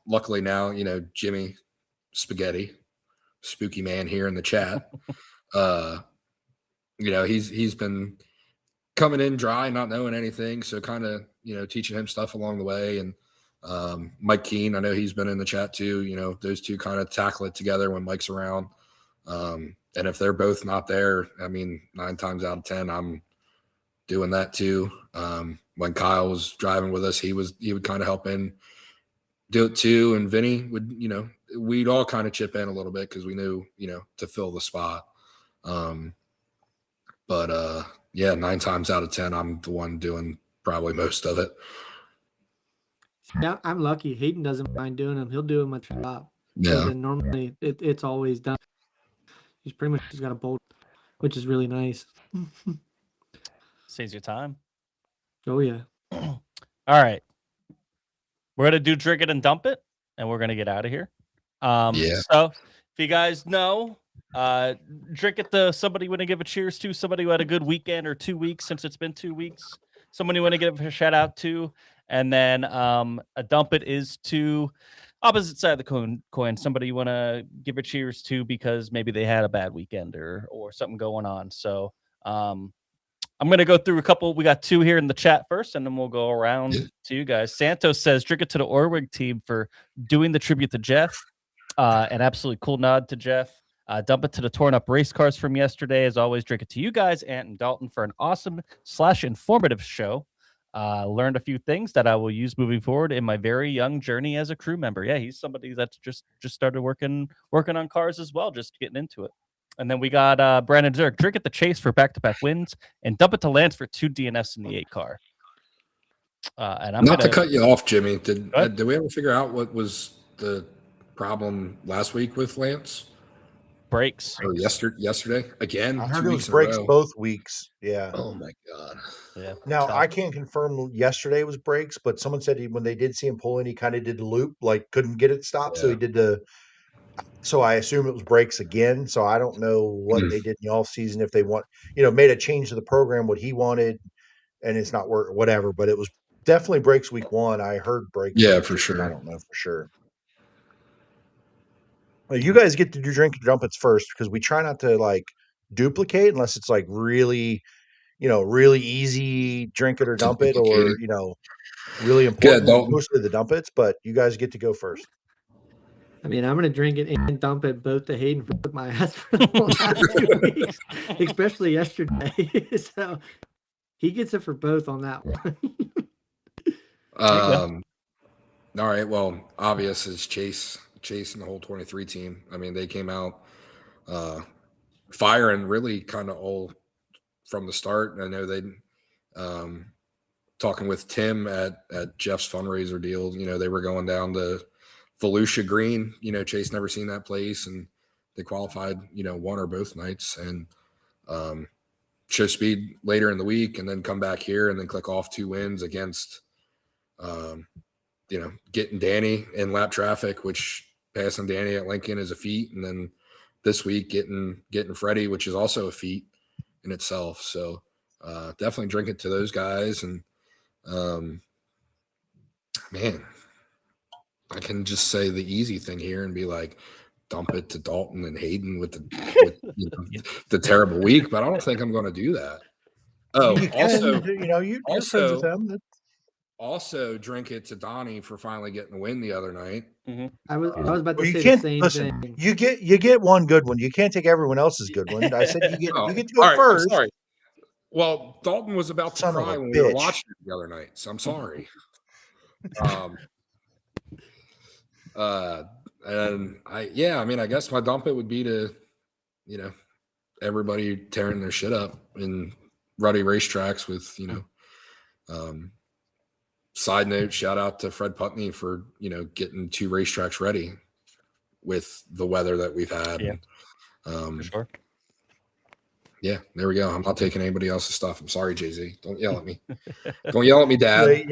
Speaker 5: Luckily now, you know, Jimmy Spaghetti, Spooky Man here in the chat, you know, he's been coming in dry, not knowing anything, so kind of, you know, teaching him stuff along the way. And Mike Keene, I know he's been in the chat too. You know, those two kind of tackle it together when Mike's around. And if they're both not there, I mean, 9 times out of 10, I'm doing that too. When Kyle was driving with us, he would kind of help in, do it too. And Vinny would, you know, we'd all kind of chip in a little bit because we knew, you know, to fill the spot. But yeah, 9 times out of 10, I'm the one doing probably most of it.
Speaker 6: Yeah, I'm lucky. Hayden doesn't mind doing them. He'll do them at the shop.
Speaker 5: Yeah.
Speaker 6: So then normally it's always done. He's pretty much just got a bolt, which is really nice.
Speaker 4: Saves your time.
Speaker 6: Oh yeah.
Speaker 4: All right. We're gonna do drink it and dump it, and we're gonna get out of here.
Speaker 5: Yeah.
Speaker 4: So if you guys know, drink it to somebody you want to give a cheers to, somebody who had a good weekend or 2 weeks since it's been 2 weeks, somebody you want to give a shout out to, and then a dump it is to opposite side of the coin, somebody you want to give a cheers to because maybe they had a bad weekend or something going on. So I'm going to go through a couple. We got 2 here in the chat first, and then we'll go around to you guys. Santos says, drink it to the Orwig team for doing the tribute to Jeff. An absolutely cool nod to Jeff. Dump it to the torn up race cars from yesterday. As always, drink it to you guys, Ant and Dalton, for an awesome / informative show. Learned a few things that I will use moving forward in my very young journey as a crew member. Yeah, he's somebody that's just started working on cars as well, just getting into it. And then we got Brandon Zerk, drink at the Chase for back-to-back wins, and dump it to Lance for 2 DNFs in the 8 car. And I'm
Speaker 5: not
Speaker 4: gonna
Speaker 5: to cut you off, Jimmy. Did we ever figure out what was the problem last week with Lance?
Speaker 4: Brakes.
Speaker 5: Or yesterday again?
Speaker 7: I heard
Speaker 5: 2
Speaker 7: it
Speaker 5: weeks
Speaker 7: was
Speaker 5: in a
Speaker 7: breaks
Speaker 5: row.
Speaker 7: both weeks. Yeah.
Speaker 5: Oh my god.
Speaker 4: Yeah.
Speaker 7: Now
Speaker 4: tough.
Speaker 7: I can't confirm yesterday was breaks, but someone said when they did see him pull in, he kind of did the loop, like couldn't get it stopped, so he did the. So I assume it was breaks again. So I don't know what they did in the off season, if they made a change to the program, what he wanted, and it's not work, whatever. But it was definitely breaks week 1. I heard breaks.
Speaker 5: Yeah,
Speaker 7: week
Speaker 5: for
Speaker 7: 2,
Speaker 5: sure.
Speaker 7: I don't know for sure. Well, you guys get to do drink and dump it first because we try not to like duplicate unless it's like really, really easy drink it or dump it, or really important.
Speaker 5: Dalton.
Speaker 7: Mostly the dump it's, but you guys get to go first.
Speaker 6: I mean, I'm going to drink it and dump it both to Hayden for my ass for the last 2 weeks, especially yesterday. So he gets it for both on that one.
Speaker 5: All right. Well, obvious is Chase and the whole 23 team. I mean, they came out firing really kind of all from the start. I know they talking with Tim at Jeff's fundraiser deal, they were going down to Volusia Green. Chase never seen that place, and they qualified, one or both nights, and show speed later in the week, and then come back here and then click off 2 wins against, getting Danny in lap traffic, which passing Danny at Lincoln is a feat, and then this week getting Freddie, which is also a feat in itself. So definitely drink it to those guys. And man, I can just say the easy thing here and be like, dump it to Dalton and Hayden with the terrible week, but I don't think I'm going to do that. Oh,
Speaker 7: You can, you're friends with them.
Speaker 5: Also drink it to Donnie for finally getting a win the other night.
Speaker 3: Mm-hmm.
Speaker 6: I was about to
Speaker 7: Well, you
Speaker 6: say the
Speaker 7: can't
Speaker 6: same
Speaker 7: listen.
Speaker 6: thing.
Speaker 7: You get one good one. You can't take everyone else's good one. I said you get to go
Speaker 5: All right,
Speaker 7: first.
Speaker 5: I'm sorry. Well, Dalton was about to
Speaker 7: Son of
Speaker 5: cry
Speaker 7: a
Speaker 5: when we were
Speaker 7: bitch.
Speaker 5: watching it the other night, so I'm sorry. And I guess my dump it would be to, everybody tearing their shit up in ruddy racetracks with, side note, shout out to Fred Putney for, getting 2 racetracks ready with the weather that we've had.
Speaker 4: Yeah, for sure.
Speaker 5: Yeah, there we go. I'm not taking anybody else's stuff. I'm sorry, Jay-Z. Don't yell at me. Don't yell at me, Dad.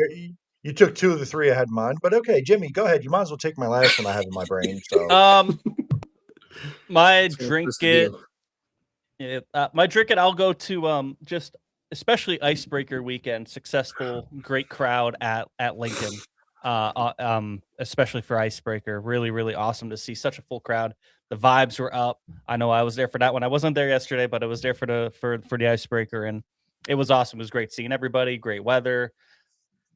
Speaker 7: You took 2 of the 3 I had in mind, but okay, Jimmy, go ahead. You might as well take my last one I have in my brain. So,
Speaker 4: my drink it. My drink it. I'll go to just especially Icebreaker weekend. Successful, great crowd at Lincoln. Especially for Icebreaker, really, really awesome to see such a full crowd. The vibes were up. I know I was there for that one. I wasn't there yesterday, but I was there for the Icebreaker, and it was awesome. It was great seeing everybody. Great weather.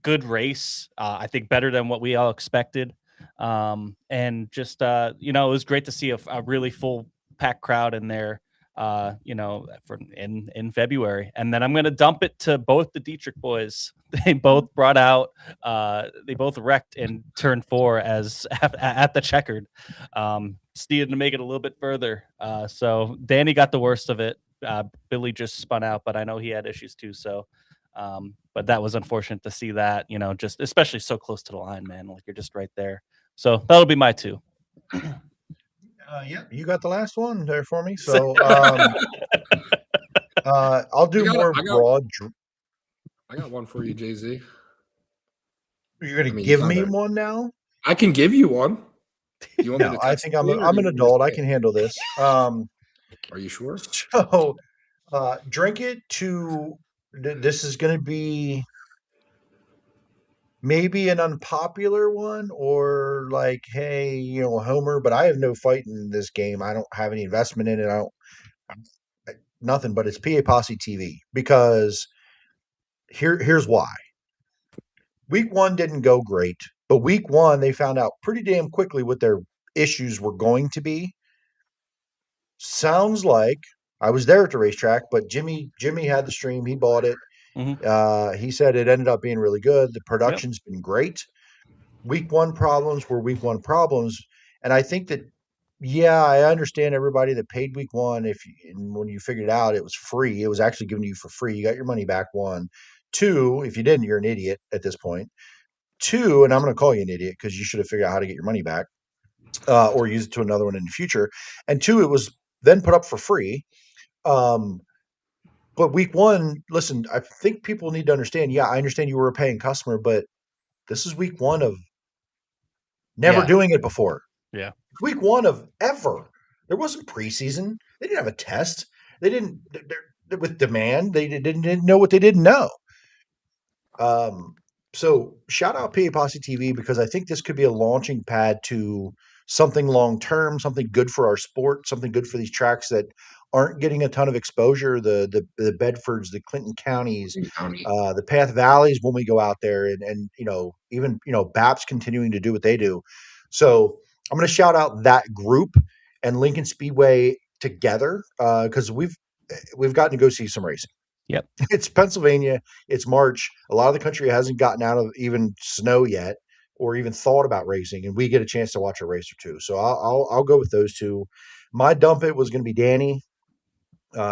Speaker 4: Good race. I think better than what we all expected. And just it was great to see a really full packed crowd in there. In February. And then I'm gonna dump it to both the Dietrich boys. They both brought out. They both wrecked in turn 4 as at the checkered. Just needed to make it a little bit further. So Danny got the worst of it. Billy just spun out, but I know he had issues too. So. But that was unfortunate to see that, just especially so close to the line, man. Like you're just right there. So that'll be my 2.
Speaker 7: Yeah, you got the last one there for me. So I'll do more broad.
Speaker 5: I got one for you, Jay-Z.
Speaker 7: You're going to give me one now?
Speaker 5: I can give you one. You want me to
Speaker 7: I think I'm an adult. I can handle this.
Speaker 5: Are you sure?
Speaker 7: So drink it to. This is going to be maybe an unpopular one, or like, hey, Homer, but I have no fight in this game. I don't have any investment in it. Nothing, but it's PA Posse TV, because here's why. Week 1 didn't go great, but week 1 they found out pretty damn quickly what their issues were going to be. Sounds like I was there at the racetrack, but Jimmy had the stream. He bought it.
Speaker 4: Mm-hmm.
Speaker 7: He said it ended up being really good. The production's been great. Week 1 problems were week 1 problems, and I think that I understand everybody that paid week 1. And when you figured it out, it was free. It was actually given to you for free. You got your money back. 1, 2. If you didn't, you're an idiot at this point. 2, and I'm going to call you an idiot because you should have figured out how to get your money back, or use it to another one in the future. And 2, it was then put up for free. But week 1, listen, I think people need to understand. Yeah, I understand you were a paying customer, but this is week 1 of never doing it before.
Speaker 4: Yeah.
Speaker 7: Week 1 of ever. There wasn't preseason. They didn't have a test. They didn't, with demand, they didn't know what they didn't know. So shout out PA Posse TV, because I think this could be a launching pad to something long-term, something good for our sport, something good for these tracks that aren't getting a ton of exposure. The Bedfords, the Clinton counties, the Path Valleys, when we go out there, and even BAP's continuing to do what they do. So I'm going to shout out that group and Lincoln Speedway together, because we've gotten to go see some racing.
Speaker 4: Yep.
Speaker 7: It's Pennsylvania. It's March. A lot of the country hasn't gotten out of even snow yet, or even thought about racing, and we get a chance to watch a race or two. So I'll go with those 2. My dump it was going to be Danny.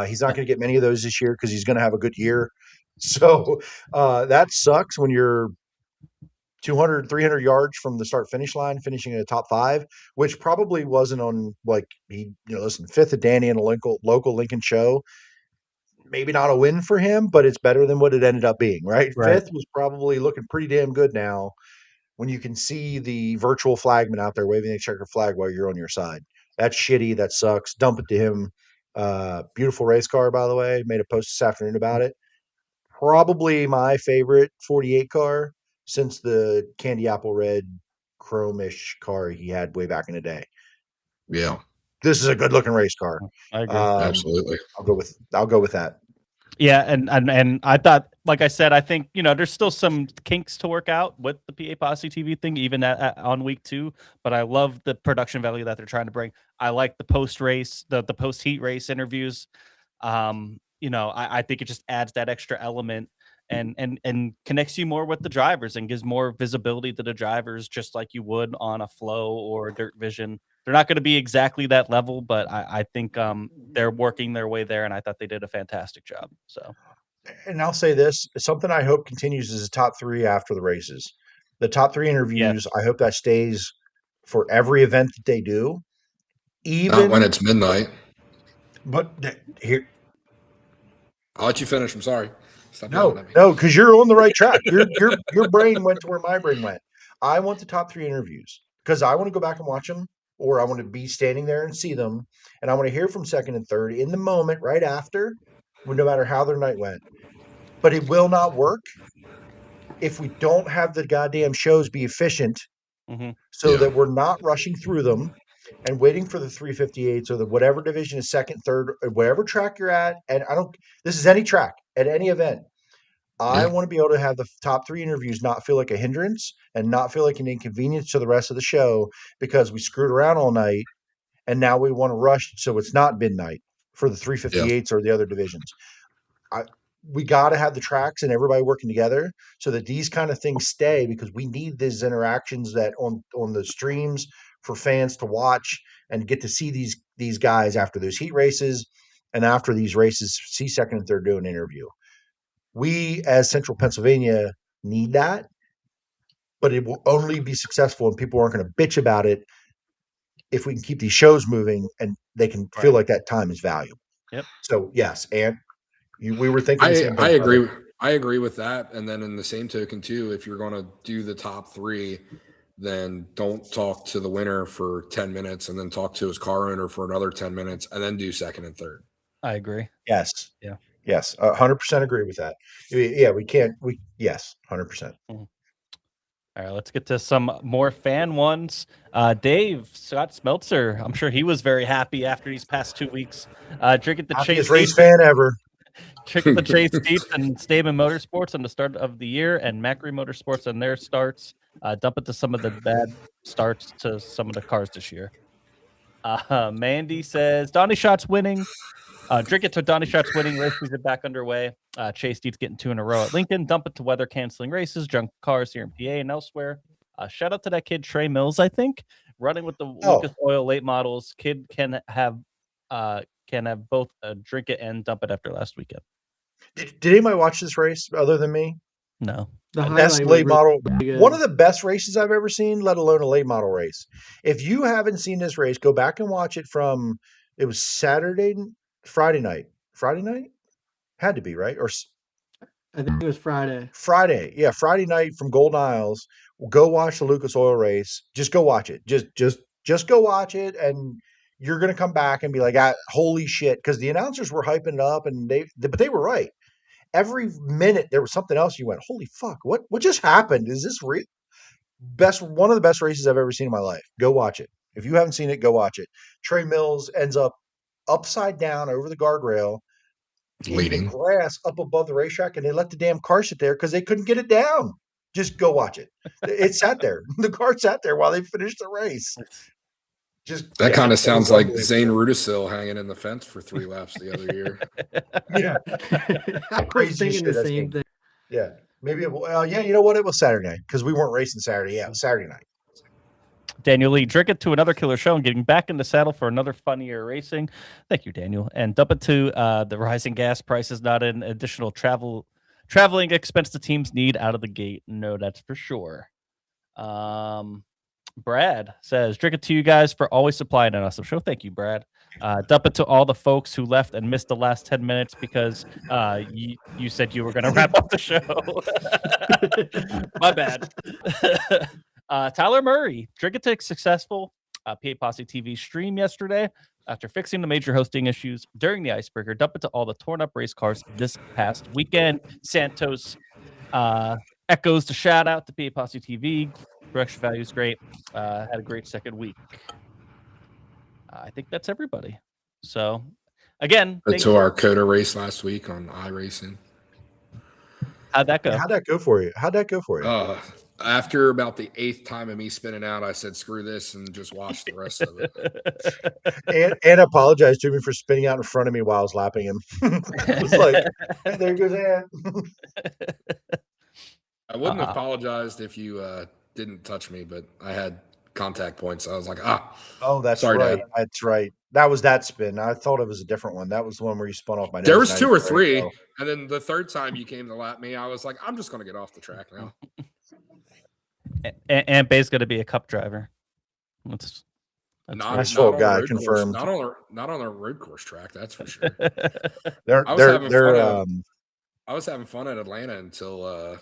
Speaker 7: He's not going to get many of those this year because he's going to have a good year. So that sucks when you're 200, 300 yards from the start finish line, finishing in a top 5, which probably wasn't on, like, listen, 5th at Danny in a local Lincoln show. Maybe not a win for him, but it's better than what it ended up being, right? 5th was probably looking pretty damn good now. when you can see the virtual flagman out there waving the checker flag while you're on your side. That's shitty. That sucks. Dump it to him. Beautiful race car, by the way. Made a post this afternoon about it. Probably my favorite 48 car since the candy apple red chromish car he had way back in the day.
Speaker 5: Yeah,
Speaker 7: This is a good looking race car.
Speaker 4: I agree.
Speaker 5: absolutely.
Speaker 7: I'll go with that.
Speaker 4: Yeah, and I thought, like I said, I think there's still some kinks to work out with the PA Posse TV thing, even on week 2. But I love the production value that they're trying to bring. I like the post race, the post heat race interviews. I think it just adds that extra element and connects you more with the drivers and gives more visibility to the drivers, just like you would on a Flow or a Dirt Vision. They're not going to be exactly that level, but I think they're working their way there, and I thought they did a fantastic job. So,
Speaker 7: And I'll say this, something I hope continues is the top 3 after the races. The top 3 interviews,
Speaker 4: yes,
Speaker 7: I hope that stays for every event that they do.
Speaker 5: Not when
Speaker 7: Even
Speaker 5: it's midnight.
Speaker 7: but here
Speaker 5: I'll let you finish. I'm sorry. Stop yelling at me.
Speaker 7: no, because you're on the right track. Your brain went to where my brain went. I want the top 3 interviews because I want to go back and watch them, or I want to be standing there and see them, and I want to hear from second and third in the moment right after, no matter how their night went. But it will not work if we don't have the goddamn shows be efficient, so
Speaker 5: Yeah.
Speaker 7: that we're not rushing through them and waiting for the 358s or the whatever division is second, third, or whatever track you're at. And this is any track at any event. I
Speaker 5: Yeah.
Speaker 7: want to be able to have the top 3 interviews not feel like a hindrance and not feel like an inconvenience to the rest of the show because we screwed around all night and now we want to rush so it's not midnight for the 358s or the other divisions. We got to have the tracks and everybody working together so that these kind of things stay, because we need these interactions that on the streams for fans to watch and get to see these guys after those heat races and after these races, see second and third do an interview. We as Central Pennsylvania need that, but it will only be successful and people aren't going to bitch about it if we can keep these shows moving and they can feel like that time is valuable.
Speaker 4: Yep.
Speaker 7: So yes, and we were thinking the same thing.
Speaker 5: I agree. I agree with that. And then in the same token too, if you're going to do the top 3, then don't talk to the winner for 10 minutes and then talk to his car owner for another 10 minutes and then do second and third.
Speaker 4: I agree.
Speaker 7: Yes.
Speaker 4: Yeah.
Speaker 7: Yes. 100% agree with that. Yeah, we can't. Yes, 100%.
Speaker 4: All right, let's get to some more fan ones. Dave Scott Smeltzer, I'm sure he was very happy after these past 2 weeks. Drinking the
Speaker 7: Happiest
Speaker 4: Chase
Speaker 7: race fan ever.
Speaker 4: Drinking the Chase Seats and Stamen Motorsports on the start of the year, and Macri Motorsports on their starts. Dump it to some of the bad starts to some of the cars this year. Mandy says Donnie Shots winning. Drink it to Donnie Shots winning. Race season back underway. Chase Deeds getting 2 in a row at Lincoln. Dump it to weather canceling races, junk cars here in PA and elsewhere. Shout out to that kid Trey Mills, I think, running with the Lucas Oil late models. Kid can have both drink it and dump it after last weekend.
Speaker 7: Did anybody watch this race other than me?
Speaker 4: No.
Speaker 6: The
Speaker 7: Best
Speaker 6: highlight
Speaker 7: late
Speaker 6: was
Speaker 7: model,
Speaker 6: really good.
Speaker 7: one of the best races I've ever seen, let alone a late model race. If you haven't seen this race, go back and watch it from, it was Friday night, had to be, right? Or
Speaker 6: I think it was Friday.
Speaker 7: Friday night from Golden Isles. Go watch the Lucas Oil race. Just go watch it. Just go watch it, and you're gonna come back and be like, "Holy shit!" Because the announcers were hyping it up, and but they were right. Every minute there was something else. You went, "Holy fuck! What just happened? Is this real?" One of the best races I've ever seen in my life. Go watch it. If you haven't seen it, go watch it. Trey Mills ends up upside down over the guardrail in the
Speaker 5: Leading.
Speaker 7: grass up above the racetrack, and they let the damn car sit there because they couldn't get it down. Just go watch it. It sat there. The car sat there while they finished the race.
Speaker 5: That kind of sounds like
Speaker 7: unbelievable.
Speaker 5: Zane Rudisill hanging in the fence for 3 laps the other year.
Speaker 7: Yeah,
Speaker 6: I was
Speaker 7: Crazy
Speaker 6: thinking
Speaker 7: shit,
Speaker 6: the
Speaker 7: that's
Speaker 6: same
Speaker 7: good.
Speaker 6: thing.
Speaker 7: yeah. Maybe. Yeah, you know what? It was Saturday because we weren't racing Saturday. Yeah, it was Saturday night.
Speaker 4: Daniel Lee, drink it to another killer show and getting back in the saddle for another fun year of racing. Thank you, Daniel. And dump it to the rising gas prices, not an additional traveling expense the teams need out of the gate. No, that's for sure. Brad says, drink it to you guys for always supplying an awesome show. Thank you, Brad. Dump it to all the folks who left and missed the last 10 minutes because you said you were going to wrap up the show. My bad. Tyler Murray, drink it to successful PA Posse TV stream yesterday. After fixing the major hosting issues during the Icebreaker, dump it to all the torn up race cars this past weekend. Santos echoes the shout out to PA Posse TV. Production value is great. Had a great second week. I think that's everybody. So, again,
Speaker 5: To our Coda race last week on iRacing.
Speaker 4: How'd that go?
Speaker 7: How'd that go for you?
Speaker 5: After about the 8th time of me spinning out, I said, screw this, and just watched the rest of it.
Speaker 7: And apologized to me for spinning out in front of me while I was lapping him. It's like, hey, there goes Ant.
Speaker 5: I wouldn't have apologized if you didn't touch me, but I had contact points. I was like,
Speaker 7: oh, that's
Speaker 5: sorry,
Speaker 7: right.
Speaker 5: Dad.
Speaker 7: That's right. That was that spin. I thought it was a different one. That was the one where you spun off my nose.
Speaker 5: There was 2 or 3, and then the 3rd time you came to lap me, I was like, I'm just going to get off the track now.
Speaker 4: And Bay's going to be a cup driver. That's
Speaker 7: asphalt guy confirmed.
Speaker 5: Not on a road course track, that's for sure. I was having fun at Atlanta until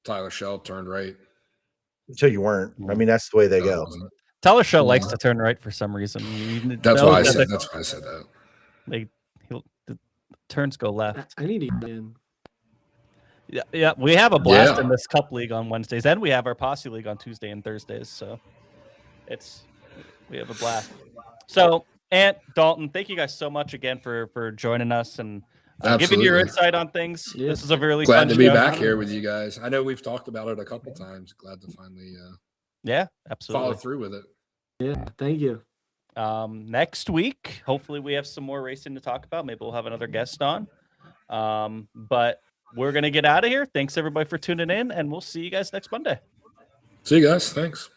Speaker 5: Tyler Shell turned right.
Speaker 7: Until you weren't. I mean, that's the way they go.
Speaker 4: Tyler Shell likes to turn right for some reason.
Speaker 5: That's why I said that.
Speaker 4: The turns go left.
Speaker 6: I need to get in.
Speaker 4: Yeah, we have a blast in this Cup League on Wednesdays, and we have our Posse League on Tuesday and Thursdays. So we have a blast. So, Ant, Dalton, thank you guys so much again for joining us and giving your insight on things. Yeah. This is a really
Speaker 5: glad
Speaker 4: fun
Speaker 5: to be
Speaker 4: show.
Speaker 5: back here with you guys. I know we've talked about it a couple times. Glad to finally
Speaker 4: absolutely
Speaker 5: follow through with it.
Speaker 6: Yeah, thank you.
Speaker 4: Next week, hopefully we have some more racing to talk about. Maybe we'll have another guest on. But we're going to get out of here. Thanks, everybody, for tuning in, and we'll see you guys next Monday.
Speaker 5: See you guys. Thanks.